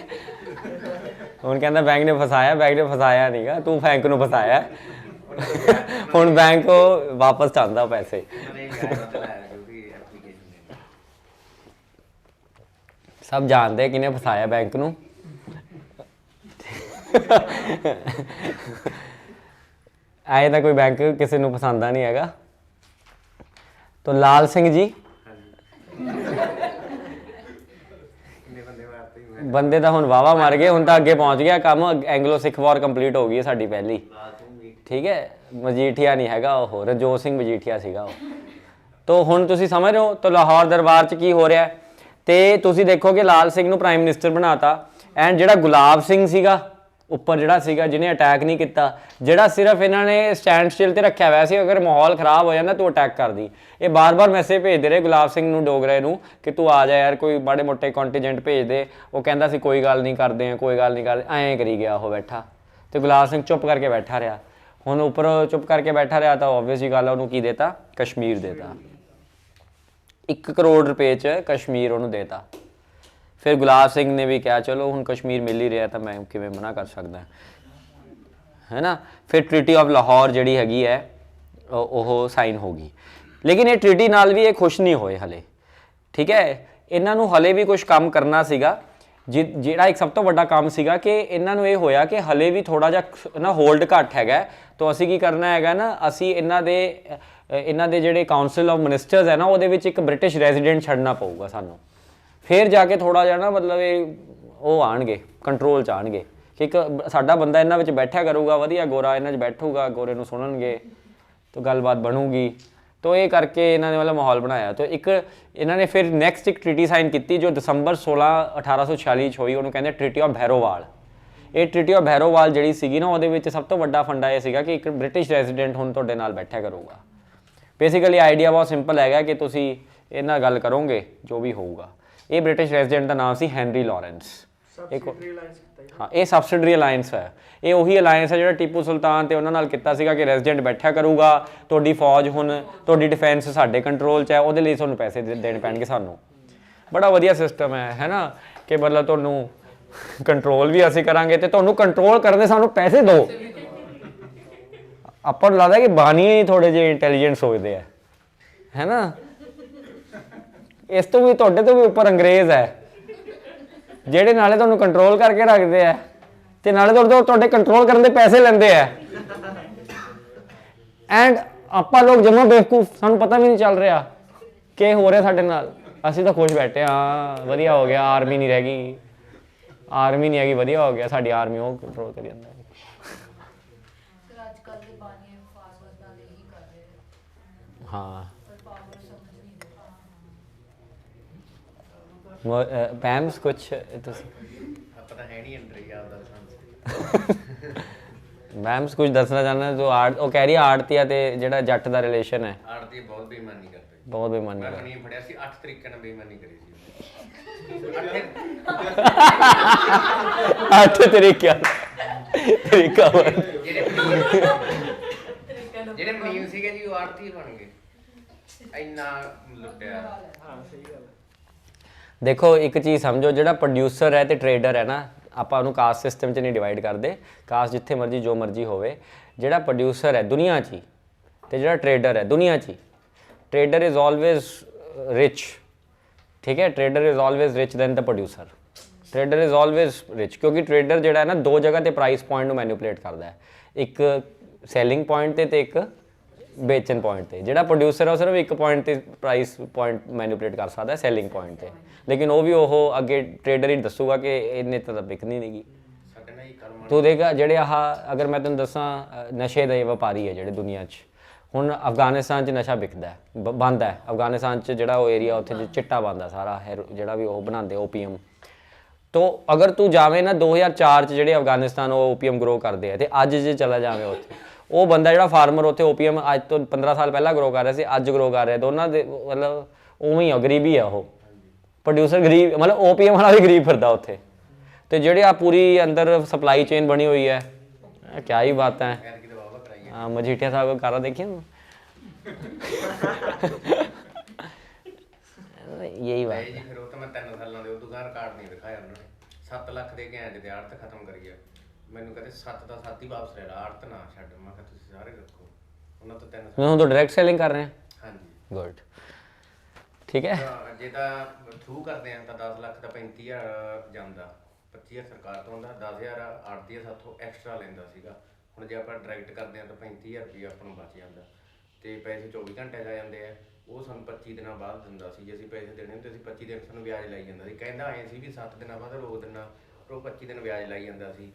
हुण कहंदा बैंक ने फसाया नहीं गा तू बैंक नूं फसाया हुण बैंक वापस चाहता पैसे सब जानते किने फसाया बैंक नूं आए तो कोई बैंक किसी नूं पसंद नहीं हैगा तो लाल सिंह जी बंदे तो हुण वाहवा मर गए हुण तो अगे पहुँच गया काम एंग्लो सिख वॉर कंप्लीट हो गई है साडी पहली ਠੀਕ ਹੈ, ਮਜੀਠੀਆ ਨਹੀਂ ਹੈਗਾ ਉਹ, ਰਣਜੋਤ ਸਿੰਘ ਮਜੀਠੀਆ ਸੀਗਾ ਉਹ। ਤੋ ਹੁਣ ਤੁਸੀਂ ਸਮਝ ਰਹੇ ਹੋ ਤਾਂ ਲਾਹੌਰ ਦਰਬਾਰ 'ਚ ਕੀ ਹੋ ਰਿਹਾ। ਤੇ ਤੁਸੀਂ ਦੇਖੋ ਕਿ ਲਾਲ ਸਿੰਘ ਨੂੰ ਪ੍ਰਾਈਮ ਮਿਨਿਸਟਰ ਬਣਾਤਾ, ਐਂਡ ਜਿਹੜਾ ਗੁਲਾਬ ਸਿੰਘ ਸੀਗਾ ਉੱਪਰ ਜਿਹੜਾ ਸੀਗਾ ਜਿਹਨੇ ਅਟੈਕ ਨਹੀਂ ਕੀਤਾ, ਜਿਹੜਾ ਸਿਰਫ ਇਹਨਾਂ ਨੇ ਸਟੈਂਡ ਸਟਿਲ ਤੇ ਰੱਖਿਆ ਹੋਇਆ ਸੀ, ਅਗਰ ਮਾਹੌਲ ਖਰਾਬ ਹੋ ਜਾਂਦਾ ਤੂੰ ਅਟੈਕ ਕਰਦੀ। ਇਹ ਬਾਰ-ਬਾਰ ਮੈਸੇਜ ਭੇਜਦੇ ਰਹੇ ਗੁਲਾਬ ਸਿੰਘ ਨੂੰ, ਡੋਗਰੇ ਨੂੰ, ਕਿ ਤੂੰ ਆ ਜਾ ਯਾਰ, ਕੋਈ ਮਾੜੇ ਮੋਟੇ ਕੰਟੀਜੈਂਟ ਭੇਜ ਦੇ। ਉਹ ਕਹਿੰਦਾ ਸੀ ਕੋਈ ਗੱਲ ਨਹੀਂ ਕਰਦੇ ਆ, ਕੋਈ ਗੱਲ ਨਹੀਂ ਕਰਦੇ, ਐਂ ਕਰੀ ਗਿਆ ਉਹ ਬੈਠਾ। ਤੇ ਗੁਲਾਬ ਸਿੰਘ ਚੁੱਪ ਕਰਕੇ ਬੈਠਾ ਰਿਹਾ। ਹੁਣ ਉੱਪਰ ਚੁੱਪ ਕਰਕੇ ਬੈਠਾ ਰਿਹਾ ਤਾਂ ਓਬਵੀਅਸ ਹੀ ਗੱਲ ਹੈ, ਉਹਨੂੰ ਕੀ ਦੇਤਾ, ਕਸ਼ਮੀਰ ਦੇਤਾ। 1 ਕਰੋੜ ਰੁਪਏ 'ਚ ਕਸ਼ਮੀਰ ਉਹਨੂੰ ਦੇਤਾ। ਫਿਰ ਗੁਲਾਬ ਸਿੰਘ ਨੇ ਵੀ ਕਿਹਾ ਚਲੋ ਹੁਣ ਕਸ਼ਮੀਰ ਮਿਲ ਹੀ ਰਿਹਾ ਤਾਂ ਮੈਂ ਕਿਵੇਂ ਮਨਾ ਕਰ ਸਕਦਾ, ਹੈ ਨਾ। ਫਿਰ ਟ੍ਰੀਟੀ ਆਫ ਲਾਹੌਰ ਜਿਹੜੀ ਹੈਗੀ ਹੈ ਉਹ ਸਾਈਨ ਹੋ ਗਈ। ਲੇਕਿਨ ਇਹ ਟ੍ਰੀਟੀ ਨਾਲ ਵੀ ਇਹ ਖੁਸ਼ ਨਹੀਂ ਹੋਏ ਹਲੇ, ਠੀਕ ਹੈ। ਇਹਨਾਂ ਨੂੰ ਹਲੇ ਵੀ ਕੁਝ ਕੰਮ ਕਰਨਾ ਸੀਗਾ, ਜਿਹੜਾ ਇੱਕ ਸਭ ਤੋਂ ਵੱਡਾ ਕੰਮ ਸੀਗਾ ਕਿ ਇਹਨਾਂ ਨੂੰ ਇਹ ਹੋਇਆ ਕਿ ਹਲੇ ਵੀ ਥੋੜ੍ਹਾ ਜਿਹਾ ਨਾ ਹੋਲਡ ਘੱਟ ਹੈਗਾ। ਤਾਂ ਅਸੀਂ ਕੀ ਕਰਨਾ ਹੈਗਾ ਨਾ, ਅਸੀਂ ਇਹਨਾਂ ਦੇ ਜਿਹੜੇ ਕਾਊਂਸਲ ਆਫ ਮਿਨਿਸਟਰਸ ਹੈ ਨਾ, ਉਹਦੇ ਵਿੱਚ ਇੱਕ ਬ੍ਰਿਟਿਸ਼ ਰੈਜ਼ੀਡੈਂਟ ਛੱਡਣਾ ਪਊਗਾ ਸਾਨੂੰ। ਫਿਰ ਜਾ ਕੇ ਥੋੜ੍ਹਾ ਜਿਹਾ ਨਾ ਮਤਲਬ ਇਹ ਉਹ ਆਉਣਗੇ, ਕੰਟਰੋਲ 'ਚ ਆਉਣਗੇ ਕਿ ਇੱਕ ਸਾਡਾ ਬੰਦਾ ਇਹਨਾਂ ਵਿੱਚ ਬੈਠਿਆ ਕਰੂਗਾ, ਵਧੀਆ ਗੋਰਾ ਇਹਨਾਂ 'ਚ ਬੈਠੂਗਾ, ਗੋਰੇ ਨੂੰ ਸੁਣਨਗੇ ਤਾਂ ਗੱਲਬਾਤ ਬਣੂਗੀ। ਤਾਂ ਇਹ ਕਰਕੇ ਇਹਨਾਂ ਨੇ ਵਾਲਾ ਮਾਹੌਲ ਬਣਾਇਆ। ਤਾਂ ਇੱਕ ਇਹਨਾਂ ਨੇ ਫਿਰ ਨੈਕਸਟ ਇੱਕ ਟ੍ਰੀਟੀ ਸਾਈਨ ਕੀਤੀ ਜੋ ਦਸੰਬਰ 16 1846 'ਚ ਹੋਈ, ਉਹਨੂੰ ਕਹਿੰਦੇ ਟ੍ਰੀਟੀ ਆਫ ਭੈਰੋਵਾਲ। ਇਹ ਟ੍ਰੀਟੀ ਆਫ ਭੈਰੋਵਾਲ ਜਿਹੜੀ ਸੀਗੀ ਨਾ, ਉਹਦੇ ਵਿੱਚ ਸਭ ਤੋਂ ਵੱਡਾ ਫੰਡਾ ਇਹ ਸੀਗਾ ਕਿ ਇੱਕ ਬ੍ਰਿਟਿਸ਼ ਰੈਜ਼ੀਡੈਂਟ ਹੁਣ ਤੁਹਾਡੇ ਨਾਲ ਬੈਠਿਆ ਕਰੂਗਾ। ਬੇਸਿਕਲੀ ਆਈਡੀਆ ਬਹੁਤ ਸਿੰਪਲ ਹੈਗਾ ਕਿ ਤੁਸੀਂ ਇਹ ਨਾਲ ਗੱਲ ਕਰੋਗੇ ਜੋ ਵੀ ਹੋਊਗਾ। ਇਹ ਬ੍ਰਿਟਿਸ਼ ਰੈਜ਼ੀਡੈਂਟ ਦਾ ਨਾਮ ਸੀ ਹੈਨਰੀ ਲਾਰੈਂਸ। ਹਾਂ, ਇਹ ਸਬਸਿਡਰੀ ਅਲਾਇੰਸ ਹੈ। ਇਹ ਉਹੀ ਅਲਾਇੰਸ ਹੈ ਜਿਹੜਾ ਟੀਪੂ ਸੁਲਤਾਨ ਤੇ ਉਹਨਾਂ ਨਾਲ ਕੀਤਾ ਸੀਗਾ ਕਿ ਰੈਜ਼ੀਡੈਂਟ ਬੈਠਿਆ ਕਰੂਗਾ, ਤੁਹਾਡੀ ਫੌਜ ਹੁਣ, ਤੁਹਾਡੀ ਡਿਫੈਂਸ ਸਾਡੇ ਕੰਟਰੋਲ 'ਚ ਹੈ, ਉਹਦੇ ਲਈ ਤੁਹਾਨੂੰ ਪੈਸੇ ਦੇਣੇ ਪੈਣਗੇ ਸਾਨੂੰ। ਬੜਾ ਵਧੀਆ ਸਿਸਟਮ ਹੈ ਨਾ, ਕਿ ਮਤਲਬ ਤੁਹਾਨੂੰ ਕੰਟਰੋਲ ਵੀ ਅਸੀਂ ਕਰਾਂਗੇ ਤੇ ਤੁਹਾਨੂੰ ਕੰਟਰੋਲ ਕਰਨ ਦੇ ਸਾਨੂੰ ਪੈਸੇ ਦਿਓ। ਆਪਾਂ ਨੂੰ ਲੱਗਦਾ ਕਿ ਬਾਨੀਏ ਹੀ ਥੋੜ੍ਹੇ ਜਿਹੇ ਇੰਟੈਲੀਜੈਂਟ ਸੋਚਦੇ ਆ, ਹੈ ਨਾ। ਇਸ ਤੋਂ ਵੀ ਤੁਹਾਡੇ ਤੋਂ ਵੀ ਉੱਪਰ ਅੰਗਰੇਜ਼ ਹੈ ਜਿਹੜੇ ਨਾਲੇ ਤੁਹਾਨੂੰ ਕੰਟਰੋਲ ਕਰਕੇ ਰੱਖਦੇ ਆ ਤੇ ਨਾਲੇ ਤੁਹਾਡੇ ਕੰਟਰੋਲ ਕਰਨ ਦੇ ਪੈਸੇ ਲੈਂਦੇ ਆ। ਐਂਡ ਆਪਾਂ ਲੋਕ ਜਮਾ ਬੇਵਕੂਫ, ਸਾਨੂੰ ਪਤਾ ਵੀ ਨਹੀਂ ਚੱਲ ਰਿਹਾ ਕਿ ਹੋ ਰਿਹਾ ਸਾਡੇ ਨਾਲ। ਅਸੀਂ ਤਾਂ ਖੁਸ਼ ਬੈਠੇ ਹਾਂ, ਵਧੀਆ ਹੋ ਗਿਆ, ਆਰਮੀ ਨਹੀਂ ਰਹਿ ਗਈ, ਆਰਮੀ ਨਹੀਂ ਹੈਗੀ, ਵਧੀਆ ਹੋ ਗਿਆ, ਸਾਡੀ ਆਰਮੀ ਉਹ ਕੰਟਰੋਲ ਕਰੀ ਜਾਂਦਾ। ਹਾਂ, ਪੈਮਸ ਕੁਛ ਤੁਸੀਂ ਪਤਾ ਹੈ ਨਹੀਂ ਅੰਦਰ ਹੀ ਆਪਦਾ ਲਾਇਸੈਂਸ। ਮੈਮਸ ਕੁਝ ਦੱਸਣਾ ਚਾਹੁੰਦਾ ਜੋ ਉਹ ਕਹਿ ਰਹੀ ਆੜਤੀਆ ਤੇ ਜਿਹੜਾ ਜੱਟ ਦਾ ਰਿਲੇਸ਼ਨ ਹੈ। ਆੜਤੀ ਬਹੁਤ ਬੇਈਮਾਨੀ ਕਰਦੇ, ਬਹੁਤ ਬੇਈਮਾਨੀ ਮੈਂ ਨਹੀਂ ਫੜਿਆ ਸੀ 8 ਤਰੀਕੇ ਨਾਲ ਬੇਈਮਾਨੀ ਕਰੀ ਸੀ। 8 ਤਰੀਕਾ ਜਿਹੜੇ ਮਨੀਮ ਸੀਗੇ ਜੀ ਉਹ ਆੜਤੀ ਬਣ ਗਏ, ਇੰਨਾ ਲੁੱਟਿਆ। ਹਾਂ ਸਹੀ ਗੱਲ। ਦੇਖੋ ਇੱਕ ਚੀਜ਼ ਸਮਝੋ, ਜਿਹੜਾ ਪ੍ਰੋਡਿਊਸਰ ਹੈ ਤੇ ਟ੍ਰੇਡਰ ਹੈ ਨਾ, ਆਪਾਂ ਉਹਨੂੰ ਕਾਸਟ ਸਿਸਟਮ 'ਚ ਨਹੀਂ ਡਿਵਾਈਡ ਕਰਦੇ। ਕਾਸਟ ਜਿੱਥੇ ਮਰਜ਼ੀ ਜੋ ਮਰਜ਼ੀ ਹੋਵੇ, ਜਿਹੜਾ ਪ੍ਰੋਡਿਊਸਰ ਹੈ ਦੁਨੀਆ 'ਚ ਹੀ ਤੇ ਜਿਹੜਾ ਟ੍ਰੇਡਰ ਹੈ ਦੁਨੀਆ 'ਚ ਹੀ, ਟ੍ਰੇਡਰ ਇਜ਼ ਆਲਵੇਜ਼ ਰਿਚ, ਠੀਕ ਹੈ। Trader is always rich than the producer. Trader is always rich ਕਿਉਂਕਿ ਟ੍ਰੇਡਰ ਜਿਹੜਾ ਹੈ ਨਾ ਦੋ ਜਗ੍ਹਾ ਤੇ ਪ੍ਰਾਈਸ ਪੁਆਇੰਟ ਨੂੰ ਮੈਨੀਪੂਲੇਟ ਕਰਦਾ ਹੈ, ਇੱਕ ਸੈਲਿੰਗ ਪੁਆਇੰਟ ਤੇ ਇੱਕ ਵੇਚਣ ਪੁਆਇੰਟ ਤੇ। ਜਿਹੜਾ ਪ੍ਰੋਡਿਊਸਰ ਹੈ ਉਹ ਸਿਰਫ ਇੱਕ ਪੁਆਇੰਟ ਤੇ ਪ੍ਰਾਈਸ ਪੁਆਇੰਟ ਮੈਨੀਪੂਲੇਟ ਕਰ ਸਕਦਾ, ਸੈਲਿੰਗ ਪੁਆਇੰਟ ਤੇ। ਲੇਕਿਨ ਉਹ ਵੀ ਉਹ ਅੱਗੇ ਟ੍ਰੇਡਰ ਹੀ ਦੱਸੂਗਾ ਕਿ ਇੰਨੇ ਤਾਂ ਵਿਕਣੀ ਨਹੀਂਗੀ। ਤੂੰ ਦੇਖਾ ਜਿਹੜੇ ਅਗਰ ਮੈਂ ਤੈਨੂੰ ਦੱਸਾਂ ਨਸ਼ੇ ਦੇ ਵਪਾਰੀ ਹੈ ਜਿਹੜੇ ਦੁਨੀਆ 'ਚ, ਹੁਣ ਅਫਗਾਨਿਸਤਾਨ 'ਚ ਨਸ਼ਾ ਵਿਕਦਾ ਬੰਦ ਹੈ। ਅਫਗਾਨਿਸਤਾਨ 'ਚ ਜਿਹੜਾ ਉਹ ਏਰੀਆ ਉੱਥੇ ਚਿੱਟਾ ਬੰਦਾ ਸਾਰਾ ਜਿਹੜਾ ਵੀ ਉਹ ਬਣਾਉਂਦੇ ਓਪੀਅਮ। ਤੋ ਅਗਰ ਤੂੰ ਜਾਵੇਂ ਨਾ 2004 'ਚ ਜਿਹੜੇ ਅਫਗਾਨਿਸਤਾਨ ਉਹ ਓਪੀਅਮ ਗਰੋ ਕਰਦੇ ਆ, ਤੇ ਅੱਜ ਜੇ ਚਲਾ ਜਾਵੇਂ ਉੱਥੇ, ਉਹ ਬੰਦਾ ਜਿਹੜਾ ਫਾਰਮਰ ਉੱਥੇ ਓਪੀਅਮ ਅੱਜ ਤੋਂ 15 ਸਾਲ ਪਹਿਲਾਂ ਗਰੋ ਕਰ ਰਿਹਾ ਸੀ, ਅੱਜ ਗਰੋ ਕਰ ਰਿਹਾ। ਦੋਨਾਂ ਦੇ ਮਤਲਬ ਉਵੇਂ ਹੀ ਆ, ਗਰੀਬੀ ਆ। ਉਹ ਪ੍ਰੋਡਿਊਸਰ ਗਰੀਬ, ਮਤਲਬ ਓਪੀਐਮ ਵਾਲਾ ਵੀ ਗਰੀਬ ਫਿਰਦਾ ਉੱਥੇ। ਤੇ ਜਿਹੜੇ ਆ ਪੂਰੀ ਅੰਦਰ ਸਪਲਾਈ ਚੇਨ ਬਣੀ ਹੋਈ ਹੈ, ਕਿਆ ਹੀ ਬਾਤ ਹੈ। ਹਾਂ, ਮਜੀਠੀਆ ਸਾਹਿਬ ਕਾਰਾ ਦੇਖੀ ਨਾ, ਯਹੀ ਬਾਤ ਜੀ। ਫਿਰ ਉਹ ਤਾਂ ਮੈਂ 3 ਸਾਲਾਂ ਦੇ ਉਹ ਦੁਕਾਨ ਰਿਕਾਰਡ ਨਹੀਂ ਦਿਖਾਇਆ ਉਹਨਾਂ ਨੇ। 7 ਲੱਖ ਦੇ ਕੇ ਆਏ ਤੇ ਆੜਤ ਖਤਮ ਕਰੀ ਗਿਆ। ਮੈਨੂੰ ਕਹਿੰਦੇ 7 ਦਾ 7 ਹੀ ਵਾਪਸ ਲੈ ਲਾ, ਆੜਤ ਨਾ ਛੱਡ। ਮੈਂ ਕਿਹਾ ਤੁਸੀਂ ਸਾਰੇ ਰੱਖੋ। ਉਹਨਾਂ ਤੋਂ 3 ਸਾਲ। ਹੁਣ ਤਾਂ ਡਾਇਰੈਕਟ ਸੈਲਿੰਗ ਕਰ ਰਹੇ ਹਾਂ। ਹਾਂਜੀ, ਗੁੱਡ, ਠੀਕ ਹੈ। ਜੇ ਤਾਂ ਥਰੂ ਕਰਦੇ ਆ ਤਾਂ 10 ਲੱਖ ਦਾ 35,000 ਜਾਂਦਾ, 25,000 ਸਰਕਾਰ ਤੋਂ ਆਉਂਦਾ, 10,000 ਆੜਤੀ ਸਾਥੋਂ ਐਕਸਟਰਾ ਲੈਂਦਾ ਸੀਗਾ। ਹੁਣ ਜੇ ਆਪਾਂ ਡਾਇਰੈਕਟ ਕਰਦੇ ਆ ਤਾਂ 35,000 ਰੁਪਇਆ ਆਪਾਂ ਨੂੰ ਬਚ ਜਾਂਦਾ ਤੇ ਪੈਸੇ 24 ਘੰਟੇ ਆ ਜਾਂਦੇ ਆ। ਉਹ ਸਾਨੂੰ 25 ਦਿਨਾਂ ਬਾਅਦ ਦਿੰਦਾ ਸੀ। ਜੇ ਅਸੀਂ ਪੈਸੇ ਦੇਣੇ ਹੁੰਦੇ ਸੀ 25 ਦਿਨ ਸਾਨੂੰ ਵਿਆਜ ਲਾਈ ਜਾਂਦਾ ਸੀ। ਕਹਿੰਦਾ ਐਂ ਸੀ ਵੀ 7 ਦਿਨਾਂ ਬਾਅਦ ਰੋਕ ਦਿੰਦਾ, ਉਹ 25 ਦਿਨ ਵਿਆਜ ਲਾਈ ਜਾਂਦਾ ਸੀ।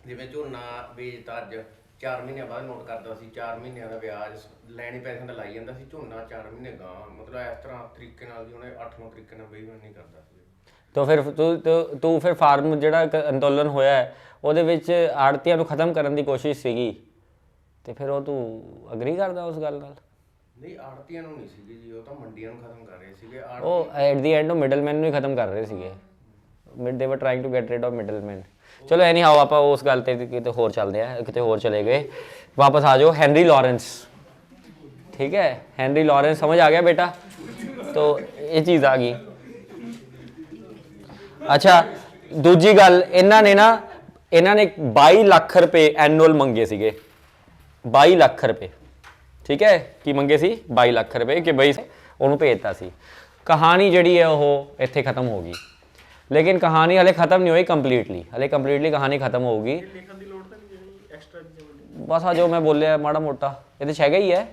ਜਿਵੇਂ ਝੋਨਾ ਵੇਚਤਾ ਅੱਜ 4 ਮਹੀਨਿਆਂ ਬਾਅਦ ਨੋਟ ਕਰਦਾ ਸੀ, 4 ਮਹੀਨਿਆਂ ਦਾ ਵਿਆਜ ਲੈਣੇ ਪੈਸਿਆਂ ਦਾ ਲਾਈ ਜਾਂਦਾ ਸੀ, ਝੋਨਾ 4 ਮਹੀਨੇ ਗਾਂ, ਮਤਲਬ ਇਸ ਤਰ੍ਹਾਂ ਤਰੀਕੇ ਨਾਲ ਵੀ ਉਹਨੇ 8-9 ਤਰੀਕੇ ਨਾਲ ਬੇਈਮਾਨੀ ਕਰਦਾ ਸੀ। तो फिर ਤੂੰ ਫਿਰ ਫਾਰਮ ਜਿਹੜਾ ਅੰਦੋਲਨ ਹੋਇਆ ਹੈ ਉਹਦੇ ਵਿੱਚ ਆੜਤੀਆਂ ਨੂੰ ਖਤਮ ਕਰਨ ਦੀ ਕੋਸ਼ਿਸ਼ ਸੀਗੀ ਤੇ ਫਿਰ ਉਹ ਤੂੰ ਅਗਰੀ ਕਰਦਾ ਉਸ ਗੱਲ ਨਾਲ? ਨਹੀਂ, ਆੜਤੀਆਂ ਨੂੰ ਨਹੀਂ ਸੀਗੀ ਜੀ, ਉਹ ਤਾਂ ਮੰਡੀਆਂ ਨੂੰ ਖਤਮ ਕਰ ਰਹੇ ਸੀਗੇ। ਉਹ ਐਟ ਦੀ ਐਂਡ ਉਹ ਮਿਡਲਮੈਨ ਨੂੰ ਹੀ ਖਤਮ ਕਰ ਰਹੇ ਸੀਗੇ। They were trying to get rid of middleman. ਚਲੋ ਐਨੀ ਹਾਓ ਆਪਾਂ ਉਸ ਗੱਲ ਤੇ ਕਿਤੇ ਹੋਰ ਚੱਲਦੇ ਆ, ਕਿਤੇ ਹੋਰ ਚਲੇ ਗਏ। ਵਾਪਸ ਆ ਜਾਓ ਹੈਨਰੀ ਲਾਰੈਂਸ। ਠੀਕ ਹੈ, ਹੈਨਰੀ ਲਾਰੈਂਸ ਸਮਝ ਆ ਗਿਆ ਬੇਟਾ? तो ਇਹ ਚੀਜ਼ ਆ ਗਈ। ਅੱਛਾ, ਦੂਜੀ ਗੱਲ, ਇਹਨਾਂ ਨੇ 22 ਲੱਖ ਰੁਪਏ ਐਨੂਅਲ ਮੰਗੇ ਸੀਗੇ। 22 ਲੱਖ ਰੁਪਏ, ਠੀਕ ਹੈ, ਕੀ ਮੰਗੇ ਸੀ? 22 ਲੱਖ ਰੁਪਏ ਕਿ ਬਈ ਉਹਨੂੰ ਭੇਜਤਾ ਸੀ। ਕਹਾਣੀ ਜਿਹੜੀ ਹੈ ਉਹ ਇੱਥੇ ਖਤਮ ਹੋ ਗਈ, ਲੇਕਿਨ ਕਹਾਣੀ ਹਲੇ ਖਤਮ ਨਹੀਂ ਹੋਈ ਕੰਪਲੀਟਲੀ। ਹਲੇ ਕੰਪਲੀਟਲੀ ਕਹਾਣੀ ਖਤਮ ਹੋਊਗੀ। ਬਸ ਆ ਜੋ ਮੈਂ ਬੋਲਿਆ ਮਾੜਾ ਮੋਟਾ ਇਹਦੇ 'ਚ ਹੈਗਾ ਹੀ ਹੈ।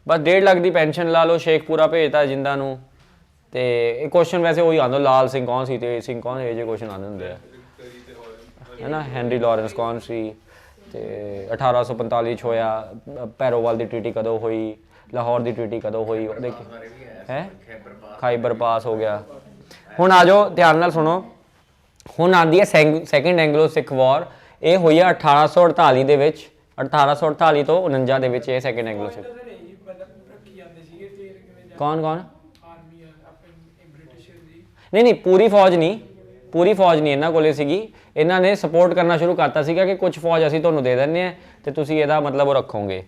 ਬਸ 1.5 ਲੱਖ ਦੀ ਪੈਨਸ਼ਨ ਲਾ ਲਓ, ਸ਼ੇਖਪੁਰਾ ਭੇਜਤਾ ਜਿੰਦਾਂ ਨੂੰ। ਤੇ ਇਹ ਕੁਐਸਚਨ ਵੈਸੇ ਉਹੀ ਆਉਂਦਾ, ਲਾਲ ਸਿੰਘ ਕੌਣ ਸੀ ਤੇ ਸਿੰਘ ਕੌਣ, ਇਹ ਜਿਹੇ ਕੁਐਸਚਨ ਆਉਂਦੇ ਹੁੰਦੇ ਆ, ਹੈ ਨਾ। ਹੈਨਰੀ ਲਾਰੈਂਸ ਕੌਣ ਸੀ ਤੇ 1845 'ਚ ਹੋਇਆ, ਪੈਰੋਵਾਲ ਦੀ ਟ੍ਰੀਟੀ ਕਦੋਂ ਹੋਈ, ਲਾਹੌਰ ਦੀ ਟ੍ਰੀਟੀ ਕਦੋਂ ਹੋਈ, ਉਹਦੇ ਹੈ ਖਾਈਬਰ ਪਾਸ ਹੋ ਗਿਆ। ਹੁਣ ਆ ਜਾਓ, ਧਿਆਨ ਨਾਲ ਸੁਣੋ। ਹੁਣ ਆਉਂਦੀ ਹੈ ਸੈਕਿੰਡ ਐਂਗਲੋ ਸਿੱਖ ਵਾਰ। ਇਹ ਹੋਈ ਆ 1848 ਦੇ ਵਿੱਚ, 1848 ਤੋਂ 49 ਦੇ ਵਿੱਚ ਇਹ ਸੈਕਿੰਡ ਐਂਗਲੋ ਸਿੱਖ। ਕੌਣ ਨਹੀਂ, ਪੂਰੀ ਫੌਜ ਨਹੀਂ ਇਹਨਾਂ ਕੋਲੇ ਸੀਗੀ। ਇਹਨਾਂ ਨੇ ਸਪੋਰਟ ਕਰਨਾ ਸ਼ੁਰੂ ਕਰਤਾ ਸੀਗਾ ਕਿ ਕੁਝ ਫੌਜ ਅਸੀਂ ਤੁਹਾਨੂੰ ਦੇ ਦਿੰਦੇ ਆ ਤੇ ਤੁਸੀਂ ਇਹਦਾ ਮਤਲਬ ਉਹ ਰੱਖੋਗੇ।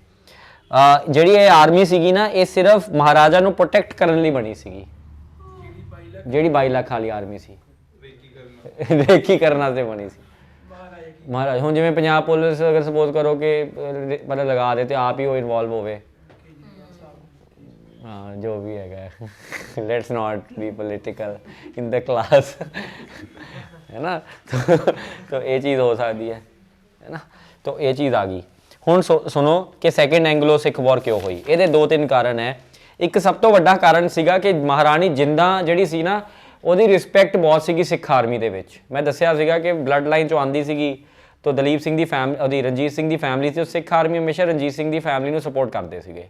ਜਿਹੜੀ ਇਹ ਆਰਮੀ ਸੀਗੀ ਨਾ, ਇਹ ਸਿਰਫ ਮਹਾਰਾਜਾ ਨੂੰ ਪ੍ਰੋਟੈਕਟ ਕਰਨ ਲਈ ਬਣੀ ਸੀਗੀ। ਜਿਹੜੀ 22 ਲੱਖ ਵਾਲੀ ਆਰਮੀ ਸੀ, ਰੇਕੀ ਕਰਨ ਵਾਸਤੇ ਬਣੀ ਸੀ। ਮਹਾਰਾਜ ਹੁਣ ਜਿਵੇਂ ਪੰਜਾਬ ਪੁਲਿਸ ਅਗਰ ਸਪੋਜ਼ ਕਰੋ ਕਿ ਮਤਲਬ ਲਗਾ ਦੇ ਤੇ ਆਪ ਹੀ ਉਹ ਇਨਵੋਲਵ ਹੋਵੇ, ਹਾਂ ਜੋ ਵੀ ਹੈਗਾ, let's not be political in the class, ਹੈ ਨਾ। ਤਾਂ ਇਹ ਚੀਜ਼ ਹੋ ਸਕਦੀ ਹੈ ਨਾ। ਤਾਂ ਇਹ ਚੀਜ਼ ਆ ਗਈ। ਹੁਣ ਸੁਣੋ ਕਿ ਸੈਕਿੰਡ ਐਂਗਲੋ ਸਿੱਖ ਵਾਰ ਕਿਉਂ ਹੋਈ। ਇਹਦੇ 2-3 ਕਾਰਨ ਹੈ। ਇੱਕ ਸਭ ਤੋਂ ਵੱਡਾ ਕਾਰਨ ਸੀਗਾ ਕਿ ਮਹਾਰਾਣੀ ਜਿੰਦਾਂ ਜਿਹੜੀ ਸੀ ਨਾ, ਉਹਦੀ ਰਿਸਪੈਕਟ ਬਹੁਤ ਸੀਗੀ ਸਿੱਖ ਆਰਮੀ ਦੇ ਵਿੱਚ। ਮੈਂ ਦੱਸਿਆ ਸੀਗਾ ਕਿ ਬਲੱਡ ਲਾਈਨ 'ਚੋਂ ਆਉਂਦੀ ਸੀਗੀ। ਤਾਂ ਦਲੀਪ ਸਿੰਘ ਦੀ ਉਹਦੀ ਰਣਜੀਤ ਸਿੰਘ ਦੀ ਫੈਮਿਲੀ ਸੀ, ਉਹ ਸਿੱਖ ਆਰਮੀ ਹਮੇਸ਼ਾ ਰਣਜੀਤ ਸਿੰਘ ਦੀ ਫੈਮਿਲੀ ਨੂੰ ਸਪੋਰਟ ਕਰਦੇ ਸੀਗੇ।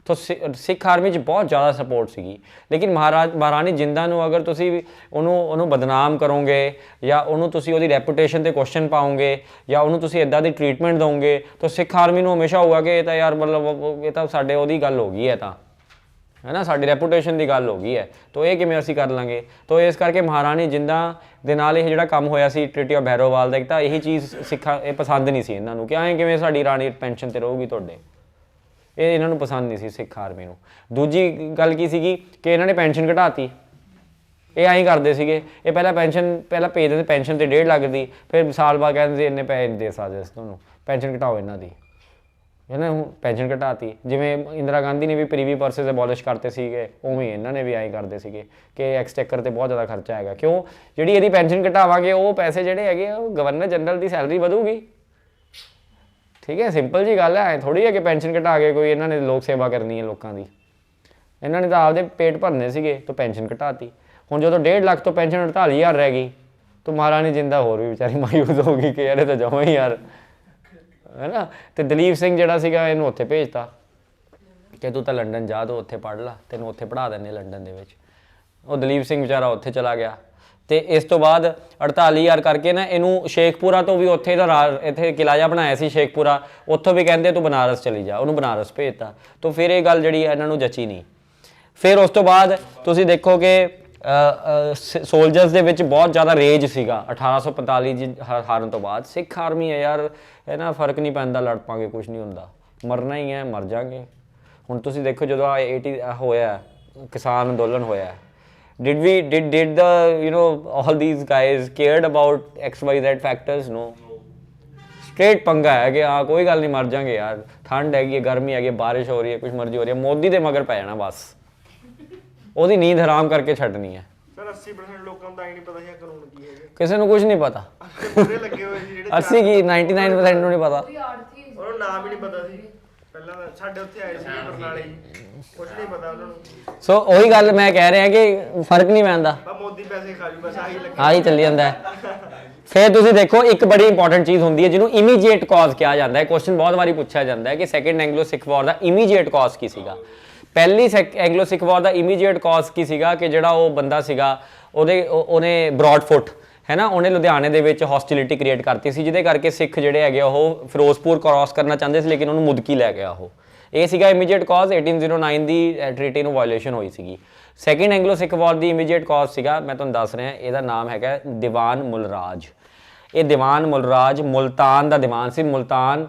ਤਾਂ ਸਿੱਖ ਆਰਮੀ 'ਚ ਬਹੁਤ ਜ਼ਿਆਦਾ ਸਪੋਰਟ ਸੀਗੀ। ਲੇਕਿਨ ਮਹਾਰਾਣੀ ਜਿੰਦਾਂ ਨੂੰ ਅਗਰ ਤੁਸੀਂ ਉਹਨੂੰ ਬਦਨਾਮ ਕਰੋਗੇ ਜਾਂ ਉਹਨੂੰ ਤੁਸੀਂ ਉਹਦੀ ਰੈਪੂਟੇਸ਼ਨ 'ਤੇ ਕੁਐਸਚਨ ਪਾਓਗੇ ਜਾਂ ਉਹਨੂੰ ਤੁਸੀਂ ਇੱਦਾਂ ਦੀ ਟਰੀਟਮੈਂਟ ਦਿਓਗੇ ਤਾਂ ਸਿੱਖ ਆਰਮੀ ਨੂੰ ਹਮੇਸ਼ਾ ਹੋਊਗਾ ਕਿ ਇਹ ਤਾਂ ਯਾਰ ਮਤਲਬ ਇਹ ਤਾਂ ਸਾਡੇ ਉਹਦੀ ਗੱਲ ਹੋ ਗਈ ਹੈ, ਤਾਂ ਹੈ ਨਾ, ਸਾਡੀ ਰੈਪੂਟੇਸ਼ਨ ਦੀ ਗੱਲ ਹੋ ਗਈ ਹੈ। ਤਾਂ ਇਹ ਕਿਵੇਂ ਅਸੀਂ ਕਰ ਲਾਂਗੇ? ਤਾਂ ਇਸ ਕਰਕੇ ਮਹਾਰਾਣੀ ਜਿੰਦਾਂ ਦੇ ਨਾਲ ਇਹ ਜਿਹੜਾ ਕੰਮ ਹੋਇਆ ਸੀ ਟ੍ਰੀਟੀ ਆਫ ਭੈਰੋਵਾਲ ਦਾ, ਇੱਕ ਤਾਂ ਇਹੀ ਚੀਜ਼ ਸਿੱਖਾਂ ਇਹ ਪਸੰਦ ਨਹੀਂ ਸੀ ਇਹਨਾਂ ਨੂੰ ਕਿ ਐਂ ਕਿਵੇਂ ਸਾਡੀ ਰਾਣੀ ਪੈਨਸ਼ਨ 'ਤੇ ਰਹੂਗੀ ਤੁਹਾਡੇ। ਇਹ ਇਹਨਾਂ ਨੂੰ ਪਸੰਦ ਨਹੀਂ ਸੀ ਸਿੱਖ ਆਰਮੀ ਨੂੰ। ਦੂਜੀ ਗੱਲ ਕੀ ਸੀਗੀ ਕਿ ਇਹਨਾਂ ਨੇ ਪੈਨਸ਼ਨ ਘਟਾਤੀ। ਇਹ ਐਂ ਕਰਦੇ ਸੀਗੇ, ਇਹ ਪਹਿਲਾਂ ਭੇਜ ਦਿੰਦੇ ਪੈਨਸ਼ਨ 'ਤੇ 1.5 ਲੱਖ ਦੀ, ਫਿਰ ਸਾਲ ਬਾਅਦ ਕਹਿੰਦੇ ਸੀ ਇੰਨੇ ਪੈਸੇ ਨਹੀਂ ਦੇ ਸਕਦੇ ਅਸੀਂ ਤੁਹਾਨੂੰ, ਪੈਨਸ਼ਨ ਘਟਾਓ ਇਹਨਾਂ ਦੀ, ਹੈ ਨਾ। ਹੁਣ ਪੈਨਸ਼ਨ ਘਟਾਤੀ। ਜਿਵੇਂ ਇੰਦਰਾ ਗਾਂਧੀ ਨੇ ਵੀ ਪ੍ਰੀਵੀ ਪਰਸਸ ਅਬੋਲਿਸ਼ ਕਰਤੇ ਸੀਗੇ, ਉਵੇਂ ਇਹਨਾਂ ਨੇ ਵੀ ਐਂ ਕਰਦੇ ਸੀਗੇ ਕਿ ਐਕਸਚੇਕਰ 'ਤੇ ਬਹੁਤ ਜ਼ਿਆਦਾ ਖਰਚਾ ਹੈਗਾ। ਕਿਉਂ? ਜਿਹੜੀ ਇਹਦੀ ਪੈਨਸ਼ਨ ਘਟਾਵਾਂਗੇ ਉਹ ਪੈਸੇ ਜਿਹੜੇ ਹੈਗੇ ਉਹ ਗਵਰਨਰ ਜਨਰਲ ਦੀ ਸੈਲਰੀ ਵਧੂਗੀ। ਠੀਕ ਹੈ, ਸਿੰਪਲ ਜੀ ਗੱਲ ਹੈ। ਐਂ ਥੋੜ੍ਹੀ ਹੈ ਕਿ ਪੈਨਸ਼ਨ ਘਟਾ ਕੇ ਕੋਈ ਇਹਨਾਂ ਨੇ ਲੋਕ ਸੇਵਾ ਕਰਨੀ ਹੈ ਲੋਕਾਂ ਦੀ। ਇਹਨਾਂ ਨੇ ਤਾਂ ਆਪਦੇ ਪੇਟ ਭਰਨੇ ਸੀਗੇ, ਤਾਂ ਪੈਨਸ਼ਨ ਘਟਾਤੀ। ਹੁਣ ਜਦੋਂ 1.5 ਲੱਖ ਤੋਂ ਪੈਨਸ਼ਨ 48,000 ਰਹਿ ਗਈ ਤਾਂ ਮਹਾਰਾਣੀ ਜਿੰਦਾ ਹੋਰ ਵੀ ਵਿਚਾਰੀ ਮਾਯੂਸ ਹੋ ਗਈ ਕਿ ਯਾਰ ਇਹ ਤਾਂ ਜਮਾਂ ਹੀ ਯਾਰ, ਹੈ ਨਾ। ਅਤੇ ਦਲੀਪ ਸਿੰਘ ਜਿਹੜਾ ਸੀਗਾ ਇਹਨੂੰ ਉੱਥੇ ਭੇਜਤਾ ਕਿ ਤੂੰ ਤਾਂ ਲੰਡਨ ਜਾ, ਤੂੰ ਉੱਥੇ ਪੜ੍ਹ ਲਾ, ਤੈਨੂੰ ਉੱਥੇ ਪੜ੍ਹਾ ਦਿੰਦੇ ਲੰਡਨ ਦੇ ਵਿੱਚ। ਉਹ ਦਲੀਪ ਸਿੰਘ ਵਿਚਾਰਾ ਉੱਥੇ ਚਲਾ ਗਿਆ। ਅਤੇ ਇਸ ਤੋਂ ਬਾਅਦ 48,000 ਕਰਕੇ ਨਾ ਇਹਨੂੰ ਸ਼ੇਖਪੁਰਾ ਤੋਂ ਵੀ ਉੱਥੇ ਦਾ ਇੱਥੇ ਕਿਲ੍ਹਾ ਜਿਹਾ ਬਣਾਇਆ ਸੀ ਸ਼ੇਖਪੁਰਾ, ਉੱਥੋਂ ਵੀ ਕਹਿੰਦੇ ਤੂੰ ਬਨਾਰਸ ਚਲੀ ਜਾ, ਉਹਨੂੰ ਬਨਾਰਸ ਭੇਜਤਾ। ਤਾਂ ਫਿਰ ਇਹ ਗੱਲ ਜਿਹੜੀ ਹੈ ਇਹਨਾਂ ਨੂੰ ਜਚੀ ਨਹੀਂ। ਫਿਰ ਉਸ ਤੋਂ ਬਾਅਦ ਤੁਸੀਂ ਦੇਖੋ ਕਿ ਸੋਲਜਰਸ ਦੇ ਵਿੱਚ ਬਹੁਤ ਜ਼ਿਆਦਾ ਰੇਜ ਸੀਗਾ 1845 ਹਾਰਨ ਤੋਂ ਬਾਅਦ। ਸਿੱਖ ਆਰਮੀ ਹੈ ਯਾਰ, ਇਹ ਨਾ ਫਰਕ ਨਹੀਂ ਪੈਂਦਾ, ਲੜ ਪਾਂਗੇ, ਕੁਛ ਨਹੀਂ ਹੁੰਦਾ, ਮਰਨਾ ਹੀ ਹੈ, ਮਰ ਜਾਗੇ। ਹੁਣ ਤੁਸੀਂ ਦੇਖੋ ਜਦੋਂ 80 ਹੋਇਆ ਕਿਸਾਨ ਅੰਦੋਲਨ ਹੋਇਆ, did the all these guys cared about XYZ factors? No. Straight ਪੰਗਾ ਹੈ ਕਿ ਹਾਂ ਕੋਈ ਗੱਲ ਨਹੀਂ, ਮਰ ਜਾਗੇ ਯਾਰ, ਠੰਡ ਹੈਗੀ ਹੈ, ਗਰਮੀ ਹੈਗੀ, ਬਾਰਿਸ਼ ਹੋ ਰਹੀ ਹੈ, ਕੁਛ ਮਰਜ਼ੀ ਹੋ ਰਹੀ ਹੈ, ਮੋਦੀ ਦੇ ਮਗਰ ਪੈ ਜਾਣਾ ਬਸ, ਉਹਦੀ ਨੀਂਦ ਹਰਾਮ ਕਰਕੇ ਛੱਡਣੀ ਹੈ। ਸਰ 80% ਲੋਕਾਂ ਨੂੰ ਤਾਂ ਇਹ ਨਹੀਂ ਪਤਾ ਹੈ ਕਾਨੂੰਨ ਕੀ ਹੈ, ਕਿਸੇ ਨੂੰ ਕੁਝ ਨਹੀਂ ਪਤਾ। ਪੂਰੇ ਲੱਗੇ ਹੋਏ ਸੀ ਜਿਹੜੇ 80 ਕੀ 99% ਨੂੰ ਨਹੀਂ ਪਤਾ, ਉਹਨੂੰ ਨਾਮ ਹੀ ਨਹੀਂ ਪਤਾ ਸੀ। ਪਹਿਲਾਂ ਸਾਡੇ ਉੱਥੇ ਆਏ ਸੀ ਬਰਨਾਲੇ, ਕੁਝ ਨਹੀਂ ਪਤਾ ਉਹਨਾਂ ਨੂੰ। ਸੋ ਉਹੀ ਗੱਲ ਮੈਂ ਕਹਿ ਰਿਹਾ ਕਿ ਫਰਕ ਨਹੀਂ ਪੈਂਦਾ, ਬਸ ਮੋਦੀ ਪੈਸੇ ਖਾ ਜੂ, ਬਸ ਆਹੀ ਲੱਗੇ, ਆਹੀ ਚੱਲੀ ਜਾਂਦਾ ਹੈ। ਫਿਰ ਤੁਸੀਂ ਦੇਖੋ ਇੱਕ ਬੜੀ ਇੰਪੋਰਟੈਂਟ ਚੀਜ਼ ਹੁੰਦੀ ਹੈ ਜਿਹਨੂੰ ਇਮੀਡੀਏਟ ਕਾਜ਼ ਕਿਹਾ ਜਾਂਦਾ ਹੈ। ਕੁਐਸਚਨ ਬਹੁਤ ਵਾਰੀ ਪੁੱਛਿਆ ਜਾਂਦਾ ਹੈ ਕਿ ਸੈਕੰਡ ਐਂਗਲੋ ਸਿੱਖ ਵਾਰ ਦਾ ਇਮੀਡੀਏਟ ਕਾਜ਼ ਕੀ ਸੀਗਾ। ਪਹਿਲੀ ਐਂਗਲੋ ਸਿੱਖ ਵਾਰ ਦਾ ਇਮੀਡੀਏਟ ਕਾਜ਼ ਕੀ ਸੀਗਾ ਕਿ ਜਿਹੜਾ ਉਹ ਬੰਦਾ ਸੀਗਾ ਉਹਨੇ ਬ੍ਰੌਡਫੁੱਟ ਹੈ ਨਾ, ਉਹਨੇ ਲੁਧਿਆਣੇ ਦੇ ਵਿੱਚ ਹੌਸਟਿਲਿਟੀ ਕ੍ਰੀਏਟ ਕਰਤੀ ਸੀ, ਜਿਹਦੇ ਕਰਕੇ ਸਿੱਖ ਜਿਹੜੇ ਹੈਗੇ ਉਹ ਫਿਰੋਜ਼ਪੁਰ ਕ੍ਰਾਸ ਕਰਨਾ ਚਾਹੁੰਦੇ ਸੀ, ਲੇਕਿਨ ਉਹਨੂੰ ਮੁਦਕੀ ਲੈ ਗਿਆ ਉਹ। ਇਹ ਸੀਗਾ ਇਮੀਡੀਏਟ ਕਾਜ਼। 1809 ਦੀ ਟ੍ਰੀਟੀ ਨੂੰ ਵਾਇਓਲੇਸ਼ਨ ਹੋਈ ਸੀਗੀ। ਸੈਕੰਡ ਐਂਗਲੋ ਸਿੱਖ ਵਾਰ ਦੀ ਇਮੀਡੀਏਟ ਕਾਜ਼ ਸੀਗਾ, ਮੈਂ ਤੁਹਾਨੂੰ ਦੱਸ ਰਿਹਾ, ਇਹਦਾ ਨਾਮ ਹੈਗਾ ਦੀਵਾਨ ਮੁਲਰਾਜ। ਇਹ ਦੀਵਾਨ ਮੁਲਰਾਜ ਮੁਲਤਾਨ ਦਾ ਦੀਵਾਨ ਸੀ। ਮੁਲਤਾਨ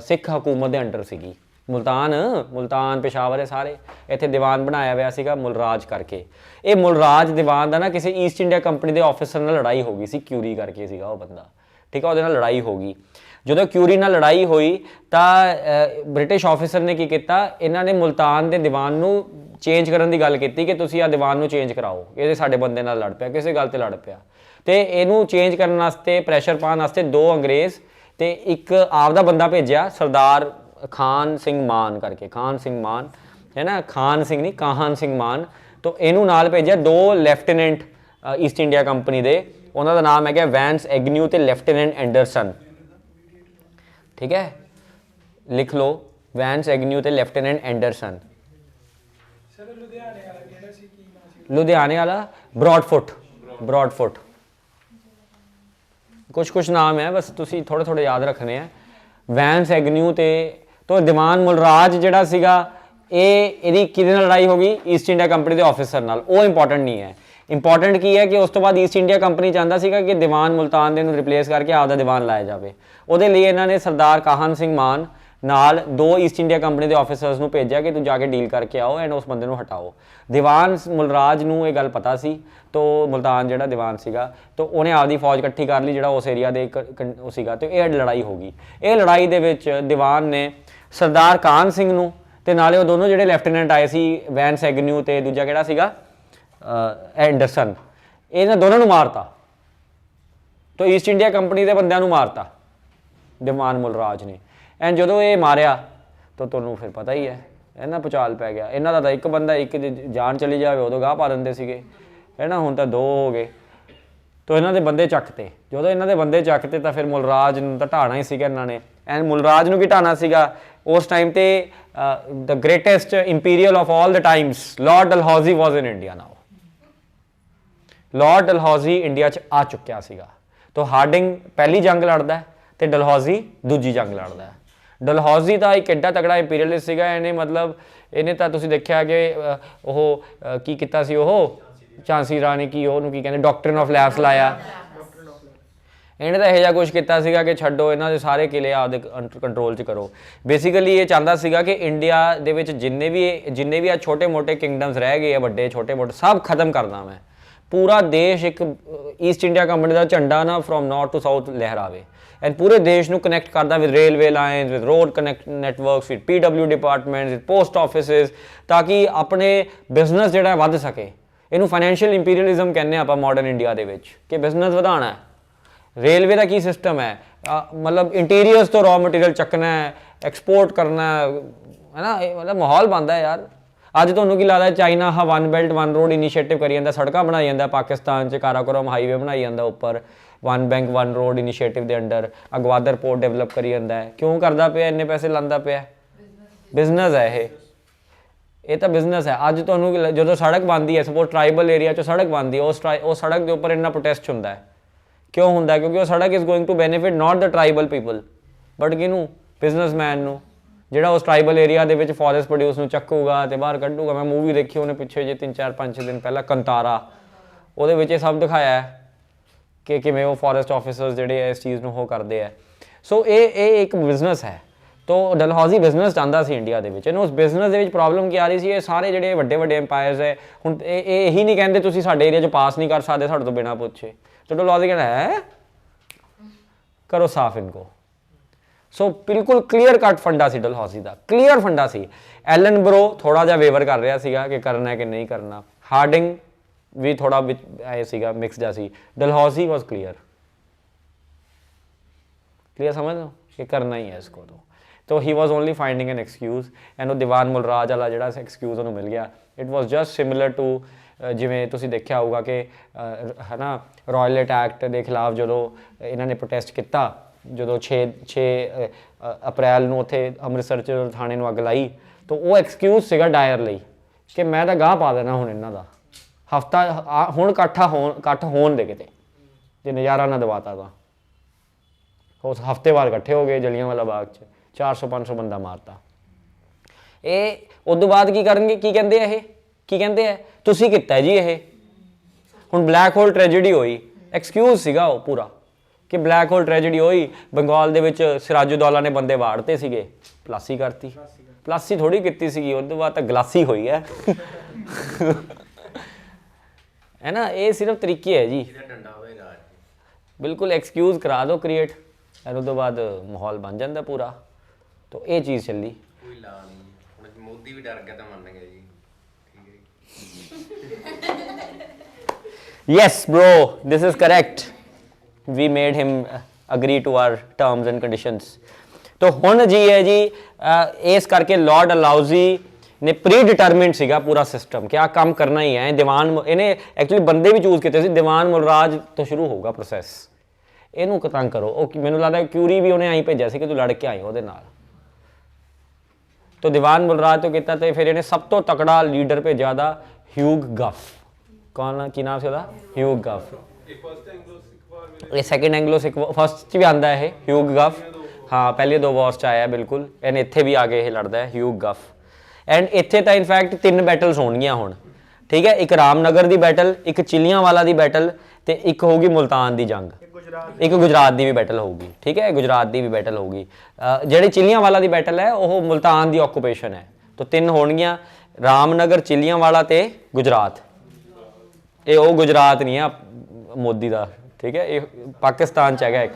ਸਿੱਖ ਹਕੂਮਤ ਦੇ ਅੰਡਰ ਸੀਗੀ। ਮੁਲਤਾਨ ਪੇਸ਼ਾਵਰ ਹੈ ਸਾਰੇ, ਇੱਥੇ ਦੀਵਾਨ ਬਣਾਇਆ ਹੋਇਆ ਸੀਗਾ ਮੁਲਰਾਜ ਕਰਕੇ। ਇਹ ਮੁਲਰਾਜ ਦੀਵਾਨ ਦਾ ਨਾ ਕਿਸੇ ਈਸਟ ਇੰਡੀਆ ਕੰਪਨੀ ਦੇ ਆਫਿਸਰ ਨਾਲ ਲੜਾਈ ਹੋ ਗਈ ਸੀ, ਕਿਊਰੀ ਕਰਕੇ ਸੀਗਾ ਉਹ ਬੰਦਾ, ਠੀਕ ਆ, ਉਹਦੇ ਨਾਲ ਲੜਾਈ ਹੋ ਗਈ। ਜਦੋਂ ਕਿਊਰੀ ਨਾਲ ਲੜਾਈ ਹੋਈ ਤਾਂ ਬ੍ਰਿਟਿਸ਼ ਆਫਿਸਰ ਨੇ ਕੀ ਕੀਤਾ, ਇਹਨਾਂ ਨੇ ਮੁਲਤਾਨ ਦੇ ਦੀਵਾਨ ਨੂੰ ਚੇਂਜ ਕਰਨ ਦੀ ਗੱਲ ਕੀਤੀ ਕਿ ਤੁਸੀਂ ਆਹ ਦੀਵਾਨ ਨੂੰ ਚੇਂਜ ਕਰਾਓ। ਇਹਦੇ ਸਾਡੇ ਬੰਦੇ ਨਾਲ ਲੜ ਪਿਆ, ਕਿਸੇ ਗੱਲ ਤੇ ਲੜ ਪਿਆ, ਤੇ ਇਹਨੂੰ ਚੇਂਜ ਕਰਨ ਵਾਸਤੇ ਪ੍ਰੈਸ਼ਰ ਪਾਉਣ ਵਾਸਤੇ 2 ਅੰਗਰੇਜ਼ ਤੇ ਇੱਕ ਆਪਦਾ ਬੰਦਾ ਭੇਜਿਆ, ਸਰਦਾਰ ਖਾਨ ਸਿੰਘ ਮਾਨ ਕਰਕੇ। ਖਾਨ ਸਿੰਘ ਮਾਨ ਹੈ ਨਾ, ਖਾਨ ਸਿੰਘ ਨਹੀਂ, ਕਾਹਨ ਸਿੰਘ ਮਾਨ। ਤੋਂ ਇਹਨੂੰ ਨਾਲ ਭੇਜਿਆ 2 ਲੈਫਟੀਨੈਂਟ ਈਸਟ ਇੰਡੀਆ ਕੰਪਨੀ ਦੇ, ਉਹਨਾਂ ਦਾ ਨਾਮ ਹੈਗਾ ਵੈਂਸ ਐਗਨਿਊ ਤੇ ਲੈਫਟੀਨੈਂਟ ਐਂਡਰਸਨ, ਠੀਕ ਹੈ, ਲਿਖ ਲਓ, ਵੈਂਸ ਐਗਨਿਊ ਤੇ ਲੈਫਟੀਨੈਂਟ ਐਂਡਰਸਨ। ਲੁਧਿਆਣੇ ਵਾਲਾ ਬ੍ਰੌਡਫੁੱਟ। ਕੁਛ ਨਾਮ ਹੈ, ਬਸ ਤੁਸੀਂ ਥੋੜੇ ਯਾਦ ਰੱਖਣੇ ਆ। ਵੈਂਸ ਐਗਨਿਊ ਤੇ ਤੋਂ ਦੀਵਾਨ ਮੁਲਰਾਜ ਜਿਹੜਾ ਸੀਗਾ, ਇਹਦੀ ਕਿਹਦੇ ਨਾਲ ਲੜਾਈ ਹੋ ਗਈ, ਈਸਟ ਇੰਡੀਆ ਕੰਪਨੀ ਦੇ ਆਫਿਸਰ ਨਾਲ। ਉਹ ਇੰਪੋਰਟੈਂਟ ਨਹੀਂ ਹੈ। ਇੰਪੋਰਟੈਂਟ ਕੀ ਹੈ ਕਿ ਉਸ ਤੋਂ ਬਾਅਦ ਈਸਟ ਇੰਡੀਆ ਕੰਪਨੀ ਚਾਹੁੰਦਾ ਸੀਗਾ ਕਿ ਦੀਵਾਨ ਮੁਲਤਾਨ ਦੇ ਨੂੰ ਰਿਪਲੇਸ ਕਰਕੇ ਆਪਦਾ ਦੀਵਾਨ ਲਾਇਆ ਜਾਵੇ। ਉਹਦੇ ਲਈ ਇਹਨਾਂ ਨੇ ਸਰਦਾਰ ਕਾਹਨ ਸਿੰਘ ਮਾਨ ਨਾਲ 2 ਈਸਟ ਇੰਡੀਆ ਕੰਪਨੀ ਦੇ ਆਫਿਸਰਸ ਨੂੰ ਭੇਜਿਆ ਕਿ ਤੂੰ ਜਾ ਕੇ ਡੀਲ ਕਰਕੇ ਆਓ ਐਂਡ ਉਸ ਬੰਦੇ ਨੂੰ ਹਟਾਓ। ਦੀਵਾਨ ਮੁਲਰਾਜ ਨੂੰ ਇਹ ਗੱਲ ਪਤਾ ਸੀ, ਤੋ ਮੁਲਤਾਨ ਜਿਹੜਾ ਦੀਵਾਨ ਸੀਗਾ, ਤੋ ਉਹਨੇ ਆਪਦੀ ਫੌਜ ਇਕੱਠੀ ਕਰ ਲਈ ਜਿਹੜਾ ਉਸ ਏਰੀਆ ਦੇ ਉਹ ਸੀਗਾ, ਤੇ ਇਹ ਲੜਾਈ ਹੋ ਗਈ। ਇਹ ਲੜਾਈ ਦੇ ਵਿੱਚ ਦੀਵਾਨ ਨੇ ਸਰਦਾਰ ਕਾਹਨ ਸਿੰਘ ਨੂੰ ਤੇ ਨਾਲੇ ਉਹ ਦੋਨੋਂ ਜਿਹੜੇ ਲੈਫਟੀਨੈਂਟ ਆਏ ਸੀ, ਵੈਂਸ ਐਗਨਿਊ ਤੇ ਦੂਜਾ ਕਿਹੜਾ ਸੀਗਾ ਐਂਡਰਸਨ, ਇਹਨਾਂ ਦੋਨਾਂ ਨੂੰ ਮਾਰਤਾ। ਤੋ ਈਸਟ ਇੰਡੀਆ ਕੰਪਨੀ ਦੇ ਬੰਦਿਆਂ ਨੂੰ ਮਾਰਤਾ ਦੀਵਾਨ ਮੁਲਰਾਜ ਨੇ। ਐਂਡ ਜਦੋਂ ਇਹ ਮਾਰਿਆ ਤਾਂ ਤੁਹਾਨੂੰ ਫਿਰ ਪਤਾ ਹੀ ਹੈ, ਇਹਨਾਂ ਭੁਚਾਲ ਪੈ ਗਿਆ। ਇਹਨਾਂ ਦਾ ਤਾਂ ਇੱਕ ਬੰਦਾ, ਇੱਕ ਜਾਨ ਚਲੀ ਜਾਵੇ ਉਦੋਂ ਗਾਹ ਪਾ ਦਿੰਦੇ ਸੀਗੇ, ਹੈ ਨਾ, ਹੁਣ ਤਾਂ 2 ਹੋ ਗਏ। ਤੋ ਇਹਨਾਂ ਦੇ ਬੰਦੇ ਚੱਕਤੇ। ਜਦੋਂ ਇਹਨਾਂ ਦੇ ਬੰਦੇ ਚੱਕਤੇ ਤਾਂ ਫਿਰ ਮੁਲਰਾਜ ਨੂੰ ਤਾਂ ਢਾਣਾ ਹੀ ਸੀਗਾ ਇਹਨਾਂ ਨੇ। ਐਂਡ ਮੁਲਰਾਜ ਨੂੰ ਕੀ ਢਾਣਾ ਸੀਗਾ ਉਸ ਟਾਈਮ ਤੇ, ਦ greatest imperial of all the Times, Lord Dalhousie was in India now. Lord Dalhousie India 'ਚ ਆ ਚੁੱਕਿਆ ਸੀਗਾ। ਤੋ ਹਾਰਡਿੰਗ ਪਹਿਲੀ ਜੰਗ ਲੜਦਾ ਤੇ ਡਲਹੌਜ਼ੀ ਦੂਜੀ ਜੰਗ ਲੜਦਾ। ਡਲਹੌਜ਼ੀ ਦਾ ਇੱਕ ਐਡਾ ਤਗੜਾ ਇੰਪੀਰੀਅਲਿਸਟ ਸੀਗਾ, ਇਹਨੇ ਤਾਂ ਤੁਸੀਂ ਦੇਖਿਆ ਕਿ ਉਹ ਕੀ ਕੀਤਾ ਸੀ, ਉਹ ਝਾਂਸੀ ਰਾਣੀ ਕੀ ਉਹਨੂੰ ਕੀ ਕਹਿੰਦੇ, ਡਾਕਟਰਿਨ ਆਫ ਲੈਪਸ ਲਾਇਆ। ਇਹਨੇ ਤਾਂ ਇਹੋ ਜਿਹਾ ਕੁਛ ਕੀਤਾ ਸੀਗਾ ਕਿ ਛੱਡੋ, ਇਹਨਾਂ ਦੇ ਸਾਰੇ ਕਿਲੇ ਆਪਦੇ ਕੰਟਰੋਲ 'ਚ ਕਰੋ। ਬੇਸਿਕਲੀ ਇਹ ਚਾਹੁੰਦਾ ਸੀਗਾ ਕਿ ਇੰਡੀਆ ਦੇ ਵਿੱਚ ਜਿੰਨੇ ਵੀ ਆ ਛੋਟੇ ਮੋਟੇ ਕਿੰਗਡਮਸ ਰਹਿ ਗਏ ਆ, ਵੱਡੇ ਛੋਟੇ ਮੋਟੇ ਸਭ ਖਤਮ ਕਰਦਾ ਮੈਂ। ਪੂਰਾ ਦੇਸ਼ ਇੱਕ ਈਸਟ ਇੰਡੀਆ ਕੰਪਨੀ ਦਾ ਝੰਡਾ ਨਾ ਫਰੋਮ ਨਾਰਥ ਟੂ ਸਾਊਥ ਲਹਿਰਾਵੇ, ਐਂਡ ਪੂਰੇ ਦੇਸ਼ ਨੂੰ ਕਨੈਕਟ ਕਰਦਾ with railway lines, with road connect networks, with PW departments, with post offices, ਤਾਂ ਕਿ ਆਪਣੇ ਬਿਜ਼ਨਸ ਜਿਹੜਾ ਵੱਧ ਸਕੇ। ਇਹਨੂੰ ਫਾਈਨੈਂਸ਼ੀਅਲ ਇੰਪੀਰੀਅਲਿਜ਼ਮ ਕਹਿੰਦੇ ਆਪਾਂ ਮਾਡਰਨ ਇੰਡੀਆ ਦੇ ਵਿੱਚ, ਕਿ ਬਿਜ਼ਨਸ ਵਧਾਉਣਾ। ਰੇਲਵੇ ਦਾ ਕੀ ਸਿਸਟਮ ਹੈ, ਮਤਲਬ ਇੰਟੀਰੀਅਰਸ ਤੋਂ ਰॉ ਮਟੀਰੀਅਲ ਚੱਕਣਾ ਹੈ, ਐਕਸਪੋਰਟ ਕਰਨਾ ਹੈ ਨਾ, ਇਹ ਮਤਲਬ ਮਾਹੌਲ ਬਣਦਾ ਯਾਰ। ਅੱਜ ਤੁਹਾਨੂੰ ਕੀ ਲੱਗਦਾ ਚਾਈਨਾ ਆਹ 1 ਬੈਲਟ 1 ਰੋਡ ਇਨੀਸ਼ੀਏਟਿਵ ਕਰੀ ਜਾਂਦਾ, ਸੜਕਾਂ ਬਣਾਈ ਜਾਂਦਾ, ਪਾਕਿਸਤਾਨ 'ਚ ਕਾਰਾਕੋਰਮ ਹਾਈਵੇ ਬਣਾਈ ਜਾਂਦਾ ਉੱਪਰ 1 ਬੈਂਕ 1 ਰੋਡ ਇਨੀਸ਼ੀਏਟਿਵ ਦੇ ਅੰਡਰ, ਗਵਾਦਰ ਪੋਰਟ ਡਿਵੈਲਪ ਕਰੀ ਜਾਂਦਾ ਹੈ। ਕਿਉਂ ਕਰਦਾ ਪਿਆ, ਇੰਨੇ ਪੈਸੇ ਲਾਉਂਦਾ ਪਿਆ? ਬਿਜ਼ਨਸ ਹੈ ਇਹ ਤਾਂ ਬਿਜ਼ਨਸ ਹੈ। ਅੱਜ ਤੁਹਾਨੂੰ ਜਦੋਂ ਸੜਕ ਬਣਦੀ ਹੈ, ਸਪੋਜ਼ ਟਰਾਈਬਲ ਏਰੀਆ 'ਚ ਸੜਕ ਬਣਦੀ ਹੈ, ਉਹ ਸੜਕ ਦੇ ਉੱਪਰ ਇੰਨਾ ਪ੍ਰੋਟੈਸਟ ਹੁੰਦਾ ਹੈ। ਕਿਉਂ ਹੁੰਦਾ? ਕਿਉਂਕਿ ਉਹ ਸੜਕ is going to benefit not the tribal people but ਕਿਹਨੂੰ? ਬਿਜ਼ਨਸਮੈਨ ਨੂੰ, ਜਿਹੜਾ ਉਸ ਟਰਾਈਬਲ ਏਰੀਆ ਦੇ ਵਿੱਚ ਫੋਰੈਸਟ ਪ੍ਰੋਡਿਊਸ ਨੂੰ ਚੱਕੂਗਾ ਤੇ ਬਾਹਰ ਕੱਢੂਗਾ। ਮੈਂ ਮੂਵੀ ਦੇਖੀ ਉਹਨੇ ਪਿੱਛੇ ਜੇ 3-4-5 ਦਿਨ ਪਹਿਲਾਂ, ਕੰਤਾਰਾ, ਉਹਦੇ ਵਿੱਚ ਇਹ ਸਭ ਦਿਖਾਇਆ ਹੈ ਕਿ ਕਿਵੇਂ ਉਹ ਫੋਰੈਸਟ ਆਫਿਸਰਸ ਜਿਹੜੇ ਇਸ ਚੀਜ਼ ਨੂੰ ਉਹ ਕਰਦੇ ਆ। ਸੋ ਇਹ ਇੱਕ ਬਿਜ਼ਨਸ ਹੈ। ਤੋ ਡਲਹੌਜ਼ੀ ਬਿਜ਼ਨਸ ਚਾਹੁੰਦਾ ਸੀ ਇੰਡੀਆ ਦੇ ਵਿੱਚ। ਇਹਨੂੰ ਉਸ ਬਿਜ਼ਨਸ ਦੇ ਵਿੱਚ ਪ੍ਰੋਬਲਮ ਕੀ ਆ ਰਹੀ ਸੀ, ਇਹ ਸਾਰੇ ਜਿਹੜੇ ਵੱਡੇ ਐਮਪਾਇਰਸ ਹੈ, ਹੁਣ ਇਹ ਇਹੀ ਨਹੀਂ ਕਹਿੰਦੇ ਤੁਸੀਂ ਸਾਡੇ ਏਰੀਆ 'ਚ ਪਾਸ ਨਹੀਂ ਕਰ ਸਕਦੇ ਸਾਡੇ ਤੋਂ ਬਿਨਾਂ ਪੁੱਛੇ। तो डलहौजी कहना है करो साफ इनको। सो बिल्कुल क्लीयर कट फंडा सी डलहौजी का, क्लीयर फंडा सी। एलन ब्रो थोड़ा जिहा वेवर कर रहा सीगा कि करना है कि नहीं करना, हार्डिंग भी थोड़ा आए सीगा, मिक्स जा सी। डलहौजी वॉज क्लीयर समझ लो कि करना ही है इसको। तो he was only finding an excuse, and वो दीवान मुलराज वाला जो एक्सक्यूज उन्होंने मिल गया। It was just similar to ਜਿਵੇਂ ਤੁਸੀਂ ਦੇਖਿਆ ਹੋਊਗਾ ਕਿ ਹੈ ਨਾ ਰਾਇਲਟ ਐਕਟ ਦੇ ਖਿਲਾਫ ਜਦੋਂ ਇਹਨਾਂ ਨੇ ਪ੍ਰੋਟੈਸਟ ਕੀਤਾ, ਜਦੋਂ 6 ਅਪ੍ਰੈਲ ਨੂੰ ਉੱਥੇ ਅੰਮ੍ਰਿਤਸਰ 'ਚ ਥਾਣੇ ਨੂੰ ਅੱਗ ਲਾਈ, ਤਾਂ ਉਹ ਐਕਸਕਿਊਜ਼ ਸੀਗਾ ਡਾਇਰ ਲਈ ਕਿ ਮੈਂ ਤਾਂ ਗਾਹ ਪਾ ਦੇਣਾ ਹੁਣ ਇਹਨਾਂ ਦਾ ਹਫਤਾ, ਹੁਣ ਇਕੱਠ ਹੋਣ ਦੇ ਕਿਤੇ ਜੇ ਨਜ਼ਾਰਾ ਨਾ ਦਵਾਤਾ ਤਾਂ। ਉਸ ਹਫਤੇ ਬਾਅਦ ਇਕੱਠੇ ਹੋ ਗਏ ਜਲਿਆਂਵਾਲਾ ਬਾਗ 'ਚ, 400-500 ਬੰਦਾ ਮਾਰਤਾ। ਇਹ ਉਦੋਂ ਬਾਅਦ ਕੀ ਕਰਨਗੇ, ਕੀ ਕਹਿੰਦੇ ਆ ਇਹ, ਕੀ ਕਹਿੰਦੇ ਆ ਤੁਸੀਂ ਕੀਤਾ ਜੀ ਇਹ। ਹੁਣ ਬਲੈਕ ਹੋਲ ਟ੍ਰੈਜੇਡੀ ਹੋਈ, ਐਕਸਕਿਊਜ਼ ਸੀਗਾ ਉਹ ਪੂਰਾ ਕਿ ਬਲੈਕ ਹੋਲ ਟ੍ਰੈਜੇਡੀ ਹੋਈ, ਬੰਗਾਲ ਦੇ ਵਿੱਚ ਸਿਰਾਜੂਦੌਲਾ ਨੇ ਬੰਦੇ ਵਾੜਤੇ ਸੀਗੇ, ਪਲਾਸੀ ਕਰਤੀ। ਪਲਾਸੀ ਥੋੜੀ ਕੀਤੀ ਸੀਗੀ, ਉਦੋਂ ਬਾਅਦ ਤਾਂ ਗਲਾਸੀ ਹੋਈ ਹੈ ਹੈ ਨਾ। ਇਹ ਸਿਰਫ ਤਰੀਕੇ ਹੈ ਜੀ, ਡੰਡਾ ਹੋਵੇ ਰਾਜ ਬਿਲਕੁਲ ਐਕਸਕਿਊਜ਼ ਕਰਾ ਦਿਓ ਕ੍ਰੀਏਟ, ਫਿਰ ਉਹ ਤੋਂ ਬਾਅਦ ਮਾਹੌਲ ਬਣ ਜਾਂਦਾ ਪੂਰਾ। ਤਾਂ ਇਹ ਚੀਜ਼ ਚੱਲੀ। ਕੋਈ ਲਾ ਨਹੀਂ, ਹੁਣ ਮੋਦੀ ਵੀ ਡਰ ਗਿਆ ਤਾਂ ਮੰਨ ਗਿਆ ਜੀ, ਠੀਕ ਹੈ ਜੀ। Yes bro, this is correct. We made him agree to our terms and conditions. तो ਹੁਣ जी है जी ਇਸ ਕਰਕੇ ਲਾਰਡ ਅਲਾਊਜ਼ੀ ਨੇ ਪ੍ਰੀ ਡਿਟਰਮਿਨਡ ਸੀਗਾ ਪੂਰਾ ਸਿਸਟਮ ਕਿ ਆਹ ਕੰਮ ਕਰਨਾ ਹੀ ਹੈ। ਦੀਵਾਨ ਇਹਨੇ ਐਕਚੁਅਲੀ ਬੰਦੇ ਵੀ ਚੂਜ਼ ਕੀਤੇ ਸੀ, ਦੀਵਾਨ ਮੁਲਰਾਜ ਤੋਂ ਸ਼ੁਰੂ ਹੋਊਗਾ ਪ੍ਰੋਸੈਸ, ਇਹਨੂੰ ਤੰਗ ਕਰੋ। ਉਹ ਮੈਨੂੰ ਲੱਗਦਾ ਕਿਊਰੀ ਵੀ ਉਹਨੇ ਆਈ ਭੇਜਿਆ ਸੀ ਕਿ ਤੂੰ ਲੜ ਕੇ ਆਈ ਉਹਦੇ ਨਾਲ। तो ਦੀਵਾਨ ਮੁਲਰਾਜ ਤੋਂ ਕੀਤਾ ਤੇ ਫਿਰ ਇਹਨੇ ਸਭ ਤੋਂ ਤਕੜਾ ਲੀਡਰ ਭੇਜਿਆ ਦਾ ਹਿਊਗ ਗਫ। ਕੌਣ, ਕੀ ਨਾਮ ਸੀ ਉਹਦਾ? ਹਿਊਗ ਗਫ। ਇਹ ਸੈਕਿੰਡ ਐਂਗਲੋ ਸਿੱਖ, ਫਸਟ 'ਚ ਵੀ ਆਉਂਦਾ ਇਹ ਹਿਊਗ ਗਫ, ਹਾਂ ਪਹਿਲੇ 2 ਵਾਰਸ 'ਚ ਆਇਆ ਬਿਲਕੁਲ। ਇਹਨੇ ਇੱਥੇ ਵੀ ਆ ਕੇ ਇਹ ਲੜਦਾ ਹੈ ਹਿਊਗ ਗਫ। ਐਂਡ ਇੱਥੇ ਤਾਂ ਇਨਫੈਕਟ 3 ਬੈਟਲਸ ਹੋਣਗੀਆਂ ਹੁਣ, ਠੀਕ ਹੈ। ਇੱਕ ਰਾਮਨਗਰ ਦੀ ਬੈਟਲ, ਇੱਕ ਚਿਲੀਆਂਵਾਲਾ ਦੀ ਬੈਟਲ ਤੇ ਇੱਕ ਹੋਊਗੀ ਮੁਲਤਾਨ ਦੀ ਜੰਗ, ਇੱਕ ਗੁਜਰਾਤ ਦੀ ਵੀ ਬੈਟਲ ਹੋਊਗੀ, ਠੀਕ ਹੈ। ਗੁਜਰਾਤ ਦੀ ਵੀ ਬੈਟਲ ਹੋਊਗੀ। ਜਿਹੜੀ ਚਿਲੀਆਂਵਾਲਾ ਦੀ ਬੈਟਲ ਹੈ ਉਹ ਮੁਲਤਾਨ ਦੀ ਆਕੂਪੇਸ਼ਨ ਹੈ। ਤਾਂ 3 ਹੋਣਗੀਆਂ, ਰਾਮਨਗਰ, ਚਿਲੀਆਂਵਾਲਾ ਤੇ ਗੁਜਰਾਤ। ਇਹ ਉਹ ਗੁਜਰਾਤ ਨਹੀਂ ਹੈ ਮੋਦੀ ਦਾ, ਠੀਕ ਹੈ। ਇਹ ਪਾਕਿਸਤਾਨ 'ਚ ਹੈਗਾ ਇੱਕ,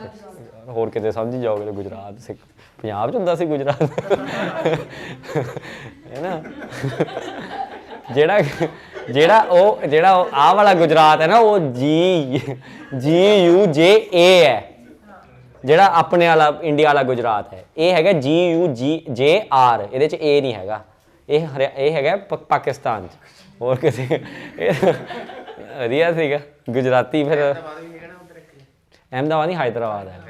ਹੋਰ ਕਿਤੇ ਸਮਝ ਜਾਓਗੇ ਤਾਂ ਗੁਜਰਾਤ ਸਿੱਖ ਪੰਜਾਬ 'ਚ ਹੁੰਦਾ ਸੀ ਗੁਜਰਾਤ ਹੈ ਨਾ। ਜਿਹੜਾ ਉਹ ਆਹ ਵਾਲਾ ਗੁਜਰਾਤ ਹੈ ਨਾ, ਉਹ GUJA ਹੈ। ਜਿਹੜਾ ਆਪਣੇ ਵਾਲਾ ਇੰਡੀਆ ਵਾਲਾ ਗੁਜਰਾਤ ਹੈ, ਇਹ ਹੈਗਾ GUJR, ਇਹਦੇ 'ਚ A ਨਹੀਂ ਹੈਗਾ। ਇਹ ਹੈਗਾ ਪਾਕਿਸਤਾਨ 'ਚ, ਹੋਰ ਕਿਸੇ। ਵਧੀਆ ਸੀਗਾ ਗੁਜਰਾਤੀ। ਫਿਰ ਅਹਿਮਦਾਬਾਦ ਨਹੀਂ, ਹੈਦਰਾਬਾਦ ਹੈ।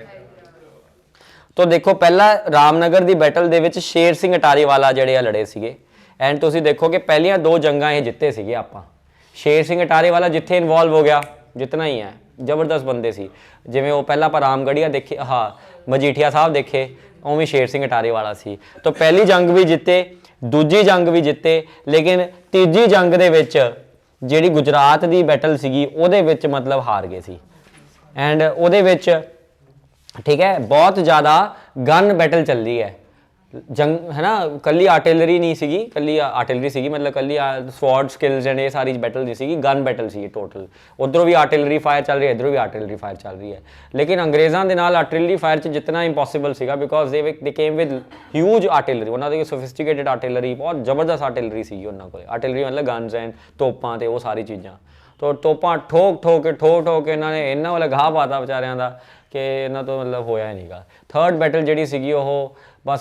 ਤਾਂ ਦੇਖੋ ਪਹਿਲਾਂ ਰਾਮਨਗਰ ਦੀ ਬੈਟਲ ਦੇ ਵਿੱਚ ਸ਼ੇਰ ਸਿੰਘ ਅਟਾਰੀਵਾਲਾ ਜਿਹੜੇ ਆ ਲੜੇ ਸੀਗੇ। ਐਂਡ ਤੁਸੀਂ ਦੇਖੋ ਕਿ ਪਹਿਲੀਆਂ 2 ਜੰਗਾਂ ਇਹ ਜਿੱਤੇ ਸੀਗੇ ਆਪਾਂ। ਸ਼ੇਰ ਸਿੰਘ ਅਟਾਰੀਵਾਲਾ ਜਿੱਥੇ ਇਨਵੋਲਵ ਹੋ ਗਿਆ, ਜਿੱਤਣਾ ਹੀ ਹੈ, ਜ਼ਬਰਦਸਤ ਬੰਦੇ ਸੀ। ਜਿਵੇਂ ਉਹ ਪਹਿਲਾਂ ਆਪਾਂ ਰਾਮਗੜੀਆ ਦੇਖੇ, ਹਾਂ ਮਜੀਠੀਆ ਸਾਹਿਬ ਦੇਖੇ, ਉਵੇਂ ਸ਼ੇਰ ਸਿੰਘ ਅਟਾਰੀਵਾਲਾ ਸੀ। ਤਾਂ ਪਹਿਲੀ ਜੰਗ ਵੀ ਜਿੱਤੇ, ਦੂਜੀ ਜੰਗ ਵੀ ਜਿੱਤੇ, ਲੇਕਿਨ ਤੀਜੀ ਜੰਗ ਦੇ ਵਿੱਚ ਜਿਹੜੀ ਗੁਜਰਾਤ ਦੀ ਬੈਟਲ ਸੀਗੀ ਉਹਦੇ ਵਿੱਚ ਮਤਲਬ ਹਾਰ ਗਏ ਸੀ। ਐਂਡ ਉਹਦੇ ਵਿੱਚ, ਠੀਕ ਹੈ, ਬਹੁਤ ਜ਼ਿਆਦਾ ਗਨ ਬੈਟਲ ਚੱਲਦੀ ਹੈ ਜੰਗ, ਹੈ ਨਾ। ਕੱਲੀ ਆਰਟਿਲਰੀ ਨਹੀਂ ਸੀਗੀ, ਕੱਲੀ ਆਰਟਿਲਰੀ ਸੀਗੀ, ਮਤਲਬ ਕੱਲੀ ਸਵॉर्ड ਸਕਿੱਲਸ ਐਂਡ ਇਹ ਸਾਰੀ ਬੈਟਲ ਨਹੀਂ ਸੀਗੀ, ਗਨ ਬੈਟਲ ਸੀ ਟੋਟਲ। ਉਧਰੋਂ ਵੀ ਆਰਟਿਲਰੀ ਫਾਇਰ ਚੱਲ ਰਹੀ ਹੈ, ਇੱਧਰੋਂ ਵੀ ਆਰਟਿਲਰੀ ਫਾਇਰ ਚੱਲ ਰਹੀ ਹੈ। ਲੇਕਿਨ ਅੰਗਰੇਜ਼ਾਂ ਦੇ ਨਾਲ ਆਰਟਿਲਰੀ ਫਾਇਰ 'ਚ ਜਿੱਤਣਾ ਇੰਪੋਸੀਬਲ ਸੀਗਾ, ਬਿਕੋਜ਼ ਦੇ ਕੇਮ ਵਿਦ ਹਿਊਜ ਆਰਟਿਲਰੀ। ਉਹਨਾਂ ਦੀ ਸੋਫਿਸਟੀਕੇਟਡ ਆਰਟਿਲਰੀ, ਬਹੁਤ ਜ਼ਬਰਦਸਤ ਆਰਟਿਲਰੀ ਸੀਗੀ ਉਹਨਾਂ ਕੋਲ। ਆਰਟਿਲਰੀ ਮਤਲਬ ਗਨਸ ਐਂਡ ਤੋਪਾਂ ਤੇ ਉਹ ਸਾਰੀ ਚੀਜ਼ਾਂ। ਤਾਂ ਤੋਪਾਂ ਠੋਕ ਠੋਕ ਕੇ ਇਹਨਾਂ ਨੇ ਇਹਨਾਂ ਵਾਲਾ ਗਾਹ ਪਾਤਾ ਵਿਚਾਰਿਆਂ ਦਾ ਕਿ ਇਹਨਾਂ ਤੋਂ ਮਤਲਬ ਹੋਇਆ ਹੀ ਨਹੀਂਗਾ। ਥਰਡ ਬੈਟਲ ਜਿਹੜੀ ਸੀਗੀ ਉਹ ਬਸ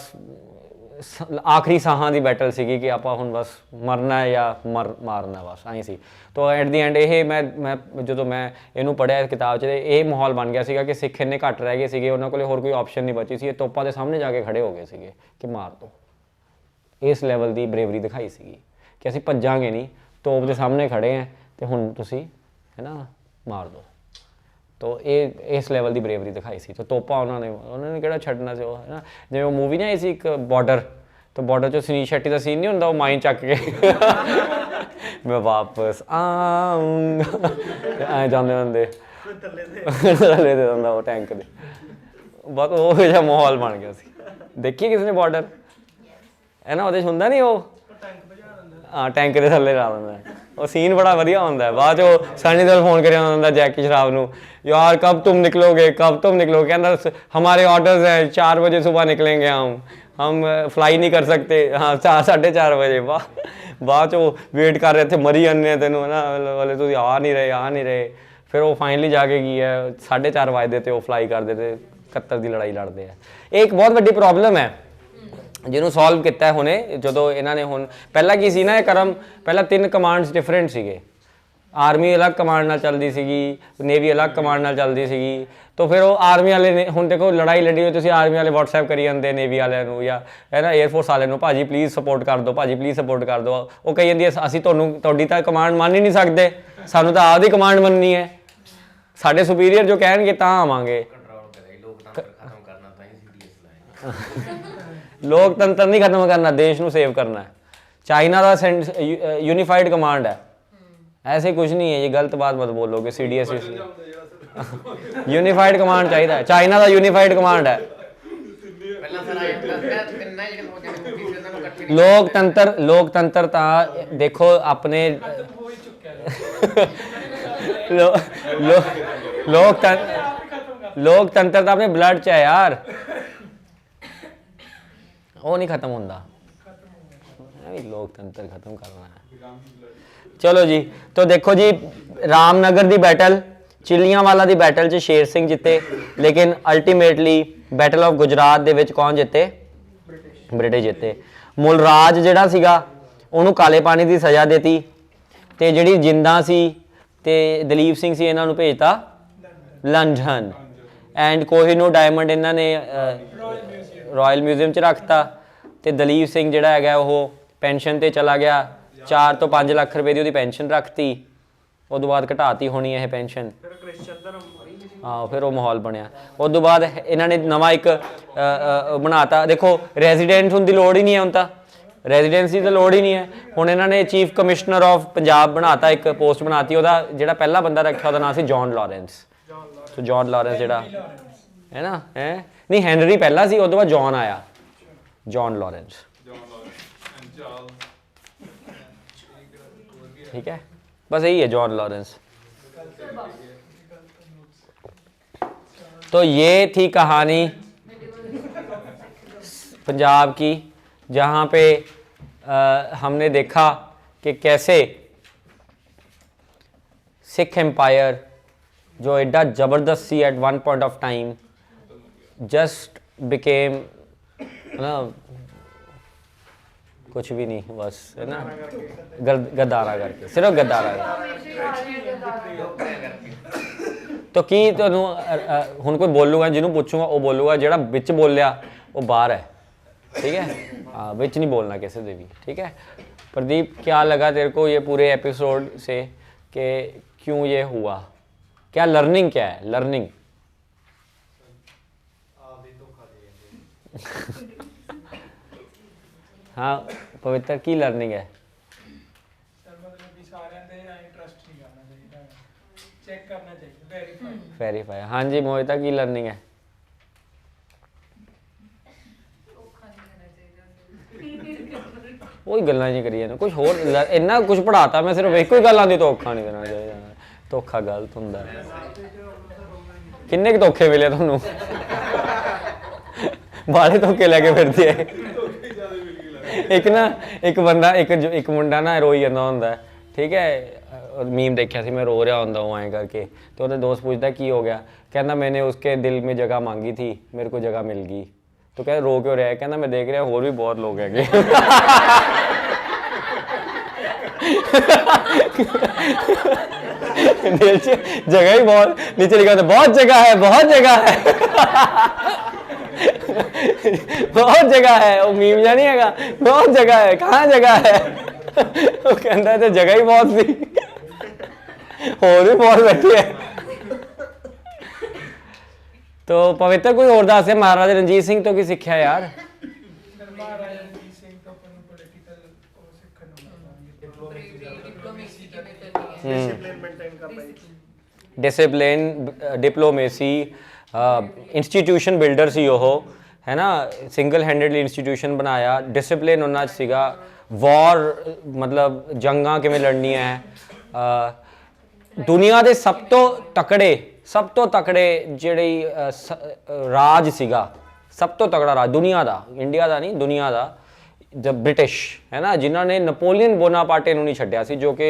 ਆਖਰੀ ਸਾਹਾਂ ਦੀ ਬੈਟਲ ਸੀਗੀ ਕਿ ਆਪਾਂ ਹੁਣ ਬਸ ਮਰਨਾ ਜਾਂ ਮਾਰਨਾ, ਬਸ ਆਈ ਸੀ। ਤਾਂ ਐਟ ਦੀ ਐਂਡ ਇਹ ਮੈਂ ਜਦੋਂ ਮੈਂ ਇਹਨੂੰ ਪੜ੍ਹਿਆ ਕਿਤਾਬ 'ਚ, ਇਹ ਮਾਹੌਲ ਬਣ ਗਿਆ ਸੀਗਾ ਕਿ ਸਿੱਖ ਇੰਨੇ ਘੱਟ ਰਹਿ ਗਏ ਸੀਗੇ, ਉਹਨਾਂ ਕੋਲ ਹੋਰ ਕੋਈ ਆਪਸ਼ਨ ਨਹੀਂ ਬਚੀ ਸੀ। ਇਹ ਤੋਪਾਂ ਦੇ ਸਾਹਮਣੇ ਜਾ ਕੇ ਖੜੇ ਹੋ ਗਏ ਸੀਗੇ ਕਿ ਮਾਰ ਦਿਓ। ਇਸ ਲੈਵਲ ਦੀ ਬਰੇਵਰੀ ਦਿਖਾਈ ਸੀਗੀ ਕਿ ਅਸੀਂ ਭੱਜਾਂਗੇ ਨਹੀਂ, ਤੋਪ ਦੇ ਸਾਹਮਣੇ ਖੜੇ ਹਾਂ ਤੇ ਹੁਣ ਤੁਸੀਂ ਹੈ ਨਾ ਮਾਰ ਦਿਓ। ਤਾਂ ਇਹ ਇਸ ਲੈਵਲ ਦੀ ਬਰੇਵਰੀ ਦਿਖਾਈ ਸੀ। ਤਾਂ ਤੋਪਾਂ ਉਹਨਾਂ ਨੇ ਕਿਹੜਾ ਛੱਡਣਾ ਸੀ ਉਹ, ਹੈ ਨਾ। ਜਿਵੇਂ ਉਹ ਮੂਵੀ ਨਾ ਆਈ ਸੀ ਇੱਕ ਬਾਰਡਰ, ਤਾਂ ਬਾਰਡਰ 'ਚੋਂ ਸੁਨੀਲ ਸ਼ੈਟੀ ਦਾ ਸੀਨ ਨਹੀਂ ਹੁੰਦਾ, ਉਹ ਮਾਈਨ ਚੱਕ ਕੇ ਮੈਂ ਵਾਪਸ ਆਊਂਗਾ ਐਂ ਜਾਂਦੇ ਹੁੰਦੇ ਥੱਲੇ ਦੇ ਦਿੰਦਾ ਉਹ ਟੈਂਕ ਦੇ। ਬਹੁਤ ਉਹ ਜਿਹਾ ਮਾਹੌਲ ਬਣ ਗਿਆ ਸੀ। ਦੇਖੀ ਕਿਸੇ ਨੇ ਬਾਰਡਰ, ਹੈ ਨਾ, ਉਹਦੇ 'ਚ ਹੁੰਦਾ ਨਹੀਂ ਉਹ, ਹਾਂ ਟੈਂਕ ਦੇ ਥੱਲੇ ਲਾ ਦਿੰਦਾ। ਉਹ ਸੀਨ ਬੜਾ ਵਧੀਆ ਹੁੰਦਾ ਹੈ। ਬਾਅਦ 'ਚ ਉਹ ਸਨੀ ਦਿਓਲ ਫੋਨ ਕਰਿਆ ਹੁੰਦਾ ਜੈਕੀ ਸ਼ਰਾਫ ਨੂੰ, यार कब तुम निकलोगे, कहना हमारे ऑर्डर्स हैं 4 बजे सुबह निकलेंगे, हम फ्लाई नहीं कर सकते, हाँ 4:30 बजे। बाद वो वेट कर रहे थे, मरी जाने तेन है ना, बोले तुम आ नहीं रहे। फिर वो फाइनली जाके की है 4:30 बजे ते वो फ्लाई कर देते, 71 की लड़ाई लड़ते हैं। एक बहुत बड़ी प्रॉब्लम है ਜਿਹਨੂੰ ਸੋਲਵ ਕੀਤਾ ਹੈ ਹੁਣੇ, ਜਦੋਂ ਇਹਨਾਂ ਨੇ ਹੁਣ ਪਹਿਲਾਂ ਕੀ ਸੀ ਨਾ ਇਹ ਕਰਮ, ਪਹਿਲਾਂ 3 ਕਮਾਂਡਸ ਡਿਫਰੈਂਟ ਸੀਗੇ। ਆਰਮੀ ਅਲੱਗ ਕਮਾਂਡ ਨਾਲ ਚੱਲਦੀ ਸੀਗੀ, ਨੇਵੀ ਅਲੱਗ ਕਮਾਂਡ ਨਾਲ ਚੱਲਦੀ ਸੀਗੀ। ਤਾਂ ਫਿਰ ਉਹ ਆਰਮੀ ਵਾਲੇ ਨੇ ਹੁਣ ਦੇਖੋ ਲੜਾਈ ਲੜੀ ਹੋਈ, ਤੁਸੀਂ ਆਰਮੀ ਵਾਲੇ WhatsApp ਕਰੀ ਜਾਂਦੇ ਨੇਵੀ ਵਾਲਿਆਂ ਨੂੰ ਜਾਂ ਹੈ ਨਾ 에ਅਰਫੋਰਸ ਵਾਲਿਆਂ ਨੂੰ, ਭਾਜੀ ਪਲੀਜ਼ ਸਪੋਰਟ ਕਰ ਦਿਓ, ਭਾਜੀ ਪਲੀਜ਼ ਸਪੋਰਟ ਕਰ ਦਿਓ। ਉਹ ਕਹੀ ਜਾਂਦੀ ਅਸੀਂ ਤੁਹਾਡੀ ਤਾਂ ਕਮਾਂਡ ਮੰਨ ਹੀ ਨਹੀਂ ਸਕਦੇ, ਸਾਨੂੰ ਤਾਂ ਆਪਦੀ ਕਮਾਂਡ ਮੰਨਣੀ ਹੈ, ਸਾਡੇ ਸੁਪੀਰੀਅਰ ਜੋ ਕਹਿਣਗੇ ਤਾਂ ਆਵਾਂਗੇ। ਕੰਟਰੋਲ ਕਰੇ, ਲੋਕਤੰਤਰ ਖਤਮ ਕਰਨਾ ਤਾਂ ਹੀ ਸੀਡੀਐਸ ਲਾਇਆ। ਲੋਕਤੰਤਰ ਨਹੀਂ ਖਤਮ ਕਰਨਾ, ਦੇਸ਼ ਨੂੰ ਸੇਵ करना है। चाइना का यूनिफाइड कमांड है, ऐसे कुछ नहीं है, ये गलत बात मत बोलोगे। CDS यूनिफाइड कमांड चाहिए, चाइना का यूनिफाइड कमांड है। ਪਹਿਲਾਂ ਸਾਰਾ ਤਿੰਨਾਂ ਜਿਹੜੇ ਫੌਜਾਂ ਦੇ ਮੁਖੀ ਸੀ ਉਹਨਾਂ ਨੂੰ ਇਕੱਠੇ ਲੋਕਤੰਤਰ ਤਾਂ ਦੇਖੋ ਆਪਣੇ ਲੋਕਤੰਤਰ ਤਾਂ ਆਪਣੇ ਬਲੱਡ 'ਚ ਹੈ ਯਾਰ, ਉਹ ਨਹੀਂ ਖਤਮ ਹੁੰਦਾ। लोकतंत्र खत्म करना है। चलो जी, तो देखो जी रामनगर दी बैटल, चिलियांवाला दी बैटल च शेर सिंह जिते, लेकिन अल्टीमेटली बैटल ऑफ गुजरात दे विच कौन जिते? ब्रिटिश जिते। मुलराज जिहड़ा सीगा ਉਹਨੂੰ ਕਾਲੇ ਪਾਣੀ ਦੀ ਸਜ਼ਾ ਦਿੱਤੀ ਤੇ ਜਿਹੜੀ ਜਿੰਦਾ ਸੀ ਤੇ ਦਲੀਪ ਸਿੰਘ ਸੀ ਇਹਨਾਂ ਨੂੰ ਭੇਜਤਾ ਲੰਡਨ, ਐਂਡ ਕੋਹੀਨੂਰ ਡਾਇਮੰਡ ਇਹਨਾਂ ਨੇ ਰਾਇਲ ਮਿਊਜ਼ੀਅਮ 'ਚ ਰੱਖਤਾ ਤੇ ਦਲੀਪ ਸਿੰਘ ਜਿਹੜਾ ਹੈਗਾ ਉਹ ਪੈਨਸ਼ਨ ਤੇ ਚਲਾ ਗਿਆ। 4 ਤੋਂ 5 ਲੱਖ ਰੁਪਏ ਦੀ ਉਹਦੀ ਪੈਨਸ਼ਨ ਰੱਖਤੀ, ਉਦੋਂ ਬਾਅਦ ਘਟਾਤੀ ਹੋਣੀ ਇਹ ਪੈਨਸ਼ਨ। ਹਾਂ ਫਿਰ ਉਹ ਮਾਹੌਲ ਬਣਿਆ। ਉਦੋਂ ਬਾਅਦ ਇਹਨਾਂ ਨੇ ਨਵਾਂ ਇੱਕ ਬਣਾਤਾ, ਦੇਖੋ ਰੈਜ਼ੀਡੈਂਟ ਹੋਣ ਦੀ ਲੋੜ ਹੀ ਨਹੀਂ ਹੈ, ਹੁਣ ਤਾਂ ਰੈਜ਼ੀਡੈਂਸੀ ਦੀ ਲੋੜ ਹੀ ਨਹੀਂ ਹੈ। ਹੁਣ ਇਹਨਾਂ ਨੇ ਚੀਫ ਕਮਿਸ਼ਨਰ ਆਫ ਪੰਜਾਬ ਬਣਾਤਾ, ਇੱਕ ਪੋਸਟ ਬਣਾਤੀ, ਉਹਦਾ ਜਿਹੜਾ ਪਹਿਲਾ ਬੰਦਾ ਰੱਖਿਆ ਉਹਦਾ ਨਾਮ ਸੀ ਜੌਨ ਲਾਰੈਂਸ। ਸੋ ਜੌਨ ਲਾਰੈਂਸ ਜਿਹੜਾ ਹੈ ਨਾ ਨਹੀਂ ਹੈਨਰੀ ਪਹਿਲਾ ਸੀ, ਉਦੋਂ ਬਾਅਦ ਜੌਨ ਆਇਆ, जॉन लॉरेंस। ठीक है, बस यही है जॉन लॉरेंस। तो ये थी कहानी पंजाब की, जहाँ पे हमने देखा कि कैसे सिख एम्पायर जो एडा ज़बरदस्त सी at one point of time just became ना कुछ भी नहीं, बस है ना गद्दारा करके, सिर्फ गद्दारा तो की तुहानू हुण कोई बोलूगा, जिन्होंने पूछूंगा वो बोलूगा, जिहड़ा विच बोलिया वो बाहर है। ठीक है, हाँ विच नहीं बोलना किसी दे भी। ठीक है प्रदीप, क्या लगा तेरे को ये पूरे एपिसोड से कि क्यों ये हुआ, क्या लर्निंग क्या है? लर्निंग हाँ पवित्र की लर्निंग है? वेरीफाई। हाँ जी मोहिता की लर्निंग है? कोई गल्लां नहीं करी जाना, कुछ होर इन्ना कुछ पढ़ाता मैं, सिर्फ एक ही गल्लां दी धोखा नहीं देना चाहिए। धोखा गलत हुंदा है। किन्ने क धोखे मिले तुहानू? बाले धोखे लैके फिरदे है। एक ना एक बंदा एक मुंडा ना रोई जाता होंदा है, ठीक है, मीम देखा सी मैं, रो रहा होंदा वो ऐं करके, तो उसका दोस्त पूछता की हो गया, कहना मैंने उसके दिल में जगह मांगी थी, मेरे को जगह मिल गई। तो कह रो क्यों रहा है? कहना मैं देख रहा और भी बहुत लोग हैं दिल से जगह ही बहुत, नीचे लिखा था बहुत जगह है, बहुत जगह है बहुत जगह है, वो मीम जा नहीं हैगा, बहुत जगह है, कहाँ जगह है? वो कहता है तो जगह ही बहुत सी और भी बहुत बैठी है। तो पवित्र कोई और दस है, महाराजा रणजीत सिंह तो की सीखा यार? डिसिप्लिन, डिप्लोमेसी, इंस्टीट्यूशन बिल्डर सी वो है ना, सिंगल हैंडेडली इंस्टीट्यूशन बनाया, डिसिप्लिन उन्ना सीगा, वॉर मतलब जंगा किवें लड़नियां है। दुनिया के सब तो तकड़े जिहड़ी राज सीगा, सब तो तगड़ा राज दुनिया का, इंडिया का नहीं दुनिया का, जब ब्रिटिश है ना, जिन्हों ने नपोलियन बोनापार्टे नूं नहीं छड्डिया सी, जो कि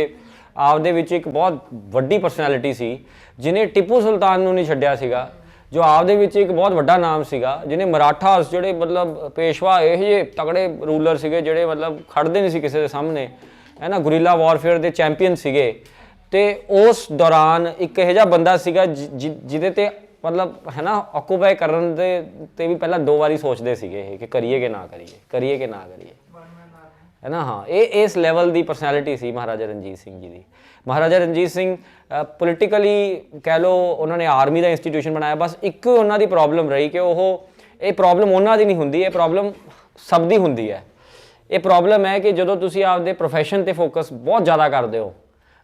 आपदे विच एक बहुत वड्डी परसनैलिटी सी, जिन्हें टिपू सुल्तान नूं नहीं छड्डिया सीगा, जो आपदे विच एक बहुत वड्डा नाम सीगा, जिन्हें मराठास जिहड़े मतलब पेशवा ये तगड़े रूलर सीगे, जिहड़े मतलब खड़दे नहीं सी किसी दे सामने, है ना, गुरीला वॉरफेयर दे चैंपीयन सीगे, ਤੇ ਉਸ ਦੌਰਾਨ ਇੱਕ ਇਹੋ ਜਿਹਾ ਬੰਦਾ ਸੀਗਾ ਜਿਹਦੇ ਤੇ ਮਤਲਬ ਹੈ ਨਾ ਆਕੂਪਾਈ ਕਰਨ ਦੇ ਤੇ ਵੀ ਪਹਿਲਾਂ 2 ਵਾਰੀ ਸੋਚਦੇ ਸੀਗੇ ਇਹ ਕਿ ਕਰੀਏ ਕਿ ਨਾ ਕਰੀਏ, ਕਰੀਏ ਕਿ ਨਾ ਕਰੀਏ, ਹੈ ਨਾ। ਹਾਂ, ਇਹ ਇਸ ਲੈਵਲ ਦੀ ਪਰਸਨੈਲਿਟੀ ਸੀ ਮਹਾਰਾਜਾ ਰਣਜੀਤ ਸਿੰਘ ਜੀ ਦੀ। ਮਹਾਰਾਜਾ ਰਣਜੀਤ ਸਿੰਘ ਪੋਲੀਟੀਕਲੀ ਕਹਿ ਲਓ ਉਹਨਾਂ ਨੇ ਆਰਮੀ ਦਾ ਇੰਸਟੀਟਿਊਸ਼ਨ ਬਣਾਇਆ, ਬਸ ਇੱਕ ਉਹਨਾਂ ਦੀ ਪ੍ਰੋਬਲਮ ਰਹੀ ਕਿ ਇਹ ਪ੍ਰੋਬਲਮ ਉਹਨਾਂ ਦੀ ਨਹੀਂ ਹੁੰਦੀ, ਇਹ ਪ੍ਰੋਬਲਮ ਸਭ ਦੀ ਹੁੰਦੀ ਹੈ। ਇਹ ਪ੍ਰੋਬਲਮ ਹੈ ਕਿ ਜਦੋਂ ਤੁਸੀਂ ਆਪਦੇ ਪ੍ਰੋਫੈਸ਼ਨ ਤੇ ਫੋਕਸ ਬਹੁਤ ਜ਼ਿਆਦਾ ਕਰਦੇ ਹੋ,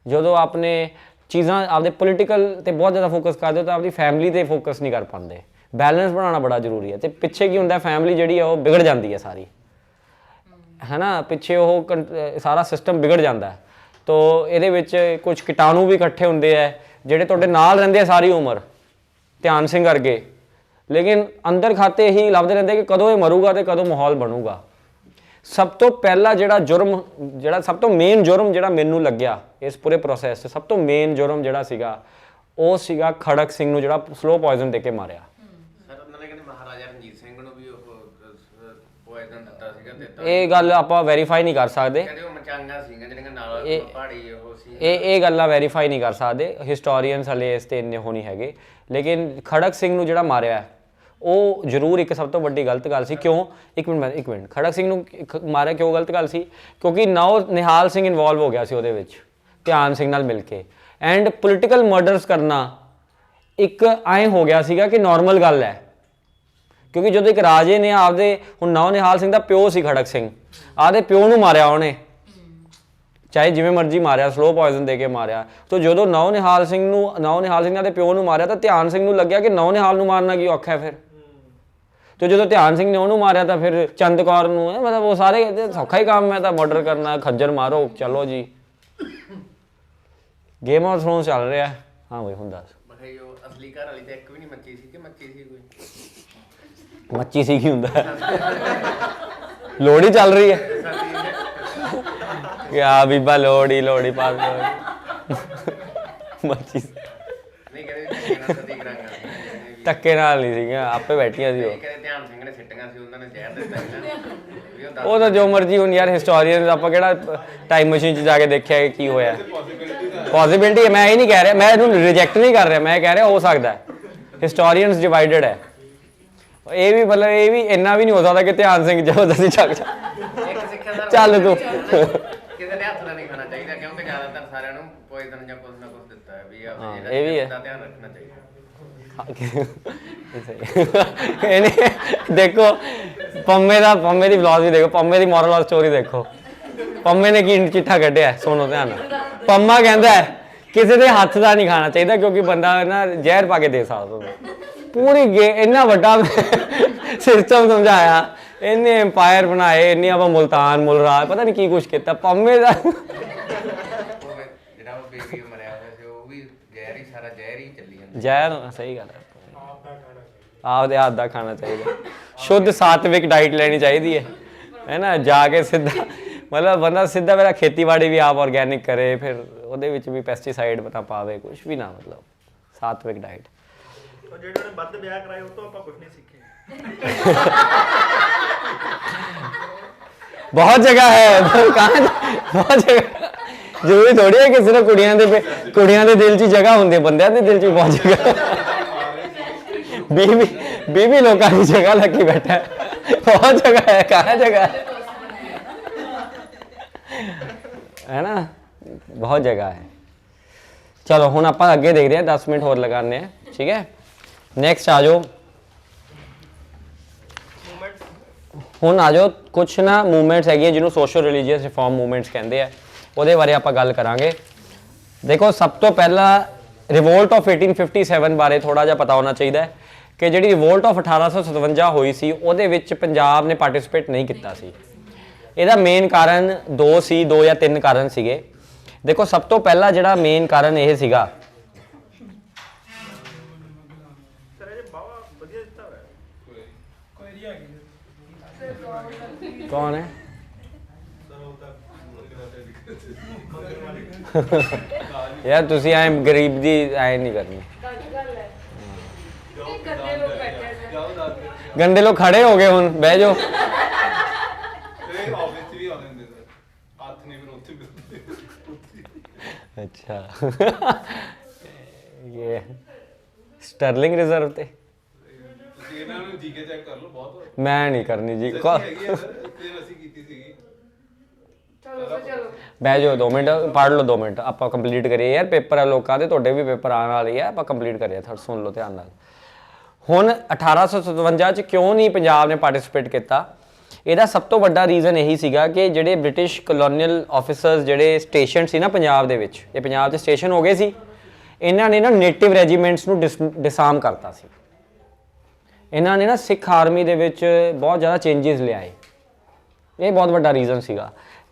ਜਦੋਂ ਆਪਣੇ ਚੀਜ਼ਾਂ ਆਪਦੇ ਪੋਲੀਟੀਕਲ ਤੇ ਬਹੁਤ ਜ਼ਿਆਦਾ ਫੋਕਸ ਕਰਦੇ ਹੋ ਤਾਂ ਆਪਦੀ ਫੈਮਿਲੀ ਤੇ ਫੋਕਸ ਨਹੀਂ ਕਰ ਪਾਉਂਦੇ। ਬੈਲੈਂਸ ਬਣਾਉਣਾ ਬੜਾ ਜ਼ਰੂਰੀ ਹੈ। ਤੇ ਪਿੱਛੇ ਕੀ ਹੁੰਦਾ, ਫੈਮਿਲੀ ਜਿਹੜੀ ਹੈ ਉਹ ਵਿਗੜ ਜਾਂਦੀ ਹੈ ਸਾਰੀ, ਹੈ ਨਾ। ਪਿੱਛੇ ਉਹ ਸਾਰਾ ਸਿਸਟਮ ਵਿਗੜ ਜਾਂਦਾ ਹੈ। ਤੋ ਇਹਦੇ ਵਿੱਚ ਕੁਝ ਕੀਟਾਣੂ ਵੀ ਇਕੱਠੇ ਹੁੰਦੇ ਹੈ ਜਿਹੜੇ ਤੁਹਾਡੇ ਨਾਲ ਰਹਿੰਦੇ ਆ ਸਾਰੀ ਉਮਰ, ਧਿਆਨ ਸਿੰਘ ਵਰਗੇ, ਲੇਕਿਨ ਅੰਦਰ ਖਾਤੇ ਇਹੀ ਲੱਭਦੇ ਰਹਿੰਦੇ ਕਿ ਕਦੋਂ ਇਹ ਮਰੂਗਾ ਤੇ ਕਦੋਂ ਮਾਹੌਲ ਬਣੂਗਾ। ਸਭ ਤੋਂ ਪਹਿਲਾ ਜਿਹੜਾ ਜੁਰਮ, ਜਿਹੜਾ ਸਭ ਤੋਂ ਮੇਨ ਜੁਰਮ ਜਿਹੜਾ ਮੈਨੂੰ ਲੱਗਿਆ ਇਸ ਪੂਰੇ ਪ੍ਰੋਸੈਸ 'ਚ, ਸਭ ਤੋਂ ਮੇਨ ਜੁਰਮ ਜਿਹੜਾ ਸੀਗਾ ਉਹ ਸੀਗਾ ਖੜਕ ਸਿੰਘ ਨੂੰ ਜਿਹੜਾ ਸਲੋ ਪੋਇਜ਼ਨ ਦੇ ਕੇ ਮਾਰਿਆ। ਸਰ ਉਹਨਾਂ ਨੇ ਕਹਿੰਦੇ ਮਹਾਰਾਜਾ ਰਣਜੀਤ ਸਿੰਘ ਨੂੰ ਵੀ ਉਹ ਪੋਇਜ਼ਨ ਦਿੱਤਾ ਸੀਗਾ ਇਹ ਗੱਲ ਆਪਾਂ ਵੈਰੀਫਾਈ ਨਹੀਂ ਕਰ ਸਕਦੇ। ਕਹਿੰਦੇ ਉਹ ਮਚਾਂਗਾ ਸੀਗਾ ਜਿਹੜੀਆਂ ਨਾਲ ਪਹਾੜੀ ਉਹ ਸੀ। ਇਹ ਗੱਲਾਂ ਵੈਰੀਫਾਈ ਨਹੀਂ ਕਰ ਸਕਦੇ, ਹਿਸਟੋਰੀਅਨਸ ਹਲੇ ਇਸ ਤੇ ਇੰਨੇ ਹੋ ਨਹੀਂ ਹੈਗੇ। ਲੇਕਿਨ ਖੜਕ ਸਿੰਘ ਨੂੰ ਜਿਹੜਾ ਮਾਰਿਆ ਉਹ ਜ਼ਰੂਰ ਇੱਕ ਸਭ ਤੋਂ ਵੱਡੀ ਗਲਤ ਗੱਲ ਸੀ। ਕਿਉਂ? ਇੱਕ ਮਿੰਟ ਖੜਕ ਸਿੰਘ ਨੂੰ ਮਾਰਿਆ ਕਿਉਂ ਗਲਤ ਗੱਲ ਸੀ? ਕਿਉਂਕਿ ਨਿਹਾਲ ਸਿੰਘ ਇਨਵੋਲਵ ਹੋ ਗਿਆ ਸੀ ਉਹਦੇ ਵਿੱਚ ਧਿਆਨ ਸਿੰਘ ਨਾਲ ਮਿਲ ਕੇ, ਐਂਡ ਪੋਲੀਟੀਕਲ ਮਰਡਰਸ ਕਰਨਾ ਇੱਕ ਐਂ ਹੋ ਗਿਆ ਸੀਗਾ ਕਿ ਨਾਰਮਲ ਗੱਲ ਹੈ। ਕਿਉਂਕਿ ਜਦੋਂ ਇੱਕ ਰਾਜੇ ਨੇ ਆਪਦੇ, ਹੁਣ ਨਿਹਾਲ ਸਿੰਘ ਦਾ ਪਿਓ ਸੀ ਖੜਕ ਸਿੰਘ, ਆਪਦੇ ਪਿਓ ਨੂੰ ਮਾਰਿਆ ਉਹਨੇ, ਚਾਹੇ ਜਿਵੇਂ ਮਰਜ਼ੀ ਮਾਰਿਆ, ਸਲੋ ਪੋਇਜ਼ਨ ਦੇ ਕੇ ਮਾਰਿਆ। ਤਾਂ ਜਦੋਂ ਨਿਹਾਲ ਸਿੰਘ ਨੇ ਦੇ ਪਿਓ ਨੂੰ ਮਾਰਿਆ ਤਾਂ ਧਿਆਨ ਸਿੰਘ ਨੂੰ ਲੱਗਿਆ ਕਿ ਨਿਹਾਲ ਨੂੰ ਮਾਰਨਾ ਕੀ ਔਖਾ ਹੈ ਫਿਰ। ਤੇ ਜਦੋਂ ਧਿਆਨ ਸਿੰਘ ਨੇ ਉਹਨੂੰ ਮਾਰਿਆ ਤਾਂ ਫਿਰ ਚੰਦ ਕੌਰ ਨੂੰ, ਮਤਲਬ ਉਹ ਸਾਰੇ ਸੌਖਾ ਹੀ ਕੰਮ ਹੈ ਤਾਂ ਮਰਡਰ ਕਰਨਾ, ਖੱਜਰ ਮਾਰੋ, ਚਲੋ ਜੀ। ਗੇਮ ਆਫ ਥਰੋਨਸ ਚੱਲ ਰਿਹਾ। ਹਾਂ ਬਈ ਹੁਣ ਦੱਸ। ਬਈ ਉਹ ਅਸਲੀ ਘਰ ਵਾਲੀ ਤਾਂ ਇੱਕ ਵੀ ਨਹੀਂ ਮੱਚੀ ਸੀ ਕਿ ਮੱਚੀ ਸੀ ਕੋਈ? ਮੱਚੀ ਸੀ ਕੀ ਹੁੰਦਾ? ਲੋਹੜੀ ਚੱਲ ਰਹੀ ਹੈ ਕਿ ਆ ਬੀਬਾ ਲੋਹੜੀ ਪਾ ਮੱਚੀ ਨਹੀਂ ਕਹਿੰਦੇ ਧੱਕੇ ਨਾਲ ਨਹੀਂ ਸੀਗਾ, ਆਪੇ ਬੈਠੀਆਂ ਸੀ ਉਹ। ਕਹਿੰਦੇ ਧਿਆਨ ਸਿੰਘ ਨੇ ਸਿੱਟੀਆਂ ਸੀ, ਉਹਨਾਂ ਨੇ ਜ਼ਹਿਰ ਦਿੱਤਾ। ਉਹ ਤਾਂ ਜੋ ਮਰਜ਼ੀ ਹੁਣ ਯਾਰ, ਹਿਸਟੋਰੀਅਨ ਆਪਾਂ ਕਿਹੜਾ ਟਾਈਮ ਮਸ਼ੀਨ 'ਚ ਜਾ ਕੇ ਦੇਖਿਆ ਕਿ ਕੀ ਹੋਇਆ। ਪੋਸੀਬਿਲਿਟੀ ਹੈ, ਮੈਂ ਇਹ ਨਹੀਂ ਕਹਿ ਰਿਹਾ, ਮੈਂ ਇਹਨੂੰ ਰਿਜੈਕਟ ਨਹੀਂ ਕਰ ਰਿਹਾ, ਮੈਂ ਕਹਿ ਰਿਹਾ ਹੋ ਸਕਦਾ ਹੈ। ਹਿਸਟੋਰੀਅਨਸ ਡਿਵਾਈਡਡ ਹੈ। ਇਹ ਵੀ ਮਤਲਬ ਇਹ ਵੀ ਇੰਨਾ ਵੀ ਨਹੀਂ ਹੋ ਸਕਦਾ ਕਿ ਧਿਆਨ ਸਿੰਘ ਜ਼ਬਰਦਸਤੀ ਚੱਲ ਚੱਲ ਤੂੰ ਕਿਸੇ ਦੇ ਹੱਥ ਦਾ ਨਹੀਂ ਖਾਣਾ ਚਾਹੀਦਾ, ਕਿਉਂਕਿ ਜ਼ਿਆਦਾਤਰ ਸਾਰਿਆਂ ਨੂੰ ਪੋਇਜ਼ਨ ਜਾਂ ਕੁਝ ਨਾ ਕੁਝ ਦਿੱਤਾ ਹੈ ਵੀ ਇਹ ਵੀ ਹੈ, ਧਿਆਨ ਰੱਖਣਾ ਚਾਹੀਦਾ। ਇਹਨੇ ਦੇਖੋ ਪੰਮੇ ਦੀ ਵਲੌਗ ਵੀ ਦੇਖੋ, ਪੰਮੇ ਦੀ ਮੋਰਲ ਆਫ ਸਟੋਰੀ ਦੇਖੋ। ਪੰਮੇ ਨੇ ਕੀ ਚਿੱਠਾ ਕੱਢਿਆ, ਸੁਣੋ ਧਿਆਨ ਨਾਲ। ਪੰਮਾ ਕਹਿੰਦਾ ਕਿਸੇ ਦੇ ਹੱਥ ਦਾ ਨਹੀਂ ਖਾਣਾ ਚਾਹੀਦਾ ਕਿਉਂਕਿ ਬੰਦਾ ਨਾ ਜ਼ਹਿਰ ਪਾ ਕੇ ਦੇ ਸਕਦਾ। ਪੂਰੀ ਇੰਨਾ ਵੱਡਾ ਸਿਸਟਮ ਸਮਝਾਇਆ ਇਹਨੇ, ਐਮਪਾਇਰ ਬਣਾਏ ਇੰਨੇ, ਆਪਾਂ ਮੁਲਤਾਨ ਮੁਲਰਾਜ ਪਤਾ ਨਹੀਂ ਕੀ ਕੁਛ ਕੀਤਾ। ਪੰਮੇ ਦਾ ਜਿਹੜਾ ਉਹ ਬੇਬੀ ਮਰਿਆ ਹੋਇਆ ਸੀ ਉਹ ਵੀ ਜ਼ਹਿਰ ਹੀ, ਸਾਰਾ ਜ਼ਹਿਰ ਹੀ ਚੱਲੀ ਜਾਂਦਾ। ਜ਼ਹਿਰ, ਸਹੀ ਗੱਲ ਹੈ। ਆਪਦੇ ਹੱਥ ਦਾ ਖਾਣਾ ਚਾਹੀਦਾ, ਸ਼ੁੱਧ ਸਾਤਵਿਕ ਡਾਈਟ ਲੈਣੀ ਚਾਹੀਦੀ ਹੈ ਨਾ। ਜਾ ਕੇ ਸਿੱਧਾ ਮਤਲਬ ਬੰਦਾ ਸਿੱਧਾ ਮੇਰਾ ਖੇਤੀਬਾੜੀ ਵੀ ਆਪ ਆਰਗੈਨਿਕ ਕਰੇ, ਫਿਰ ਉਹਦੇ ਵਿੱਚ ਵੀ ਪੈਸਟੀਸਾਈਡ ਨਾ ਪਾਵੇ, ਕੁਝ ਵੀ ਨਾ, ਮਤਲਬ ਸਾਤਵਿਕ ਡਾਈਟ। ਜਿਹੜੇ ਉਹਨੇ ਵੱਧ ਵਿਆਹ ਕਰਾਏ ਉਹ ਤੋਂ ਆਪਾਂ ਕੁਝ ਨਹੀਂ ਸਿੱਖੇ। ਬਹੁਤ ਜਗ੍ਹਾ ਹੈ, ਬਹੁਤ ਜਗ੍ਹਾ। ਜ਼ਰੂਰੀ ਥੋੜੀ ਹੈ ਕਿ ਸਿਰਫ ਕੁੜੀਆਂ ਦੇ ਦਿਲ 'ਚ ਜਗ੍ਹਾ ਹੁੰਦੀ ਹੈ, ਬੰਦਿਆਂ ਦੇ ਦਿਲ 'ਚ ਬਹੁਤ ਜਗ੍ਹਾ। ਬੀਬੀ ਲੋਕਾਂ ਦੀ ਜਗ੍ਹਾ ਲੱਗੀ ਬੈਠਾ ਹੈ, ਬਹੁਤ ਜਗ੍ਹਾ ਹੈ। ਕਹਾਂ ਜਗ੍ਹਾ ਹੈ ਨਾ, ਬਹੁਤ ਜਗ੍ਹਾ ਹੈ। ਚਲੋ ਹੁਣ ਆਪਾਂ ਅੱਗੇ ਦੇਖਦੇ ਹਾਂ, 10 ਮਿੰਟ ਹੋਰ ਲਗਾਉਂਦੇ ਹਾਂ, ਠੀਕ ਹੈ। ਨੈਕਸਟ ਆ ਜਾਓ, ਹੁਣ ਆ ਜਾਓ ਕੁਛ ਨਾ ਮੂਵਮੈਂਟਸ ਹੈਗੀਆਂ ਜਿਹਨੂੰ ਸੋਸ਼ਲ ਰਿਲੀਜੀਅਸ ਰਿਫਾਰਮ ਮੂਵਮੈਂਟਸ ਕਹਿੰਦੇ ਆ, ਉਹਦੇ ਬਾਰੇ ਆਪਾਂ ਗੱਲ ਕਰਾਂਗੇ। ਦੇਖੋ ਸਭ ਤੋਂ ਪਹਿਲਾਂ ਰਿਵੋਲਟ ਆਫ 1857 ਬਾਰੇ ਥੋੜਾ ਜਿਹਾ ਪਤਾ ਹੋਣਾ ਚਾਹੀਦਾ ਹੈ ਕਿ ਜਿਹੜੀ ਰਿਵੋਲਟ ਆਫ 1857 ਹੋਈ ਸੀ ਉਹਦੇ ਵਿੱਚ ਪੰਜਾਬ ਨੇ ਪਾਰਟਿਸਿਪੇਟ ਨਹੀਂ ਕੀਤਾ ਸੀ। ਇਹਦਾ ਮੇਨ ਕਾਰਨ ਦੋ ਜਾਂ ਤਿੰਨ ਕਾਰਨ ਸੀਗੇ। ਦੇਖੋ ਸਭ ਤੋਂ ਪਹਿਲਾਂ ਜਿਹੜਾ ਮੇਨ ਕਾਰਨ ਇਹ ਸੀਗਾ, ਕੌਣ ਹੈ ਯਾਰ, ਤੁਸੀਂ ਐ ਗਰੀਬ ਦੀ ਐ ਨਹੀਂ ਕਰਨੀ। ਗੰਦੇ ਲੋਕ ਖੜੇ ਹੋ ਗਏ, ਹੁਣ ਬਹਿ ਜਾਓ। अच्छा ये स्टर्लिंग रिजर्व ते ਇਹਨਾਂ ਨੂੰ ਜੀਕੇ ਚੈੱਕ ਕਰ ਲਓ ਬਹੁਤ मैं नहीं करनी जी ਹੈਗੀ ਹੈ ਸਰ ਤੇ ਅਸੀਂ ਕੀਤੀ ਸੀਗੀ ਬਹਿ ਜਾਓ 2 ਮਿੰਟ ਪੜ੍ਹ ਲਓ 2 ਮਿੰਟ ਆਪਾਂ ਕੰਪਲੀਟ ਕਰੀਏ ਯਾਰ ਪੇਪਰ ਆ ਲੋਕਾਂ ਦੇ ਤੁਹਾਡੇ ਵੀ ਪੇਪਰ ਆਉਣ ਵਾਲੇ ਆ ਆਪਾਂ ਕੰਪਲੀਟ ਕਰੀਏ ਥੋੜਾ ਸੁਣ ਲਓ ਧਿਆਨ ਨਾਲ ਹੁਣ 1857 ਚ ਕਿਉਂ ਨਹੀਂ ਪੰਜਾਬ ਨੇ ਪਾਰਟਿਸਿਪੇਟ ਕੀਤਾ ਇਹਦਾ ਸਭ ਤੋਂ ਵੱਡਾ ਰੀਜ਼ਨ ਇਹੀ ਸੀਗਾ ਕਿ ਜਿਹੜੇ ਬ੍ਰਿਟਿਸ਼ ਕਲੋਨੀਅਲ ਆਫੀਸਰਸ ਜਿਹੜੇ ਸਟੇਸ਼ਨ ਸੀ ਨਾ ਪੰਜਾਬ ਦੇ ਵਿੱਚ ਇਹ ਪੰਜਾਬ 'ਚ ਸਟੇਸ਼ਨ ਹੋ ਗਏ ਸੀ ਇਹਨਾਂ ਨੇ ਨਾ ਨੇਟਿਵ ਰੈਜੀਮੈਂਟਸ ਨੂੰ ਡਿਸਾਰਮ ਕਰਤਾ ਸੀ ਇਹਨਾਂ ਨੇ ਨਾ ਸਿੱਖ ਆਰਮੀ ਦੇ ਵਿੱਚ ਬਹੁਤ ਜ਼ਿਆਦਾ ਚੇਂਜਸ ਲਿਆਏ ਇਹ ਬਹੁਤ ਵੱਡਾ ਰੀਜ਼ਨ ਸੀਗਾ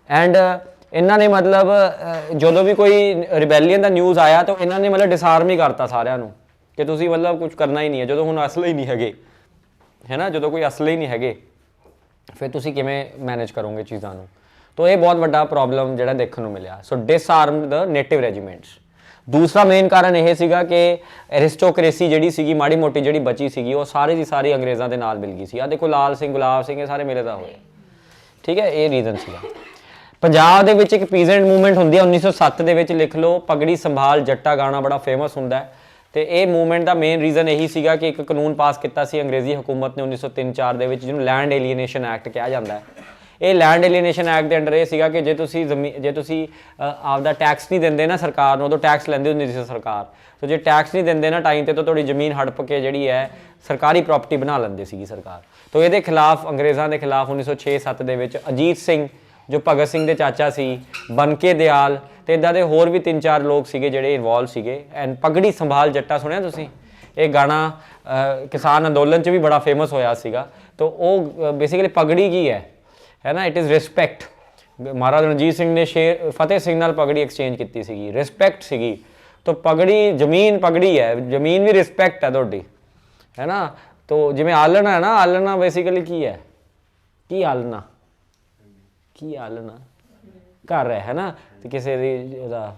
ਐਂਡ ਇਹਨਾਂ ਨੇ ਮਤਲਬ ਜਦੋਂ ਵੀ ਕੋਈ ਰਿਬੈਲੀਅਨ ਦਾ ਨਿਊਜ਼ ਆਇਆ ਤਾਂ ਇਹਨਾਂ ਨੇ ਮਤਲਬ ਡਿਸਆਰਮ ਹੀ ਕਰਤਾ ਸਾਰਿਆਂ ਨੂੰ ਕਿ ਤੁਸੀਂ ਮਤਲਬ ਕੁਝ ਕਰਨਾ ਹੀ ਨਹੀਂ ਹੈ ਜਦੋਂ ਹੁਣ ਅਸਲੇ ਹੀ ਨਹੀਂ ਹੈਗੇ ਹੈ ਨਾ ਜਦੋਂ ਕੋਈ ਅਸਲੇ ਹੀ ਨਹੀਂ ਹੈਗੇ ਫਿਰ ਤੁਸੀਂ ਕਿਵੇਂ ਮੈਨੇਜ ਕਰੋਗੇ ਚੀਜ਼ਾਂ ਨੂੰ ਤਾਂ ਇਹ ਬਹੁਤ ਵੱਡਾ ਪ੍ਰੋਬਲਮ ਜਿਹੜਾ ਦੇਖਣ ਨੂੰ ਮਿਲਿਆ ਸੋ ਡਿਸਆਰਮ ਦ ਨੇਟਿਵ ਰੈਜੀਮੈਂਟਸ ਦੂਸਰਾ ਮੇਨ ਕਾਰਨ ਇਹ ਸੀਗਾ ਕਿ ਐਰਿਸਟੋਕ੍ਰੇਸੀ ਜਿਹੜੀ ਸੀਗੀ ਮਾੜੀ ਮੋਟੀ ਜਿਹੜੀ ਬਚੀ ਸੀਗੀ ਉਹ ਸਾਰੇ ਦੀ ਸਾਰੀ ਅੰਗਰੇਜ਼ਾਂ ਦੇ ਨਾਲ ਮਿਲ ਗਈ ਸੀ ਆ ਦੇਖੋ ਲਾਲ ਸਿੰਘ ਗੁਲਾਬ ਸਿੰਘ ਇਹ ਸਾਰੇ ਮਿਲੇ ਤਾਂ ਹੋਏ ਠੀਕ ਹੈ ਇਹ ਰੀਜ਼ਨ ਸੀਗਾ ਪੰਜਾਬ ਦੇ ਵਿੱਚ ਇੱਕ ਪੀਜ਼ੈਂਟ ਮੂਵਮੈਂਟ ਹੁੰਦੀ ਹੈ 1907 ਦੇ ਵਿੱਚ ਲਿਖ ਲਓ ਪਗੜੀ ਸੰਭਾਲ ਜੱਟਾ ਗਾਣਾ ਬੜਾ ਫੇਮਸ ਹੁੰਦਾ ਹੈ ਤੇ ਇਹ ਮੂਵਮੈਂਟ ਦਾ ਮੇਨ ਰੀਜ਼ਨ ਇਹੀ ਸੀਗਾ ਕਿ ਇੱਕ ਕਾਨੂੰਨ ਪਾਸ ਕੀਤਾ ਸੀ ਅੰਗਰੇਜ਼ੀ ਹਕੂਮਤ ਨੇ 1903-4 ਦੇ ਵਿੱਚ ਜਿਹਨੂੰ ਲੈਂਡ ਏਲੀਏਨੇਸ਼ਨ ਐਕਟ ਕਿਹਾ ਜਾਂਦਾ ਹੈ ਇਹ ਲੈਂਡ ਏਲੀਏਨੇਸ਼ਨ ਐਕਟ ਦੇ ਅੰਡਰ ਇਹ ਸੀਗਾ ਕਿ ਜੇ ਤੁਸੀਂ ਆਪਦਾ ਟੈਕਸ ਨਹੀਂ ਦਿੰਦੇ ਨਾ ਸਰਕਾਰ ਨੂੰ ਉਦੋਂ ਟੈਕਸ ਲੈਂਦੀ ਹੁੰਦੀ ਸੀ ਸਰਕਾਰ ਸੋ ਜੇ ਟੈਕਸ ਨਹੀਂ ਦਿੰਦੇ ਨਾ ਟਾਈਮ ਤੇ ਤਾਂ ਤੁਹਾਡੀ ਜ਼ਮੀਨ ਹੜਪ ਕੇ ਜਿਹੜੀ ਹੈ ਸਰਕਾਰੀ ਪ੍ਰਾਪਰਟੀ ਬਣਾ ਲੈਂਦੀ ਸੀਗੀ ਸਰਕਾਰ ਤੋਂ ਇਹਦੇ ਖਿਲਾਫ ਅੰਗਰੇਜ਼ਾਂ ਦੇ ਖਿਲਾਫ 1906-7 ਦੇ ਵਿੱਚ ਅਜੀਤ ਸਿੰਘ ਜੋ ਭਗਤ ਸਿੰਘ ਦੇ ਚਾਚਾ ਸੀ ਬਨਕੇ ਦਿਆਲ ਤੇ ਇਦਾਂ ਦੇ ਹੋਰ ਵੀ 3-4 ਲੋਕ ਸੀਗੇ ਜਿਹੜੇ ਇਨਵੋਲਵ ਸੀਗੇ ਐਂਡ ਪਗੜੀ ਸੰਭਾਲ ਜੱਟਾ ਸੁਣਿਆ ਤੁਸੀਂ ਇਹ ਗਾਣਾ ਕਿਸਾਨ ਅੰਦੋਲਨ 'ਚ ਵੀ ਬੜਾ ਫੇਮਸ ਹੋਇਆ ਸੀਗਾ ਤਾਂ ਉਹ ਬੇਸਿਕਲੀ ਪਗੜੀ ਕੀ ਹੈ ਨਾ it is respect Maharaja Ranjit Singh ਨੇ ਫਤਿਹ ਸਿੰਘ ਨਾਲ ਪਗੜੀ ਐਕਸਚੇਂਜ ਕੀਤੀ ਸੀਗੀ ਰਿਸਪੈਕਟ ਸੀਗੀ ਤਾਂ ਪਗੜੀ ਜ਼ਮੀਨ ਪਗੜੀ ਹੈ ਜ਼ਮੀਨ ਵੀ ਰਿਸਪੈਕਟ ਹੈ ਤੁਹਾਡੀ ਹੈ ਨਾ ਤਾਂ ਜਿਵੇਂ ਆਲਣਾ ਹੈ ਨਾ ਆਲਣਾ ਬੇਸਿਕਲੀ ਕੀ ਹੈ ਕੀ ਆਲਣਾ ਕੀ ਆਲਣਾ ਘਰ ਹੈ ਨਾ ਤੇ ਕਿਸੇ ਦੀ ਉਹਦਾ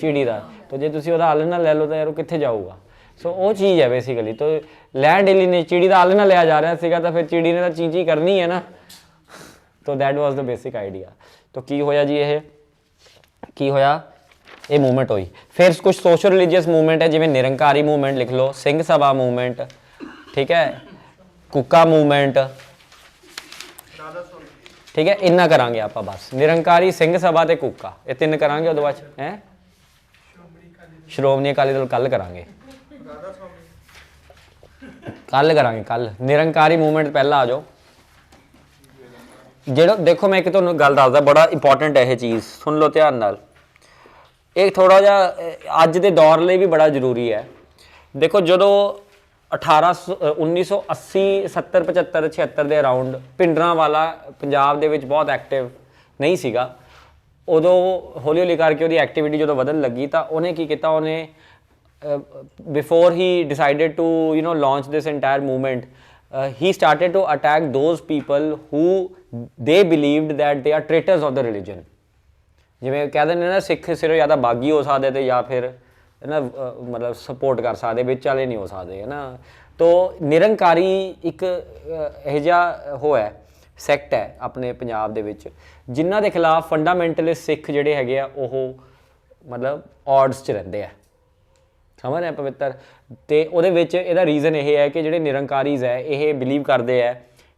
ਚਿੜੀ ਦਾ ਤਾਂ ਜੇ ਤੁਸੀਂ ਉਹਦਾ ਆਲਣਾ ਲੈ ਲਓ ਤਾਂ ਯਾਰ ਉਹ ਕਿੱਥੇ ਜਾਊਗਾ ਸੋ ਉਹ ਚੀਜ਼ ਹੈ ਬੇਸਿਕਲੀ ਤਾਂ ਲੈਂਡ ਏਲੀਏਨੇ ਚਿੜੀ ਦਾ ਆਲਣਾ ਲਿਆ ਜਾ ਰਿਹਾ ਸੀਗਾ ਤਾਂ ਫਿਰ ਚਿੜੀ ਨੇ ਤਾਂ ਚੀਂ ਕਰਨੀ ਹੈ ਨਾ तो that was the basic idea तो की होया जी ये की होया ये मूवमेंट हुई फिर कुछ सोशल रिलीजियस मूवमेंट है जिवें निरंकारी मूवमेंट लिख लो सिंह सभा मूवमेंट ठीक है कुक्का मूवमेंट ठीक है इन्ना करांगे आप बस निरंकारी सिंह सभा ते कुक्का ये 3 करांगे उहदे बाद है श्रोमणी अकाली दल कल करांगे कल निरंकारी मूवमेंट पहला आ जाओ ਜਿਹੜਾ ਦੇਖੋ ਮੈਂ ਇੱਕ ਤੁਹਾਨੂੰ ਗੱਲ ਦੱਸਦਾ ਬੜਾ ਇੰਪੋਰਟੈਂਟ ਹੈ ਇਹ ਚੀਜ਼ ਸੁਣ ਲਓ ਧਿਆਨ ਨਾਲ ਇਹ ਥੋੜਾ ਜਿਹਾ ਅੱਜ ਦੇ ਦੌਰ ਲਈ ਵੀ ਬੜਾ ਜ਼ਰੂਰੀ ਹੈ ਦੇਖੋ ਜਦੋਂ 1980 70 75 76 ਦੇ ਅਰਾਊਂਡ ਭਿੰਡਰਾਂਵਾਲਾ ਪੰਜਾਬ ਦੇ ਵਿੱਚ ਬਹੁਤ ਐਕਟਿਵ ਨਹੀਂ ਸੀਗਾ ਉਦੋਂ ਹੌਲੀ ਹੌਲੀ ਕਰਕੇ ਉਹਦੀ ਐਕਟੀਵਿਟੀ ਜਦੋਂ ਵਧਣ ਲੱਗੀ ਤਾਂ ਉਹਨੇ ਕੀ ਕੀਤਾ ਉਹਨੇ ਬਿਫੋਰ ਹੀ decided to launch this entire movement he started to attack those people who they believed that they are traitors of the religion ਜਿਵੇਂ ਕਹਿੰਦੇ ਨੇ ਨਾ ਸਿੱਖ ਸਿਰੋਂ ਜਾਂ ਤਾਂ ਬਾਗੀ ਹੋ ਸਕਦੇ ਤੇ ਜਾਂ ਫਿਰ ਨਾ ਮਤਲਬ ਸਪੋਰਟ ਕਰ ਸਕਦੇ ਵਿੱਚ ਵਾਲੇ ਨਹੀਂ ਹੋ ਸਕਦੇ ਹੈ ਨਾ ਤੋ ਨਿਰੰਕਾਰੀ ਇੱਕ ਇਹ ਜਿਹਾ ਹੋਇਆ ਸੈਕਟ ਹੈ ਆਪਣੇ ਪੰਜਾਬ ਦੇ ਵਿੱਚ ਜਿਨ੍ਹਾਂ ਦੇ ਖਿਲਾਫ ਫੰਡਾਮੈਂਟਲਿਸਟ ਸਿੱਖ ਜਿਹੜੇ ਹੈਗੇ ਆ ਉਹ ਮਤਲਬ ਆਡਸ 'ਚ ਰਹਿੰਦੇ ਆ ਸਮਝ ਰਹੇ ਪਵਿੱਤਰ ਤੇ ਉਹਦੇ ਵਿੱਚ ਇਹਦਾ ਰੀਜ਼ਨ ਇਹ ਹੈ ਕਿ ਜਿਹੜੇ ਨਿਰੰਕਾਰੀਜ਼ ਹੈ ਇਹ ਬਿਲੀਵ ਕਰਦੇ ਹੈ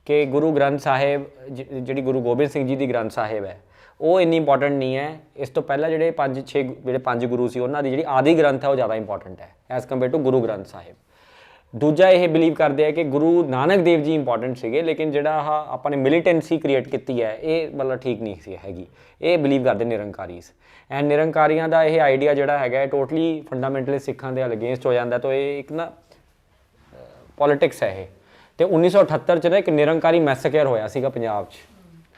ਕਿ ਗੁਰੂ ਗ੍ਰੰਥ ਸਾਹਿਬ ਜਿਹੜੀ ਗੁਰੂ ਗੋਬਿੰਦ ਸਿੰਘ ਜੀ ਦੀ ਗ੍ਰੰਥ ਸਾਹਿਬ ਹੈ ਉਹ ਇੰਨੀ ਇੰਪੋਰਟੈਂਟ ਨਹੀਂ ਹੈ ਇਸ ਤੋਂ ਪਹਿਲਾਂ ਜਿਹੜੇ 5-6 ਜਿਹੜੇ 5 ਗੁਰੂ ਸੀ ਉਹਨਾਂ ਦੀ ਜਿਹੜੀ ਆਦਿ ਗ੍ਰੰਥ ਹੈ ਉਹ ਜ਼ਿਆਦਾ ਇੰਪੋਰਟੈਂਟ ਹੈ as compare to Guru Granth Sahib ਦੂਜਾ ਇਹ ਬਿਲੀਵ ਕਰਦੇ ਆ ਕਿ ਗੁਰੂ ਨਾਨਕ ਦੇਵ ਜੀ ਇੰਪੋਰਟੈਂਟ ਸੀਗੇ ਲੇਕਿਨ ਜਿਹੜਾ ਆਪਾਂ ਨੇ ਮਿਲੀਟੈਂਸੀ ਕ੍ਰੀਏਟ ਕੀਤੀ ਹੈ ਇਹ ਮਤਲਬ ਠੀਕ ਨਹੀਂ ਸੀ ਹੈਗੀ ਇਹ ਬਿਲੀਵ ਕਰਦੇ ਨਿਰੰਕਾਰੀਜ਼ ਐਂਡ ਨਿਰੰਕਾਰੀਆਂ ਦਾ ਇਹ ਆਈਡੀਆ ਜਿਹੜਾ ਹੈਗਾ ਟੋਟਲੀ ਫੰਡਾਮੈਂਟਲਿਸਟ ਸਿੱਖਾਂ ਦੇ ਅਗੇਂਸਟ ਹੋ ਜਾਂਦਾ ਤਾਂ ਇਹ ਇੱਕ ਨਾ ਪੋਲਿਟਿਕਸ ਹੈ ਇਹ ਤੇ 1978 ਚ ਨਾ ਇੱਕ ਨਿਰੰਕਾਰੀ ਮੈਸੇਕਰ ਹੋਇਆ ਸੀਗਾ ਪੰਜਾਬ 'ਚ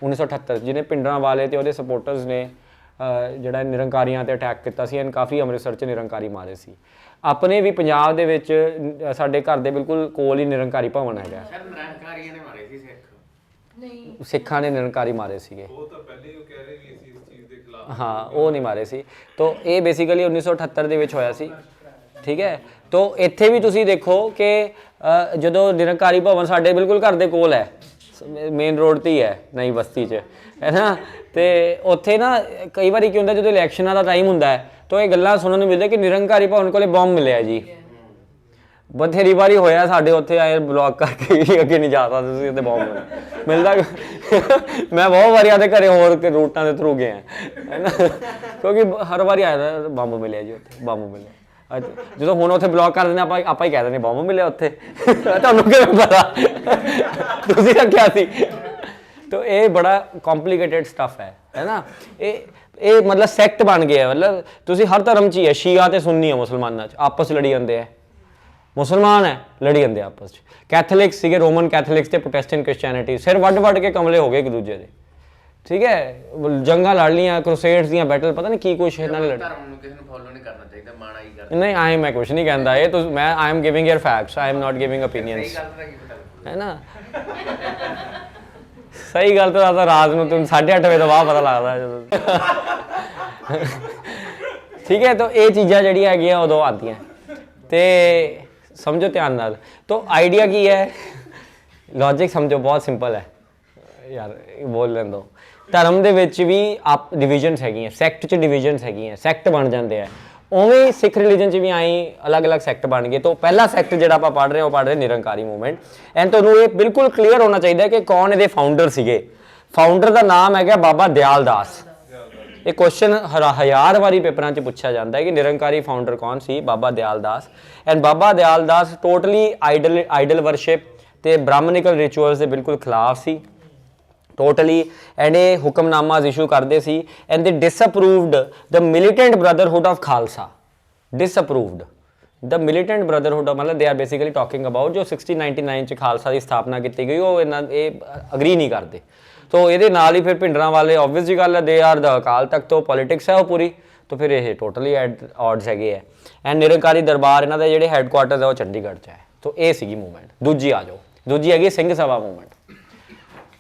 1978 ਜਿਹਨੇ ਭਿੰਡਰਾਂਵਾਲੇ ਤੇ ਉਹਦੇ ਸਪੋਰਟਰਸ ਨੇ ਜਿਹੜਾ ਨਿਰੰਕਾਰੀਆਂ ਤੇ ਅਟੈਕ ਕੀਤਾ ਸੀ ਐਂਡ ਕਾਫੀ ਅੰਮ੍ਰਿਤਸਰ 'ਚ ਨਿਰੰਕਾਰੀ ਮਾਰੇ ਸੀ ਆਪਣੇ ਵੀ ਪੰਜਾਬ ਦੇ ਵਿੱਚ ਸਾਡੇ ਘਰ ਦੇ ਬਿਲਕੁਲ ਕੋਲ ਹੀ ਨਿਰੰਕਾਰੀ ਭਵਨ ਹੈਗਾ ਸਰ ਨਿਰੰਕਾਰੀਆਂ ਨੇ ਮਾਰੇ ਸੀ ਸਿੱਖ ਨਹੀਂ ਸਿੱਖਾਂ ਨੇ ਨਿਰੰਕਾਰੀ ਮਾਰੇ ਸੀਗੇ ਉਹ ਤਾਂ ਪਹਿਲੇ ਹੀ ਉਹ ਕਹਿ ਰਹੇ ਵੀ ਅਸੀਂ ਇਸ ਚੀਜ਼ ਦੇ ਖਿਲਾਫ ਹਾਂ ਉਹ ਨਹੀਂ ਮਾਰੇ ਸੀ ਤਾਂ ਇਹ ਬੇਸਿਕਲੀ 1978 ਦੇ ਵਿੱਚ ਹੋਇਆ ਸੀ ਠੀਕ ਹੈ ਤਾਂ ਇੱਥੇ ਵੀ ਤੁਸੀਂ ਦੇਖੋ ਕਿ ਜਦੋਂ ਨਿਰੰਕਾਰੀ ਭਵਨ ਸਾਡੇ ਬਿਲਕੁਲ ਘਰ ਦੇ ਕੋਲ ਹੈ ਮੇਨ ਰੋਡ ਤੇ ਹੀ ਹੈ ਨਈ ਬਸਤੀ 'ਚ, ਹੈ ਨਾ। ਤੇ ਉੱਥੇ ਨਾ ਕਈ ਵਾਰੀ ਕੀ ਹੁੰਦਾ, ਜਦੋਂ ਇਲੈਕਸ਼ਨਾਂ ਦਾ ਟਾਈਮ ਹੁੰਦਾ ਹੈ ਤਾਂ ਇਹ ਗੱਲਾਂ ਸੁਣਨ ਨੂੰ ਮਿਲਦਾ ਕਿ ਨਿਰੰਕਾਰੀ ਭਵਨ ਕੋਲੇ ਬੰਬ ਮਿਲਿਆ ਜੀ। ਬਥੇਰੀ ਵਾਰੀ ਹੋਇਆ ਸਾਡੇ ਉੱਥੇ ਆਏ ਬਲੌਕ ਕਰਕੇ ਅੱਗੇ ਨਹੀਂ ਜਾ ਸਕਦੇ ਤੁਸੀਂ, ਤੇ ਬੰਬ ਮਿਲਦਾ। ਮੈਂ ਬਹੁਤ ਵਾਰੀ ਆਦੇ ਘਰੇ ਹੋਰ ਰੂਟਾਂ ਦੇ ਥਰੂ ਗਿਆ, ਹੈ ਨਾ, ਕਿਉਂਕਿ ਹਰ ਵਾਰੀ ਆਇਆ ਬੰਬ ਮਿਲਿਆ ਜੀ ਉੱਥੇ, ਬੰਬ ਮਿਲਿਆ। ਜਦੋਂ ਹੁਣ ਉੱਥੇ ਬਲੌਕ ਕਰ ਦਿੰਦੇ ਆਪਾਂ ਹੀ ਕਹਿ ਦਿੰਦੇ ਬੰਬ ਮਿਲਿਆ ਉੱਥੇ। ਤੁਹਾਨੂੰ ਕਿਵੇਂ ਪਤਾ, ਤੁਸੀਂ ਰੱਖਿਆ ਸੀ। ਤਾਂ ਇਹ ਬੜਾ ਕੰਪਲਿਕੇਟਿਡ ਸਟਫ ਹੈ ਨਾ। ਇਹ ਮਤਲਬ ਸੈਕਟ ਬਣ ਗਿਆ, ਮਤਲਬ ਤੁਸੀਂ ਹਰ ਧਰਮ 'ਚ ਹੀ ਹੈ, ਸ਼ੀਆ ਤੇ ਸੁੰਨੀ ਹੈ ਮੁਸਲਮਾਨਾਂ 'ਚ ਆਪਸ 'ਚ ਲੜੀ ਜਾਂਦੇ ਹੈ, ਮੁਸਲਮਾਨ ਹੈ ਲੜੀ ਜਾਂਦੇ ਆਪਸ 'ਚ। ਕੈਥੋਲਿਕਸ ਸੀਗੇ, ਰੋਮਨ ਕੈਥੋਲਿਕਸ ਤੇ ਪ੍ਰੋਟੈਸਟੈਂਟ ਕ੍ਰਿਸਚੀਅਨਿਟੀ ਸਿਰ ਵੱਢ ਕੇ ਕਮਲੇ ਹੋ ਗਏ ਇੱਕ ਦੂਜੇ ਦੇ, ਠੀਕ ਹੈ। ਜੰਗਾਂ ਲੜ ਲੀਆਂ, ਕਰੂਸੇਡਸ ਦੀਆਂ ਬੈਟਲ, ਪਤਾ ਨਹੀਂ ਕੀ ਕੁਛ ਇਹਨਾਂ ਨੇ ਲੜੇ। ਧਰਮ ਨੂੰ ਕਿਸੇ ਨੂੰ ਫੋਲੋ ਨਹੀਂ ਕਰਨਾ ਚਾਹੀਦਾ, ਮਾੜਾ ਹੀ ਕਰਨਾ। ਨਹੀਂ ਮੈਂ ਕੁਛ ਨਹੀਂ ਕਹਿੰਦਾ, ਇਹ ਤੁਸੀਂ ਮੈਂ I am giving your facts, I am not giving opinions, ਸਹੀ ਗੱਲ ਦਾ ਕੀ ਪਤਾ। ਹੈ ਨਾ। ਸਹੀ ਗੱਲ ਤਾਂ ਰਾਤ ਨੂੰ ਤੁਹਾਨੂੰ 8:30 ਵਜੇ ਤੋਂ ਬਾਅਦ ਪਤਾ ਲੱਗਦਾ ਜਦੋਂ। ਠੀਕ ਹੈ, ਤਾਂ ਇਹ ਚੀਜ਼ਾਂ ਜਿਹੜੀਆਂ ਹੈਗੀਆਂ ਉਦੋਂ ਆਉਂਦੀਆਂ, ਤੇ ਸਮਝੋ ਧਿਆਨ ਨਾਲ। ਤਾਂ ਆਈਡੀਆ ਕੀ ਹੈ, ਲੌਜਿਕ ਸਮਝੋ, ਬਹੁਤ ਸਿੰਪਲ ਹੈ ਯਾਰ, ਬੋਲ ਲੈਣ ਦਿਓ। ਧਰਮ ਦੇ ਵਿੱਚ ਵੀ ਆਪ ਡਿਵੀਜ਼ਨਸ ਹੈਗੀਆਂ, ਸੈਕਟ 'ਚ ਡਿਵੀਜ਼ਨਸ ਹੈਗੀਆਂ, ਸੈਕਟ ਬਣ ਜਾਂਦੇ ਆ। ਉਵੇਂ ਸਿੱਖ ਰਿਲੀਜਨ 'ਚ ਵੀ ਆਈ ਅਲੱਗ-ਅਲੱਗ ਸੈਕਟ ਬਣ ਗਏ। ਤਾਂ ਪਹਿਲਾ ਸੈਕਟ ਜਿਹੜਾ ਆਪਾਂ ਪੜ੍ਹ ਰਹੇ ਹਾਂ ਉਹ ਪੜ੍ਹ ਰਹੇ ਨਿਰੰਕਾਰੀ ਮੂਵਮੈਂਟ। ਐਂਡ ਤੁਹਾਨੂੰ ਇਹ ਬਿਲਕੁਲ ਕਲੀਅਰ ਹੋਣਾ ਚਾਹੀਦਾ ਕਿ ਕੌਣ ਇਹਦੇ ਫਾਊਂਡਰ ਸੀਗੇ। ਫਾਊਂਡਰ ਦਾ ਨਾਮ ਹੈਗਾ ਬਾਬਾ ਦਿਆਲ ਦਾਸ। ਇਹ ਕੁਐਸਚਨ ਹਜ਼ਾਰ ਵਾਰੀ ਪੇਪਰਾਂ 'ਚ ਪੁੱਛਿਆ ਜਾਂਦਾ ਹੈ ਕਿ ਨਿਰੰਕਾਰੀ ਫਾਊਂਡਰ ਕੌਣ ਸੀ, Baba Dyal Das. And Baba Dyal Das totally idol worship ਤੇ ਬ੍ਰਾਹਮਣਿਕਲ ਰਿਚੁਅਲਸ ਦੇ ਬਿਲਕੁਲ ਖਿਲਾਫ ਸੀ, ਟੋਟਲੀ। ਐਂਡ ਇਹ ਹੁਕਮਨਾਮਾਜ਼ ਇਸ਼ੂ ਕਰਦੇ ਸੀ। And they disapproved the militant brotherhood of Khalsa, disapproved the militant brotherhood, ਮਤਲਬ they R basically talking about ਜੋ 1699 'ਚ ਖਾਲਸਾ ਦੀ ਸਥਾਪਨਾ ਕੀਤੀ ਗਈ, ਉਹ ਇਹ ਅਗਰੀ ਨਹੀਂ ਕਰਦੇ। तो ये नाल ही फिर भिंडरां वाले ऑब्वियस जी गल है, they are the Akal Takht, तो पॉलिटिक्स है वो पूरी। तो फिर ये टोटली ऑड्स है। एंड निरंकारी दरबार इन्हों के जोड़े हैडकुआटर्स है वो चंडीगढ़ च है। तो ये सी मूवमेंट। दूजी आ जाओ, दूजी हैगी सिंह सभा मूवमेंट।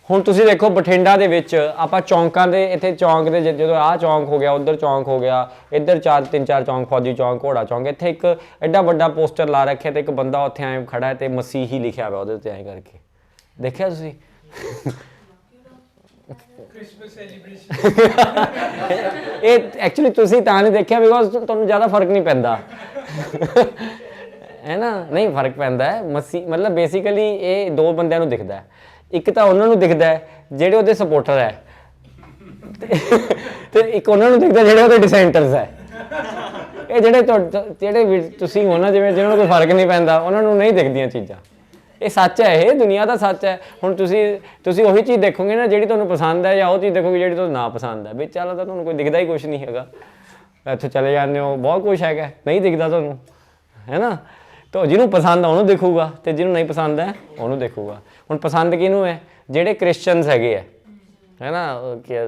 हुण तुसीं देखो बठिंडा दे विच आपां चौंकां दे, इत्थे चौंक दे जदों आह चौंक हो गया, उधर चौंक हो गया, इधर तीन चार चौंक, फौजी चौंक, घोड़ा चौंक, इत्थे एक एड्डा वड्डा पोस्टर ला रखे तो एक बंदा उत्थे ऐ खड़ा है तो मसीही लिखिया हुआ उहदे ते ऐ करके, देखिया तुसीं? एक्चुअली तुसीं तां नहीं देखिया बिकॉज तुहानूं ज़्यादा फर्क नहीं पैंदा है ना, नहीं फर्क पैंदा है। मसी मतलब बेसिकली ये दो बंदिਆਂ ਨੂੰ दिखदा है, एक तो उन्होंने दिखता है ਜਿਹੜੇ ਉਹਦੇ सपोर्टर है, ਤੇ ਇੱਕ ਉਹਨਾਂ ਨੂੰ ਦਿਖਦਾ ਜਿਹੜੇ ਉਹਦੇ डिसेंटर्स है। ਇਹ ਜਿਹੜੇ ਤੁਸੀਂ ਹੋ ਨਾ, ਜਿਵੇਂ ਜਿਹਨਾਂ ਨੂੰ ਕੋਈ ਫਰਕ ਨਹੀਂ ਪੈਂਦਾ, ਉਹਨਾਂ ਨੂੰ ਨਹੀਂ ਦਿਖਦੀਆਂ ਚੀਜ਼ਾਂ। ਇਹ ਸੱਚ ਹੈ, ਇਹ ਦੁਨੀਆ ਦਾ ਸੱਚ ਹੈ। ਹੁਣ ਤੁਸੀਂ ਉਹੀ ਚੀਜ਼ ਦੇਖੋਗੇ ਨਾ ਜਿਹੜੀ ਤੁਹਾਨੂੰ ਪਸੰਦ ਹੈ, ਜਾਂ ਉਹ ਚੀਜ਼ ਦੇਖੋਗੇ ਜਿਹੜੀ ਤੁਹਾਨੂੰ ਨਾ ਪਸੰਦ ਹੈ, ਵਿੱਚ ਵਾਲਾ ਤਾਂ ਤੁਹਾਨੂੰ ਕੋਈ ਦਿਖਦਾ ਹੀ ਕੁਛ ਨਹੀਂ ਹੈਗਾ। ਇੱਥੇ ਚਲੇ ਜਾਂਦੇ ਹੋ, ਬਹੁਤ ਕੁਛ ਹੈਗਾ ਨਹੀਂ ਦਿਖਦਾ ਤੁਹਾਨੂੰ, ਹੈ ਨਾ। ਤਾਂ ਜਿਹਨੂੰ ਪਸੰਦ ਆ ਉਹਨੂੰ ਦੇਖੂਗਾ, ਤੇ ਜਿਹਨੂੰ ਨਹੀਂ ਪਸੰਦ ਹੈ ਉਹਨੂੰ ਦੇਖੂਗਾ। ਹੁਣ ਪਸੰਦ ਕਿਹਨੂੰ ਹੈ? ਜਿਹੜੇ ਕ੍ਰਿਸਚਨਸ ਹੈਗੇ ਆ, ਹੈ ਨਾ, ਕਿ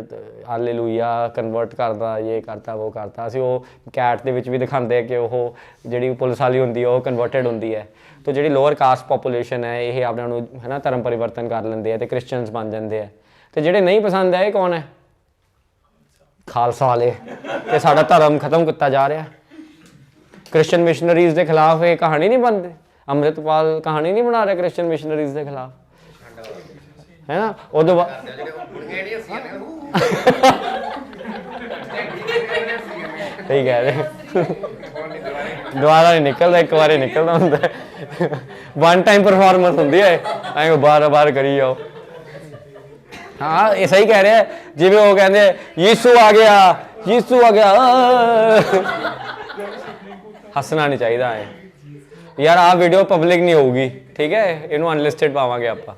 ਹਾਲੇਲੂਇਆ ਕਨਵਰਟ ਕਰਦਾ, ਇਹ ਕਰਤਾ ਉਹ ਕਰਤਾ। ਅਸੀਂ ਉਹ ਕੈਟ ਦੇ ਵਿੱਚ ਵੀ ਦਿਖਾਉਂਦੇ ਆ ਕਿ ਉਹ ਜਿਹੜੀ ਪੁਲਿਸ ਵਾਲੀ ਹੁੰਦੀ ਹੈ ਉਹ ਕਨਵਰਟਡ ਹੁੰਦੀ ਹੈ। तो जी लोअर कास्ट पॉपूलेशन है ये अपने है ना धर्म परिवर्तन कर लेंगे तो क्रिश्चियंस बन जाते हैं। तो जोड़े नहीं पसंद है ये कौन है? खालसा वाले। तो साडा धर्म खत्म किया जा रहा। क्रिश्चियन मिशनरीज़ के खिलाफ ये कहानी नहीं बनती, अमृतपाल कहानी नहीं बना रहे क्रिश्चियन मिशनरीज़ के खिलाफ, है ना। उदों सही कह रहे, ਦੁਬਾਰਾ नहीं निकलता, एक बार निकलता होंगे, वन टाइम परफॉर्मेंस होंगी है, ऐ बार बार करी जाओ। हाँ ये सही कह रहे हैं, जिवें वो कहते यीशु आ गया, यीशु आ गया। हसना नहीं चाहिए है यार। आ वीडियो पब्लिक नहीं होगी, ठीक है, इनू अनलिस्टेड पावांगे आपां।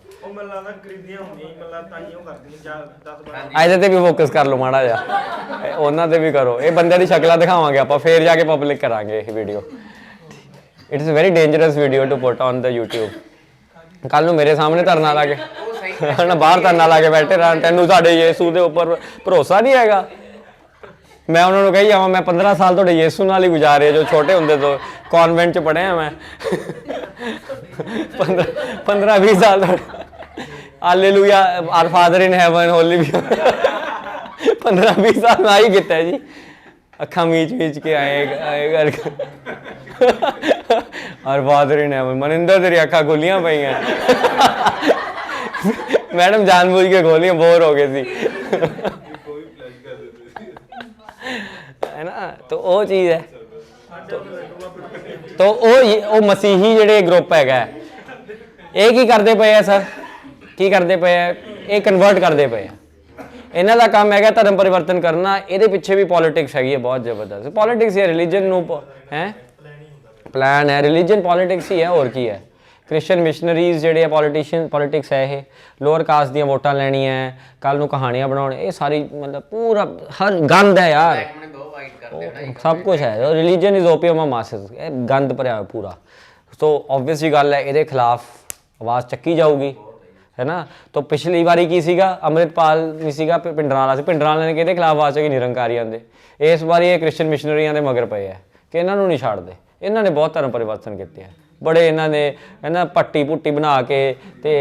ਇਹਦੇ ਤੇ ਵੀ ਫੋਕਸ ਕਰ ਲਓ ਮਾੜਾ ਜਿਹਾ, ਉਹਨਾਂ ਤੇ ਵੀ ਕਰੋ। ਇਹ ਬੰਦੇ ਦੀ ਸ਼ਕਲਾਂ ਦਿਖਾਵਾਂਗੇ ਆਪਾਂ, ਫੇਰ ਜਾ ਕੇ ਪਬਲਿਕ ਕਰਾਂਗੇ ਇਹ video. It is a very dangerous video to put on the YouTube। ਕੱਲ ਨੂੰ ਮੇਰੇ ਸਾਹਮਣੇ ਧਰਨਾ ਲਾ ਕੇ ਨਾ, ਬਾਹਰ ਧਰਨਾ ਲਾ ਕੇ ਬੈਠੇ ਰਹਿਣ, ਤੈਨੂੰ ਸਾਡੇ ਯੇਸੂ ਦੇ ਉੱਪਰ ਭਰੋਸਾ ਨਹੀਂ ਹੈਗਾ। ਮੈਂ ਉਹਨਾਂ ਨੂੰ ਕਹੀ ਜਾਵਾਂ, ਮੈਂ 15 ਸਾਲ ਤੁਹਾਡੇ ਯੇਸੂ ਨਾਲ ਹੀ ਗੁਜ਼ਾਰੇ, ਜੋ ਛੋਟੇ ਹੁੰਦੇ ਤੋਂ ਕਨਵੈਂਟ 'ਚ ਪੜ੍ਹਿਆ ਮੈਂ। 15-20 ਸਾਲ hallelujah our father in heaven holy भी 15-20 साल ना ही किया जी। अखा मीच के आए घर और फादर इन हेवन, मनिंदर तेरी अखा खुलियां पई हैं, मैडम जानबूझ के खोली, बोर हो गए सी कोई प्लान कर देते सी है ना। तो वो चीज़ है। तो वो मसीही ਜਿਹੜੇ ਗਰੁੱਪ ਹੈਗਾ ਇਹ ਕੀ ਕਰਦੇ ਪਏ ਆ ਸਰ, ਕੀ ਕਰਦੇ ਪਏ ਆ, ਇਹ ਕਨਵਰਟ ਕਰਦੇ ਪਏ ਆ। ਇਹਨਾਂ ਦਾ ਕੰਮ ਹੈਗਾ ਧਰਮ ਪਰਿਵਰਤਨ ਕਰਨਾ। ਇਹਦੇ ਪਿੱਛੇ ਵੀ ਪੋਲਿਟਿਕਸ ਹੈਗੀ ਹੈ ਬਹੁਤ ਜ਼ਬਰਦਸਤ। ਪੋਲਿਟਿਕਸ ਹੈ, ਰਿਲੀਜਨ ਨੂੰ ਹੈ ਪਲਾਨ ਹੈ, ਰਿਲੀਜਨ ਪੋਲਿਟਿਕਸ ਹੀ ਹੈ, ਹੋਰ ਕੀ ਹੈ। ਕ੍ਰਿਸਚਨ ਮਿਸ਼ਨਰੀਜ਼ ਜਿਹੜੇ ਆ ਪੋਲਿਟਿਕਸ ਹੈ, ਇਹ ਲੋਅਰ ਕਾਸਟ ਦੀਆਂ ਵੋਟਾਂ ਲੈਣੀਆਂ, ਕੱਲ ਨੂੰ ਕਹਾਣੀਆਂ ਬਣਾਉਣ, ਇਹ ਸਾਰੀ ਮਤਲਬ ਪੂਰਾ ਹਰ ਗੰਦ ਹੈ ਯਾਰ, ਸਭ ਕੁਛ ਹੈ। Religion is opium of masses, ਇਹ ਗੰਦ ਭਰਿਆ ਪੂਰਾ। ਸੋ ਓਬਵੀਅਸ ਜੀ ਗੱਲ ਹੈ, ਇਹਦੇ ਖਿਲਾਫ ਆਵਾਜ਼ ਚੱਕੀ ਜਾਊਗੀ, ਹੈ ਨਾ। ਤਾਂ ਪਿਛਲੀ ਵਾਰੀ ਕੀ ਸੀਗਾ, ਅੰਮ੍ਰਿਤਪਾਲ ਨਹੀਂ ਸੀਗਾ, ਪਿੰਡਰਾਲਾ ਸੀ, ਪਿੰਡਰਾਲਾ ਨੇ ਕਿਹਦੇ ਖਿਲਾਫ ਆਵਾਜ਼ ਚੱਕੀ, ਨਿਰੰਕਾਰੀਆਂ ਦੇ। ਇਸ ਵਾਰੀ ਇਹ ਕ੍ਰਿਸਚਨ ਮਿਸ਼ਨਰੀਆਂ ਦੇ ਮਗਰ ਪਏ ਹੈ ਕਿ ਇਹਨਾਂ ਨੂੰ ਨਹੀਂ ਛੱਡਦੇ। ਇਹਨਾਂ ਨੇ ਬਹੁਤ ਧਰਮ ਪਰਿਵਰਤਨ ਕੀਤੇ ਹੈ ਬੜੇ, ਇਹਨਾਂ ਨੇ ਪੱਟੀ ਪੁੱਟੀ ਬਣਾ ਕੇ ਤੇ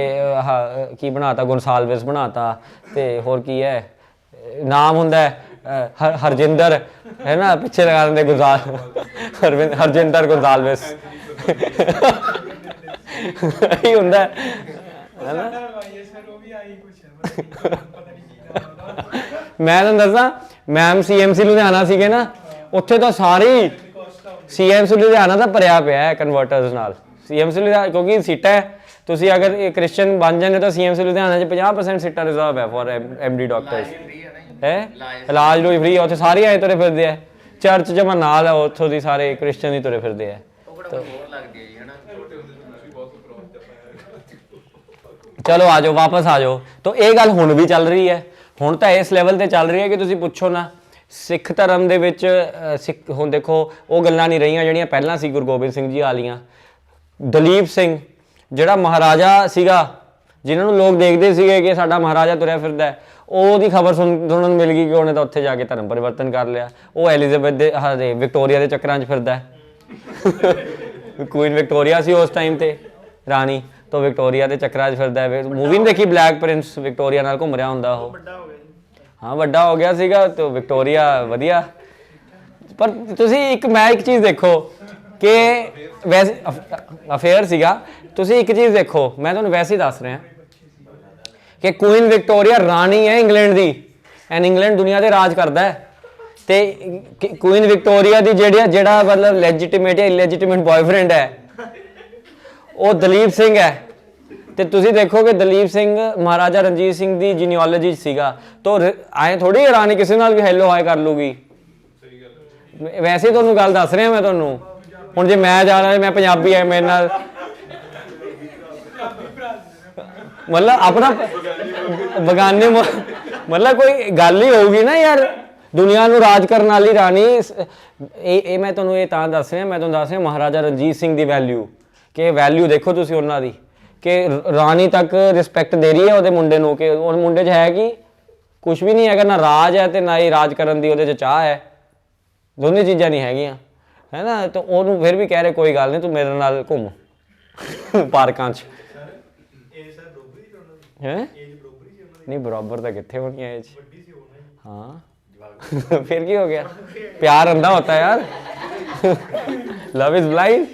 ਕੀ ਬਣਾਤਾ, ਗੁਨਸਾਲਵਿਸ ਬਣਾਤਾ, ਤੇ ਹੋਰ ਕੀ ਹੈ ਨਾਮ ਹੁੰਦਾ ਹਰਜਿੰਦਰ, ਹੈ ਨਾ, ਪਿੱਛੇ ਲਗਾ ਦਿੰਦੇ ਹਰਜਿੰਦਰ ਗੁਨਸਾਲਵਿਸ ਇਹੀ ਹੁੰਦਾ ਹੈ ਨਾ। ਮੈਂ ਤੁਹਾਨੂੰ ਦੱਸਾਂ, ਮੈਮ CMC ਲੁਧਿਆਣਾ ਸੀਗੇ ਨਾ, ਉੱਥੇ ਤਾਂ ਸਾਰੀ CMC ਲੁਧਿਆਣਾ ਤਾਂ ਭਰਿਆ ਪਿਆ ਹੈ ਕਨਵਰਟਰਸ ਨਾਲ। CMC ਲੁਧਿਆਣਾ ਕਿਉਂਕਿ ਸੀਟਾਂ ਹੈ, ਤੁਸੀਂ ਅਗਰ ਕ੍ਰਿਸਚਨ ਬਣ ਜਾਂਦੇ ਤਾਂ CMC ਲੁਧਿਆਣਾ 'ਚ 50% ਸੀਟਾਂ ਰਿਜ਼ਰਵ ਹੈ ਫॉर MD ਡਾਕਟਰਸ ਹੈ। ਇਲਾਜ ਲੋਈ ਫ੍ਰੀ, ਉੱਥੇ ਸਾਰੇ ਆਏ ਤੁਰੇ ਫਿਰਦੇ ਆ। ਚਰਚ ਜਮਾ ਨਾਲ ਹੈ ਉੱਥੋਂ ਦੀ, ਸਾਰੇ ਕ੍ਰਿਸਚਨ ਹੀ ਤੁਰੇ ਫਿਰਦੇ ਆ। ਚਲੋ ਆ ਜਾਓ, ਵਾਪਸ ਆ ਜਾਓ। ਤਾਂ ਇਹ ਗੱਲ ਹੁਣ ਵੀ ਚੱਲ ਰਹੀ ਹੈ, ਹੁਣ ਤਾਂ ਇਸ ਲੈਵਲ ਤੇ ਚੱਲ ਰਹੀ ਹੈ ਕਿ ਤੁਸੀਂ ਪੁੱਛੋ ਨਾ। ਸਿੱਖ ਧਰਮ ਦੇ ਵਿੱਚ ਸਿੱਖ ਹੁਣ ਦੇਖੋ ਉਹ ਗੱਲਾਂ ਨਹੀਂ ਰਹੀਆਂ ਜਿਹੜੀਆਂ ਪਹਿਲਾਂ ਸੀ ਗੁਰੂ ਗੋਬਿੰਦ ਸਿੰਘ ਜੀ ਵਾਲੀਆਂ। ਦਲੀਪ ਸਿੰਘ ਜਿਹੜਾ ਮਹਾਰਾਜਾ ਸੀਗਾ, ਜਿਨ੍ਹਾਂ ਨੂੰ ਲੋਕ ਦੇਖਦੇ ਸੀਗੇ ਕਿ ਸਾਡਾ ਮਹਾਰਾਜਾ ਤੁਰਿਆ ਫਿਰਦਾ, ਉਹਦੀ ਖਬਰ ਸੁਣਨ ਨੂੰ ਮਿਲ ਗਈ ਕਿ ਉਹਨੇ ਤਾਂ ਉੱਥੇ ਜਾ ਕੇ ਧਰਮ ਪਰਿਵਰਤਨ ਕਰ ਲਿਆ। ਉਹ ਐਲਿਜ਼ਾਬੈਥ ਦੇ ਵਿਕਟੋਰੀਆ ਦੇ ਚੱਕਰਾਂ 'ਚ ਫਿਰਦਾ। ਕੁਈਨ ਵਿਕਟੋਰੀਆ ਸੀ ਉਸ ਟਾਈਮ ਤੇ ਰਾਣੀ, ਤਾਂ ਵਿਕਟੋਰੀਆ ਦੇ ਚੱਕਰਾਂ 'ਚ ਫਿਰਦਾ। ਮੂਵੀ ਨਹੀਂ ਦੇਖੀ ਬਲੈਕ ਪ੍ਰਿੰਸ, ਵਿਕਟੋਰੀਆ ਨਾਲ ਘੁੰਮ ਰਿਹਾ ਹੁੰਦਾ ਉਹ। ਹਾਂ ਵੱਡਾ ਹੋ ਗਿਆ ਸੀਗਾ, ਤੇ ਵਿਕਟੋਰੀਆ ਵਧੀਆ। ਪਰ ਤੁਸੀਂ ਮੈਂ ਇੱਕ ਚੀਜ਼ ਦੇਖੋ ਕਿ ਵੈਸੇ ਅਫੇਅਰ ਸੀਗਾ, ਤੁਸੀਂ ਇੱਕ ਚੀਜ਼ ਦੇਖੋ, ਮੈਂ ਤੁਹਾਨੂੰ ਵੈਸੇ ਹੀ ਦੱਸ ਰਿਹਾ ਕਿ ਕੁਈਨ ਵਿਕਟੋਰੀਆ ਰਾਣੀ ਹੈ ਇੰਗਲੈਂਡ ਦੀ, ਐਂਡ ਇੰਗਲੈਂਡ ਦੁਨੀਆ ਤੇ ਰਾਜ ਕਰਦਾ ਹੈ। ਤੇ ਕੁਈਨ ਵਿਕਟੋਰੀਆ ਦੀ ਜਿਹੜਾ ਮਤਲਬ ਲੈਜੀਟੀਮੇਟ ਜਾਂ ਇਲੈਜੀਟੀਮੇਟ ਬॉयਫ੍ਰੈਂਡ ਹੈ ਉਹ ਦਲੀਪ ਸਿੰਘ ਹੈ। ਤੇ ਤੁਸੀਂ ਦੇਖੋ ਕਿ ਦਲੀਪ ਸਿੰਘ ਮਹਾਰਾਜਾ ਰਣਜੀਤ ਸਿੰਘ ਦੀ ਜੀਨੀਓਲੋਜੀ ਸੀਗਾ, ਤਾਂ ਐਂ ਥੋੜੀ ਰਾਣੀ ਕਿਸੇ ਨਾਲ ਵੀ ਹੈਲੋ ਹਾਏ ਕਰ ਲੂਗੀ। ਵੈਸੇ ਤੁਹਾਨੂੰ ਗੱਲ ਦੱਸ ਰਿਹਾ ਮੈਂ ਤੁਹਾਨੂੰ। ਹੁਣ ਜੇ ਮੈਂ ਜਾਣਾ, ਮੈਂ ਪੰਜਾਬੀ ਹੈ, ਮੇਰੇ ਨਾਲ ਮਤਲਬ ਆਪਣਾ ਬਗਾਨੇ ਮਤਲਬ ਕੋਈ ਗੱਲ ਹੀ ਹੋਊਗੀ ਨਾ ਯਾਰ। ਦੁਨੀਆ ਨੂੰ ਰਾਜ ਕਰਨ ਵਾਲੀ ਰਾਣੀ ਇਹ ਮੈਂ ਤੁਹਾਨੂੰ ਇਹ ਤਾਂ ਦੱਸ ਰਿਹਾ, ਮੈਂ ਤੁਹਾਨੂੰ ਦੱਸ ਰਿਹਾ ਮਹਾਰਾਜਾ ਰਣਜੀਤ ਸਿੰਘ ਦੀ ਵੈਲਿਊ, ਕਿ ਵੈਲਿਊ ਦੇਖੋ ਤੁਸੀਂ ਉਹਨਾਂ ਦੀ, ਕਿ ਰਾਣੀ ਤੱਕ ਰਿਸਪੈਕਟ ਦੇ ਰਹੀ ਹੈ ਉਹਦੇ ਮੁੰਡੇ ਨੂੰ, ਕਿ ਉਹ ਮੁੰਡੇ 'ਚ ਹੈ ਕਿ ਕੁਛ ਵੀ ਨਹੀਂ ਹੈਗਾ, ਨਾ ਰਾਜ ਹੈ ਤੇ ਨਾ ਹੀ ਰਾਜ ਕਰਨ ਦੀ ਉਹਦੇ 'ਚ ਚਾਹ ਹੈ। ਦੋਨੇ ਚੀਜ਼ਾਂ ਨਹੀਂ ਹੈਗੀਆਂ, ਹੈ ਨਾ। ਤਾਂ ਉਹਨੂੰ ਫਿਰ ਵੀ ਕਹਿ ਰਹੇ ਕੋਈ ਗੱਲ ਨਹੀਂ, ਤੂੰ ਮੇਰੇ ਨਾਲ ਘੁੰਮ ਪਾਰਕਾਂ 'ਚ। ਹੈ ਨਹੀਂ ਬਰਾਬਰ ਤਾਂ ਕਿੱਥੇ ਹੋਣੀ ਹੈ ਏਜ। ਹਾਂ ਫਿਰ ਕੀ ਹੋ ਗਿਆ, ਪਿਆਰ ਅੰਧਾ ਹੋਤਾ ਹੈ ਯਾਰ, ਲਵ ਇਜ਼ ਬਲਾਈਂਡ।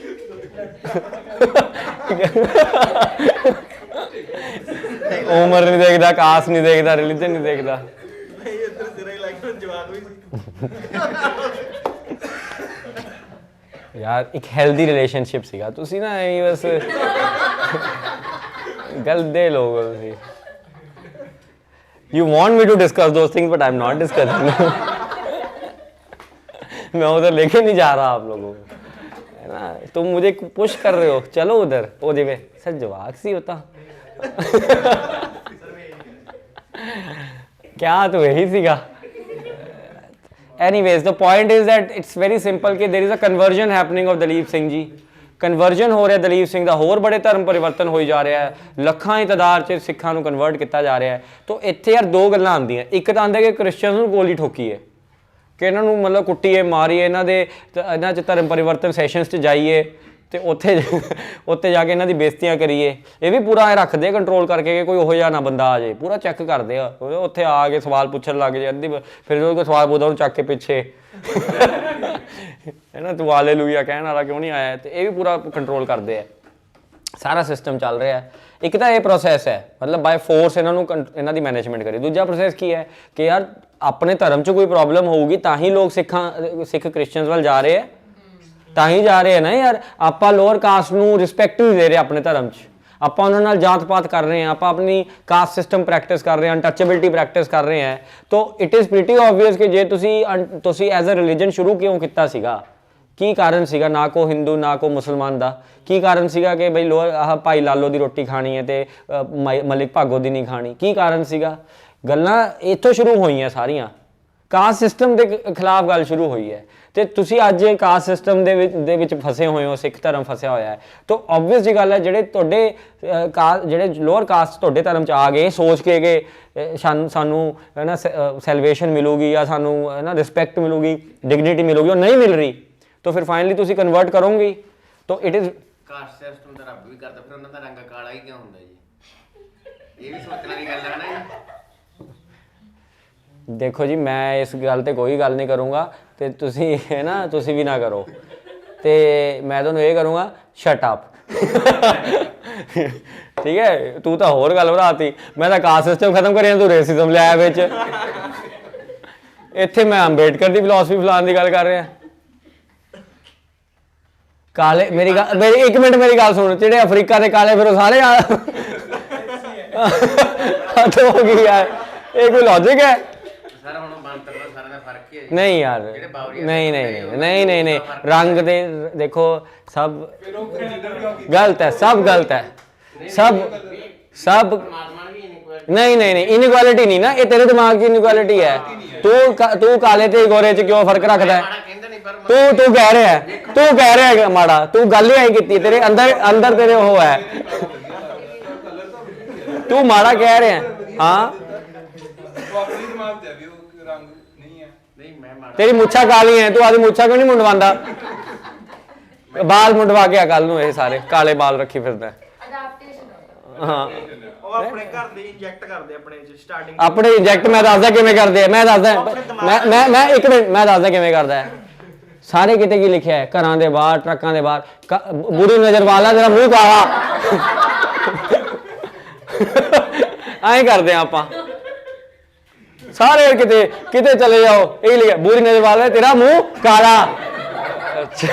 ਉਮਰ ਨਹੀਂ ਦੇਖਦਾ, ਕਾਸਟ ਨਹੀਂ ਦੇਖਦਾ, ਰਿਲੀਜਨ ਨਹੀਂ ਦੇਖਦਾ। ਯਾਰ ਇੱਕ ਹੈਲਦੀ ਰਿਲੇਸ਼ਨਸ਼ਿਪ ਸੀਗਾ, ਤੁਸੀਂ ਨਾ ਇਹ ਬਸ ਗਲਦੇ ਲੋਕ ਹੋ ਤੁਸੀਂ। You want me to discuss those things, but I'm not discussing them. मैं उधर लेके नहीं जा रहा आप लोगों को, है ना। तुम मुझे पुश कर रहे हो, चलो उधर। ओ जी सर जवाक सी होता क्या, तो यही सीगा। Anyways, the point is that it's very simple कि there is a conversion happening of Dalip Singh जी। ਕਨਵਰਜਨ ਹੋ ਰਿਹਾ ਦਲੀਪ ਸਿੰਘ ਦਾ, ਹੋਰ ਬੜੇ ਧਰਮ ਪਰਿਵਰਤਨ ਹੋਈ ਜਾ ਰਿਹਾ ਹੈ, ਲੱਖਾਂ ਦੀ ਤਾਦਾਦ 'ਚ ਸਿੱਖਾਂ ਨੂੰ ਕਨਵਰਟ ਕੀਤਾ ਜਾ ਰਿਹਾ ਹੈ। ਤਾਂ ਇੱਥੇ ਯਾਰ ਦੋ ਗੱਲਾਂ ਆਉਂਦੀਆਂ, ਇੱਕ ਤਾਂ ਆਉਂਦਾ ਕਿ ਕ੍ਰਿਸਚੀਅਨਸ ਨੂੰ ਗੋਲੀ ਠੋਕੀਏ, ਕਿ ਇਹਨਾਂ ਨੂੰ ਮਤਲਬ ਕੁੱਟੀਏ ਮਾਰੀਏ, ਇਹਨਾਂ 'ਚ ਧਰਮ ਪਰਿਵਰਤਨ ਸੈਸ਼ਨਸ 'ਚ ਜਾਈਏ ਤੇ ਉੱਥੇ ਜਾ ਕੇ ਇਹਨਾਂ ਦੀ ਬੇਇੱਜ਼ਤੀਆਂ ਕਰੀਏ। ਇਹ ਵੀ ਪੂਰਾ ਰੱਖਦੇ ਆ ਕੰਟਰੋਲ ਕਰਕੇ ਕਿ ਕੋਈ ਉਹੋ ਜਿਹਾ ਨਾ ਬੰਦਾ ਆ ਜਾਏ, ਪੂਰਾ ਚੈੱਕ ਕਰਦੇ ਆ। ਉੱਥੇ ਆ ਕੇ ਸਵਾਲ ਪੁੱਛਣ ਲੱਗ ਜਾਏ, ਅੱਧੀ ਫਿਰ ਜਦੋਂ ਕੋਈ ਸਵਾਲ ਪੁੱਛਦਾ ਉਹਨੂੰ ਚੱਕ ਕੇ ਪਿੱਛੇ, ਹੈ ਨਾ, ਤੂੰ ਹਾਲੇਲੂਇਆ ਕਹਿਣ ਵਾਲਾ ਕਿਉਂ ਨਹੀਂ ਆਇਆ। ਤੇ ਇਹ ਵੀ ਪੂਰਾ ਕੰਟਰੋਲ ਕਰਦੇ ਆ। ਸਾਰਾ ਸਿਸਟਮ ਚੱਲ ਰਿਹਾ ਹੈ। ਇੱਕ ਤਾਂ ਇਹ ਪ੍ਰੋਸੈਸ ਹੈ, ਮਤਲਬ ਬਾਈ ਫੋਰਸ ਇਹਨਾਂ ਨੂੰ ਇਹਨਾਂ ਦੀ ਮੈਨੇਜਮੈਂਟ ਕਰੀ। ਦੂਜਾ ਪ੍ਰੋਸੈਸ ਕੀ ਹੈ ਕਿ ਯਾਰ ਆਪਣੇ ਧਰਮ 'ਚ ਕੋਈ ਪ੍ਰੋਬਲਮ ਹੋਊਗੀ ਤਾਂ ਹੀ ਲੋਕ ਸਿੱਖ ਕ੍ਰਿਸਚੀਅਨਸ ਵੱਲ ਜਾ ਰਹੇ ਹੈ, ਤਾਂ ਹੀ ਜਾ ਰਹੇ ਹੈ ਨਾ ਯਾਰ। ਆਪਾਂ ਲੋਅਰ ਕਾਸਟ ਨੂੰ ਰਿਸਪੈਕਟ ਨਹੀਂ ਦੇ ਰਹੇ ਆਪਣੇ ਧਰਮ 'ਚ, ਆਪਾਂ ਉਹਨਾਂ ਨਾਲ ਜਾਤ ਪਾਤ ਕਰ ਰਹੇ ਹਾਂ, ਆਪਾਂ ਆਪਣੀ ਕਾਸਟ ਸਿਸਟਮ ਪ੍ਰੈਕਟਿਸ ਕਰ ਰਹੇ ਹਾਂ, ਅਨਟੱਚੇਬਿਲਟੀ ਪ੍ਰੈਕਟਿਸ ਕਰ ਰਹੇ ਹਾਂ। ਤਾਂ ਇਟ ਇਜ਼ ਪ੍ਰੀਟੀ ਆਬਵੀਅਸ ਕਿ ਜੇ ਤੁਸੀਂ ਐਜ਼ ਅ ਰਿਲੀਜਨ ਸ਼ੁਰੂ ਕਿਉਂ ਕੀਤਾ ਸੀਗਾ, ਕੀ ਕਾਰਨ ਸੀਗਾ? ਨਾ ਕੋ ਹਿੰਦੂ ਨਾ ਕੋ ਮੁਸਲਮਾਨ ਦਾ ਕੀ ਕਾਰਨ ਸੀਗਾ ਕਿ ਬਈ ਆਹ ਭਾਈ ਲਾਲੋ ਦੀ ਰੋਟੀ ਖਾਣੀ ਹੈ ਤੇ ਮਲਿਕ ਭਾਗੋ ਦੀ ਨਹੀਂ ਖਾਣੀ? ਕੀ ਕਾਰਨ ਸੀਗਾ? ਗੱਲਾਂ ਇੱਥੋਂ ਸ਼ੁਰੂ ਹੋਈਆਂ ਸਾਰੀਆਂ, ਕਾਸਟ ਸਿਸਟਮ ਦੇ ਖਿਲਾਫ ਗੱਲ ਸ਼ੁਰੂ ਹੋਈ ਹੈ। ਤੇ ਤੁਸੀਂ ਅੱਜ ਕਾਸਟ ਸਿਸਟਮ ਦੇ ਵਿੱਚ ਫਸੇ ਹੋਏ ਹੋ, ਸਿੱਖ ਧਰਮ ਫਸਿਆ ਹੋਇਆ ਹੈ। ਤਾਂ ਆਬਵੀਅਸ ਜੀ ਗੱਲ ਹੈ ਜਿਹੜੇ ਤੁਹਾਡੇ ਜਿਹੜੇ ਲੋਅਰ ਕਾਸਟ ਤੁਹਾਡੇ ਧਰਮ 'ਚ ਆ ਗਏ ਸੋਚ ਕੇ ਕਿ ਸਾਨੂੰ ਹੈ ਨਾ ਸੈਲਵੇਸ਼ਨ ਮਿਲੂਗੀ ਜਾਂ ਸਾਨੂੰ ਹੈ ਨਾ ਰਿਸਪੈਕਟ ਮਿਲੂਗੀ, ਡਿਗਨਿਟੀ ਮਿਲੂਗੀ, ਉਹ ਨਹੀਂ ਮਿਲ ਰਹੀ। ਤਾਂ ਫਿਰ ਫਾਈਨਲੀ ਤੁਸੀਂ ਕਨਵਰਟ ਕਰੋਗੇ। ਤਾਂ ਇਟ ਇਜ਼ ਕਾਸਟ ਸਿਸਟਮ ਦਾ ਰੱਬ ਵੀ ਕਰਦਾ, ਫਿਰ ਉਹਨਾਂ ਦਾ ਰੰਗ ਕਾਲਾ ਹੀ ਕਿਉਂ ਹੁੰਦਾ ਜੀ? ਇਹ ਵੀ ਸੋਚਣ ਵਾਲੀ ਗੱਲ ਹੈ ਨਾ ਜੀ। ਦੇਖੋ ਜੀ, ਮੈਂ ਇਸ ਗੱਲ ਤੇ ਕੋਈ ਗੱਲ ਨਹੀਂ ਕਰੂੰਗਾ ਤੇ ਤੁਸੀਂ ਹੈ ਨਾ ਤੁਸੀਂ ਵੀ ਨਾ ਕਰੋ, ਤੇ ਮੈਂ ਤੁਹਾਨੂੰ ਇਹ ਕਰੂੰਗਾ ਸ਼ਟ ਅਪ। ਠੀਕ ਹੈ, ਤੂੰ ਤਾਂ ਹੋਰ ਗੱਲ ਵਧਾਤੀ। ਮੈਂ ਤਾਂ ਕਾਸਟ ਸਿਸਟਮ ਖਤਮ ਕਰਿਆ, ਤੂੰ ਰੇਸਿਜ਼ਮ ਲਿਆਇਆ ਵਿੱਚ। ਇੱਥੇ ਮੈਂ ਅੰਬੇਡਕਰ ਦੀ ਫਿਲਾਸਫੀ ਫਲਾਣ ਦੀ ਗੱਲ ਕਰ ਰਿਹਾ। ਕਾਲੇ ਮੇਰੀ ਇੱਕ ਮਿੰਟ ਮੇਰੀ ਗੱਲ ਸੁਣ, ਜਿਹੜੇ ਅਫਰੀਕਾ ਦੇ ਕਾਲੇ ਫਿਰ ਉਹ ਸਾਰੇ ਹੱਦ ਹੋ ਗਈ ਯਾਰ, ਇਹ ਕੋਈ ਲੌਜਿਕ ਹੈ? ਸਰ ਹੁਣ ਬੰਤਰ ਦਾ ਸਾਰਿਆਂ ਦਾ ਫਰਕ ਹੀ ਹੈ ਜੀ। ਨਹੀਂ ਯਾਰ, ਨਹੀਂ ਰੰਗ ਦੇ ਦੇਖੋ ਸਭ ਗਲਤ ਹੈ, ਸਭ ਗਲਤ ਹੈ, ਸਭ ਨਹੀਂ ਇਨਇਕੁਐਲਿਟੀ ਨਹੀਂ ਨਾ, ਇਹ ਤੇਰੇ ਦਿਮਾਗ 'ਚ ਇਨਇਕੁਐਲਿਟੀ ਹੈ। ਤੂੰ ਕਾਲੇ ਤੇ ਗੋਰੇ 'ਚ ਕਿਉਂ ਫਰਕ ਰੱਖਦਾ ਹੈ? ਤੂੰ ਕਹਿ ਰਿਹਾ ਮਾੜਾ, ਤੂੰ ਗੱਲ ਹੀ ਆਈ ਕੀਤੀ, ਤੇਰੇ ਅੰਦਰ ਤੇਰੇ ਉਹ ਹੈ, ਤੂੰ ਮਾੜਾ ਕਹਿ ਰਿਹਾ। ਹਾਂ ਆਪਣੀ ਦਿਮਾਗ ਤੇ ਵੀ ਉਹ ਰੰਗ ਨਹੀਂ ਹੈ। ਨਹੀਂ ਮੈਂ ਮਾੜਾ, ਤੇਰੀ ਮੁੱਛਾਂ ਕਾਲੀਆਂ, ਤੂੰ ਆਦੀ ਮੁੱਛਾਂ ਕਿਉਂ ਨਹੀਂ ਮੁੰਡਵਾਉਂਦਾ? ਬਾਲ ਮੁੰਡਵਾ ਕੇ ਆ ਕੱਲ ਨੂੰ, ਇਹ ਸਾਰੇ ਕਾਲੇ ਬਾਲ ਰੱਖੀ ਫਿਰਦਾ। ਹਾਂ ਉਹ ਆਪਣੇ ਘਰ ਦੇ ਇੰਜੈਕਟ ਕਰਦੇ ਆਪਣੇ ਚ ਸਟਾਰਟਿੰਗ ਆਪਣੇ ਇੰਜੈਕਟ ਮੈਂ ਦੱਸਦਾ ਕਿਵੇਂ ਕਰਦੇ ਆ, ਮੈਂ ਦੱਸਦਾ ਮੈਂ ਇੱਕ ਮਿੰਟ ਮੈਂ ਦੱਸਦਾ ਕਿਵੇਂ ਕਰਦਾ ਹੈ। ਸਾਰੇ ਕਿਤੇ ਕੀ ਲਿਖਿਆ ਹੈ, ਘਰਾਂ ਦੇ ਬਾਹਰ, ਟਰੱਕਾਂ ਦੇ ਬਾਹਰ, ਬੁਰੀ ਨਜ਼ਰ ਵਾਲਾ ਤੇਰਾ ਮੂੰਹ ਕਾਲਾ। ਐਂ ਕਰਦੇ ਆ ਆਪਾਂ ਸਾਰੇ, ਕਿਤੇ ਚਲੇ ਜਾਓ ਇਹ ਲਿਖਿਆ ਬੁਰੀ ਨਜ਼ਰ ਵਾਲਾ ਤੇਰਾ ਮੂੰਹ ਕਾਲਾ। ਅੱਛਾ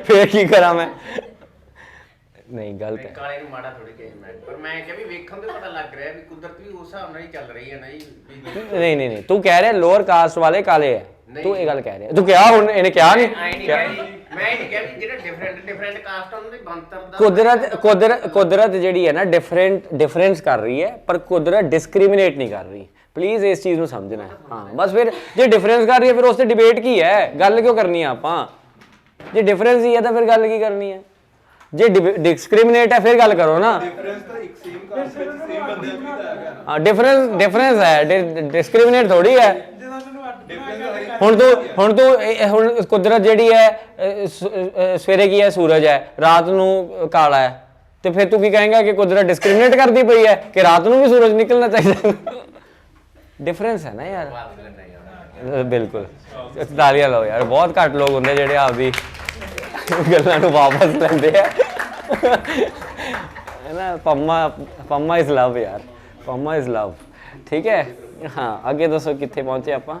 ਫੇਰ ਕੀ ਕਰਾਂ ਮੈਂ? ਨਹੀਂ ਗਲਤ ਹੈ। ਕਾਲੇ ਨੂੰ ਮਾੜਾ ਥੋੜੀ ਕਹੀ ਮੈਂ, ਪਰ ਮੈਂ ਕਿਹਾ ਵੀ ਵੇਖਣ ਤੋਂ ਪਤਾ ਲੱਗ ਰਿਹਾ ਵੀ ਕੁਦਰਤ ਵੀ ਉਸ ਹਿਸਾਬ ਨਾਲ ਹੀ ਚੱਲ ਰਹੀ ਹੈ ਨਾ ਜੀ। ਨਹੀਂ ਤੂੰ ਕਹਿ ਰਿਹਾ ਲੋਅਰ ਕਾਸਟ ਵਾਲੇ ਕਾਲੇ ਹੈ, ਤੂੰ ਇਹ ਗੱਲ ਕਹਿ ਰਿਹਾ। ਤੂੰ ਕਿਹਾ ਹੁਣ ਇਹਨੇ ਕਿਹਾ ਨਹੀਂ? ਮੈਂ ਇਹ ਨਹੀਂ ਕਿਹਾ ਵੀ ਜਿਹੜੇ ਡਿਫਰੈਂਟ ਕਾਸਟ ਉਹਨਾਂ ਦੇ ਬੰਤਰ ਦਾ ਕੁਦਰਤ ਜਿਹੜੀ ਹੈ ਨਾ ਡਿਫਰੈਂਸ ਕਰ ਰਹੀ ਹੈ, ਪਰ ਕੁਦਰਤ ਡਿਸਕ੍ਰਿਮੀਨੇਟ ਨਹੀਂ ਕਰ ਰਹੀ। ਪਲੀਜ਼ ਇਸ ਚੀਜ਼ ਨੂੰ ਸਮਝਣਾ ਹੈ। ਹਾਂ ਬਸ ਫਿਰ ਜੇ ਡਿਫਰੈਂਸ ਕਰ ਰਹੀ ਹੈ ਫਿਰ ਉਸ ਤੇ ਡਿਬੇਟ ਕੀ ਹੈ? ਗੱਲ ਕਿਉਂ ਕਰਨੀ ਹੈ ਆਪਾਂ? ਜੇ ਡਿਫਰੈਂਸ ਹੀ ਹੈ ਤਾਂ ਫਿਰ ਗੱਲ ਕੀ ਕਰਨੀ ਹੈ? ਜੇ ਡਿਸਕ੍ਰਿਮੀਨੇਟ ਹੈ ਫਿਰ ਗੱਲ ਕਰੋ ਨਾ। ਡਿਫਰੈਂਸ ਤਾਂ ਇੱਕ ਸੇਮ ਕਾਸਟ ਵਿੱਚ ਸੇਮ ਬੰਦੇ ਵੀ ਤਾਂ ਹੈਗਾ ਨਾ। ਹਾਂ ਡਿਫਰੈਂਸ ਹੈ, ਡਿਸਕ੍ਰਿਮੀਨੇਟ ਥੋੜੀ ਹੈ। ਹੁਣ ਕੁਦਰਤ ਜਿਹੜੀ ਹੈ ਸਵੇਰੇ ਕੀ ਹੈ ਸੂਰਜ ਹੈ, ਰਾਤ ਨੂੰ ਕਾਲਾ ਹੈ, ਤੇ ਫਿਰ ਤੂੰ ਕੀ ਕਹੇਂਗਾ ਕਿ ਕੁਦਰਤ ਡਿਸਕ੍ਰਿਮੀਨੇਟ ਕਰਦੀ ਪਈ ਹੈ ਕਿ ਰਾਤ ਨੂੰ ਵੀ ਸੂਰਜ ਨਿਕਲਣਾ ਚਾਹੀਦਾ? ਡਿਫਰੈਂਸ ਹੈ ਨਾ ਯਾਰ। ਬਿਲਕੁਲ, ਤਾਲੀਆਂ ਲਾਓ ਯਾਰ। ਬਹੁਤ ਘੱਟ ਲੋਕ ਹੁੰਦੇ ਜਿਹੜੇ ਆਪਦੀ ਗੱਲਾਂ ਨੂੰ ਵਾਪਸ ਲੈਂਦੇ ਆ, ਹੈ ਨਾ। ਪੰਮਾ ਇਜ਼ ਲਵ ਯਾਰ, ਪੰਮਾ ਇਜ਼ ਲਵ। ਠੀਕ ਹੈ, ਹਾਂ ਅੱਗੇ ਦੱਸੋ ਕਿੱਥੇ ਪਹੁੰਚੇ ਆਪਾਂ?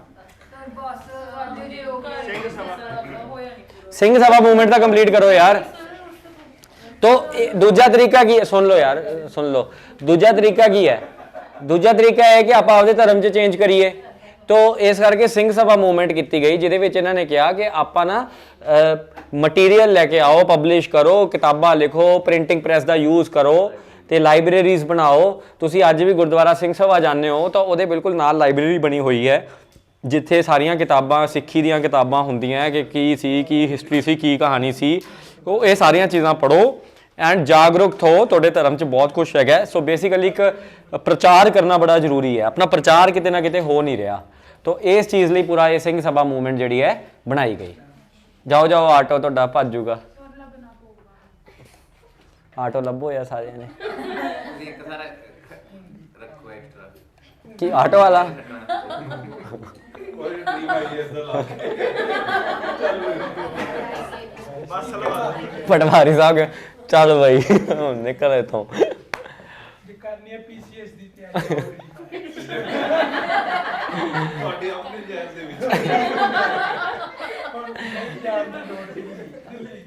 ਸਿੰਘ ਸਭਾ ਮੂਵਮੈਂਟ ਤਾਂ ਕੰਪਲੀਟ ਕਰੋ ਯਾਰ। तो दूजा तरीका की है, सुन लो यार सुन लो, दूजा तरीका की है? दूजा तरीका है कि आप आपदे धर्म च चेंज करिए। तो इस करके सिंह सभा मूवमेंट की गई, जिहदे विच इन्हां ने कहा कि आपां ना मटीरियल लैके आओ, पब्लिश करो, किताबां लिखो, प्रिंटिंग प्रैस का यूज़ करो, तो लाइब्रेरीज बनाओ। तुसीं अज भी गुरुद्वारा सिंह सभा जाने हो तो उहदे बिल्कुल नाल लाइब्रेरी बनी हुई है, जिथे सारियां किताबां सिक्खी दीयां किताबां हुंदियां कि की हिस्टरी सी, की कहानी सी, वो ये सारियां चीज़ां पढ़ो एंड जागरूक हो। तुहाडे धर्म च बहुत कुछ है। सो बेसिकली एक प्रचार करना बड़ा जरूरी है, अपना प्रचार किते ना किते हो नहीं रहा। तो इस चीज़ लिए पूरा ये सिंह सभा मूवमेंट जिहड़ी है बनाई गई। जाओ जाओ आटो तुहाडा भज जूगा, आटो लभो या सारे ने कि आटो वाला पटवारी साहब ਚੱਲ ਬਈ ਹੁਣ ਨਿਕਲ ਇੱਥੋਂ। ਜੇ ਕਰਨੀ ਹੈ ਪੀਸੀਐਸ ਦੀ ਤਿਆਰੀ ਤੁਹਾਡੇ ਆਪਣੇ ਜੈਸ ਦੇ ਵਿੱਚ ਹੁਣ ਨਹੀਂ ਜਾਣ ਦੀ ਲੋੜ ਨਹੀਂ।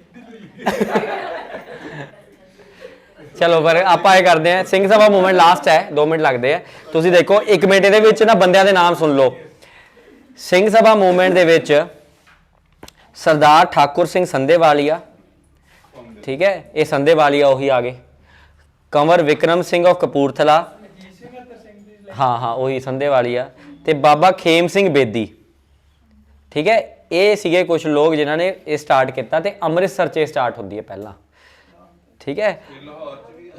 ਚਲੋ ਪਰ ਆਪਾਂ ਇਹ ਕਰਦੇ ਹਾਂ, ਸਿੰਘ ਸਭਾ ਮੂਵਮੈਂਟ ਲਾਸਟ ਹੈ, 2 ਮਿੰਟ ਲੱਗਦੇ ਆ। ਤੁਸੀਂ ਦੇਖੋ 1 ਮਿੰਟ ਇਹਦੇ ਵਿੱਚ ਨਾ ਬੰਦਿਆਂ ਦੇ ਨਾਮ ਸੁਣ ਲਓ। ਸਿੰਘ ਸਭਾ ਮੂਵਮੈਂਟ ਦੇ ਵਿੱਚ ਸਰਦਾਰ ਠਾਕੁਰ ਸਿੰਘ ਸੰਧੇਵਾਲੀਆ, ਠੀਕ ਹੈ, ਇਹ ਸੰਧੇਵਾਲੀਆ ਉਹੀ ਆ ਗਏ। ਕੰਵਰ ਵਿਕਰਮ ਸਿੰਘ ਆਫ ਕਪੂਰਥਲਾ, ਹਾਂ ਉਹੀ ਸੰਧੇਵਾਲੀਆ। ਤੇ ਬਾਬਾ ਖੇਮ ਸਿੰਘ ਬੇਦੀ, ਠੀਕ ਹੈ। ਇਹ ਸੀਗੇ ਕੁਝ ਲੋਕ ਜਿਨ੍ਹਾਂ ਨੇ ਇਹ ਸਟਾਰਟ ਕੀਤਾ ਤੇ ਅੰਮ੍ਰਿਤਸਰ 'ਚ ਸਟਾਰਟ ਹੁੰਦੀ ਹੈ ਪਹਿਲਾਂ, ਠੀਕ ਹੈ।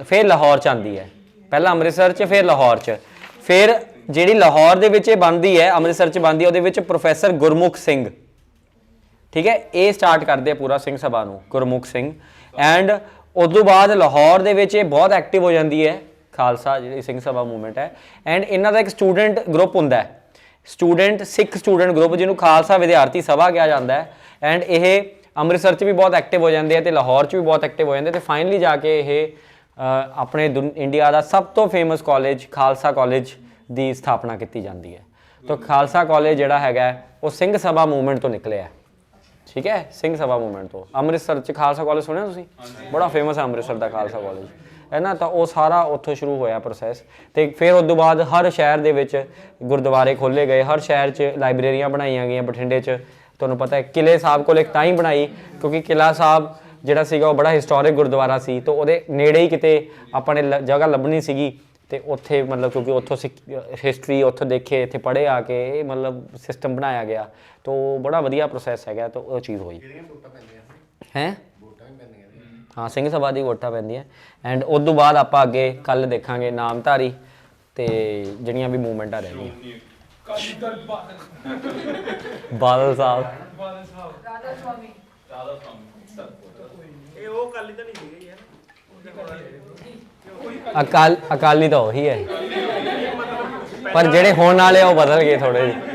ਫਿਰ ਲਾਹੌਰ 'ਚ ਆਉਂਦੀ ਹੈ, ਪਹਿਲਾਂ ਅੰਮ੍ਰਿਤਸਰ 'ਚ ਫਿਰ ਲਾਹੌਰ 'ਚ। ਫਿਰ ਜਿਹੜੀ ਲਾਹੌਰ ਦੇ ਵਿੱਚ ਇਹ ਬਣਦੀ ਹੈ, ਅੰਮ੍ਰਿਤਸਰ 'ਚ ਬਣਦੀ ਹੈ, ਉਹਦੇ ਵਿੱਚ ਪ੍ਰੋਫੈਸਰ ਗੁਰਮੁਖ ਸਿੰਘ, ਠੀਕ ਹੈ, ਇਹ ਸਟਾਰਟ ਕਰਦੇ ਆ ਪੂਰਾ ਸਿੰਘ ਸਭਾ ਨੂੰ, ਗੁਰਮੁਖ ਸਿੰਘ। ਐਂਡ ਉਸ ਤੋਂ ਬਾਅਦ ਲਾਹੌਰ ਦੇ ਵਿੱਚ ਇਹ ਬਹੁਤ ਐਕਟਿਵ ਹੋ ਜਾਂਦੀ ਹੈ ਖਾਲਸਾ ਜਿਹੜੀ ਸਿੰਘ ਸਭਾ ਮੂਵਮੈਂਟ ਹੈ। ਐਂਡ ਇਹਨਾਂ ਦਾ ਇੱਕ ਸਟੂਡੈਂਟ ਗਰੁੱਪ ਹੁੰਦਾ ਹੈ, ਸਿੱਖ ਸਟੂਡੈਂਟ ਗਰੁੱਪ, ਜਿਹਨੂੰ ਖਾਲਸਾ ਵਿਦਿਆਰਥੀ ਸਭਾ ਕਿਹਾ ਜਾਂਦਾ ਹੈ। ਐਂਡ ਇਹ ਅੰਮ੍ਰਿਤਸਰ 'ਚ ਵੀ ਬਹੁਤ ਐਕਟਿਵ ਹੋ ਜਾਂਦੇ ਆ ਤੇ ਲਾਹੌਰ 'ਚ ਵੀ ਬਹੁਤ ਐਕਟਿਵ ਹੋ ਜਾਂਦੇ ਤੇ ਫਾਈਨਲੀ ਜਾ ਕੇ ਇਹ ਆਪਣੇ ਇੰਡੀਆ ਦਾ ਸਭ ਤੋਂ ਫੇਮਸ ਕਾਲਜ ਖਾਲਸਾ ਕਾਲਜ ਦੀ ਸਥਾਪਨਾ ਕੀਤੀ ਜਾਂਦੀ ਹੈ। ਤਾਂ ਖਾਲਸਾ ਕਾਲਜ ਜਿਹੜਾ ਹੈਗਾ ਉਹ ਸਿੰਘ ਸਭਾ ਮੂਵਮੈਂਟ ਤੋਂ ਨਿਕਲਿਆ, ਠੀਕ ਹੈ, ਸਿੰਘ ਸਭਾ ਮੂਵਮੈਂਟ ਤੋਂ। ਅੰਮ੍ਰਿਤਸਰ 'ਚ ਖਾਲਸਾ ਕਾਲਜ ਸੁਣਿਆ ਤੁਸੀਂ? ਬੜਾ ਫੇਮਸ ਹੈ ਅੰਮ੍ਰਿਤਸਰ ਦਾ ਖਾਲਸਾ ਕਾਲਜ, ਹੈ ਨਾ। ਤਾਂ ਉਹ ਸਾਰਾ ਉੱਥੋਂ ਸ਼ੁਰੂ ਹੋਇਆ ਪ੍ਰੋਸੈਸ। ਤੇ ਫਿਰ ਉਸ ਤੋਂ ਬਾਅਦ ਹਰ ਸ਼ਹਿਰ ਦੇ ਵਿੱਚ ਗੁਰਦੁਆਰੇ ਖੋਲ੍ਹੇ ਗਏ, ਹਰ ਸ਼ਹਿਰ 'ਚ ਲਾਇਬ੍ਰੇਰੀਆਂ ਬਣਾਈਆਂ ਗਈਆਂ। ਬਠਿੰਡੇ 'ਚ ਤੁਹਾਨੂੰ ਪਤਾ ਹੈ ਕਿਲ੍ਹੇ ਸਾਹਿਬ ਕੋਲ ਇੱਕ ਤਾਂ ਹੀ ਬਣਾਈ ਕਿਉਂਕਿ ਕਿਲ੍ਹਾ ਸਾਹਿਬ ਜਿਹੜਾ ਸੀਗਾ ਉਹ ਬੜਾ ਹਿਸਟੋਰਿਕ ਗੁਰਦੁਆਰਾ ਸੀ, ਤਾਂ ਉਹਦੇ ਨੇੜੇ ਹੀ ਕਿਤੇ ਆਪਾਂ ਨੇ ਜਗ੍ਹਾ ਲੱਭਣੀ ਸੀਗੀ। ਤੇ ਉੱਥੇ ਮਤਲਬ ਕਿਉਂਕਿ ਉੱਥੋਂ ਹਿਸਟਰੀ ਉੱਥੋਂ ਦੇਖੇ, ਇੱਥੇ ਪੜ੍ਹੇ ਆ ਕੇ ਇਹ ਮਤਲਬ ਸਿਸਟਮ ਬਣਾਇਆ ਗਿਆ। ਤਾਂ ਬੜਾ ਵਧੀਆ ਪ੍ਰੋਸੈਸ ਹੈਗਾ, ਤਾਂ ਉਹ ਚੀਜ਼ ਹੋਈ ਹੈ। ਹਾਂ, ਸਿੰਘ ਸਭਾ ਦੀ ਵੋਟਾਂ ਪੈਂਦੀਆਂ। ਐਂਡ ਉਸ ਤੋਂ ਬਾਅਦ ਆਪਾਂ ਅੱਗੇ ਕੱਲ੍ਹ ਦੇਖਾਂਗੇ ਨਾਮਧਾਰੀ ਤੇ ਜਿਹੜੀਆਂ ਵੀ ਮੂਵਮੈਂਟਾਂ ਰਹਿੰਦੀਆਂ। ਬਾਦਲ ਸਾਹਿਬ, ਇਹ ਉਹ ਕਾਲੀ ਤਾਂ ਨਹੀਂ ਸੀਗੇ ਯਾਰ, ਅਕਾਲੀ ਤਾਂ ਉਹੀ ਹੈ, ਪਰ ਜਿਹੜੇ ਹੋਣ ਵਾਲੇ ਆ ਉਹ ਬਦਲ ਗਏ ਥੋੜੇ ਜਿਹੇ।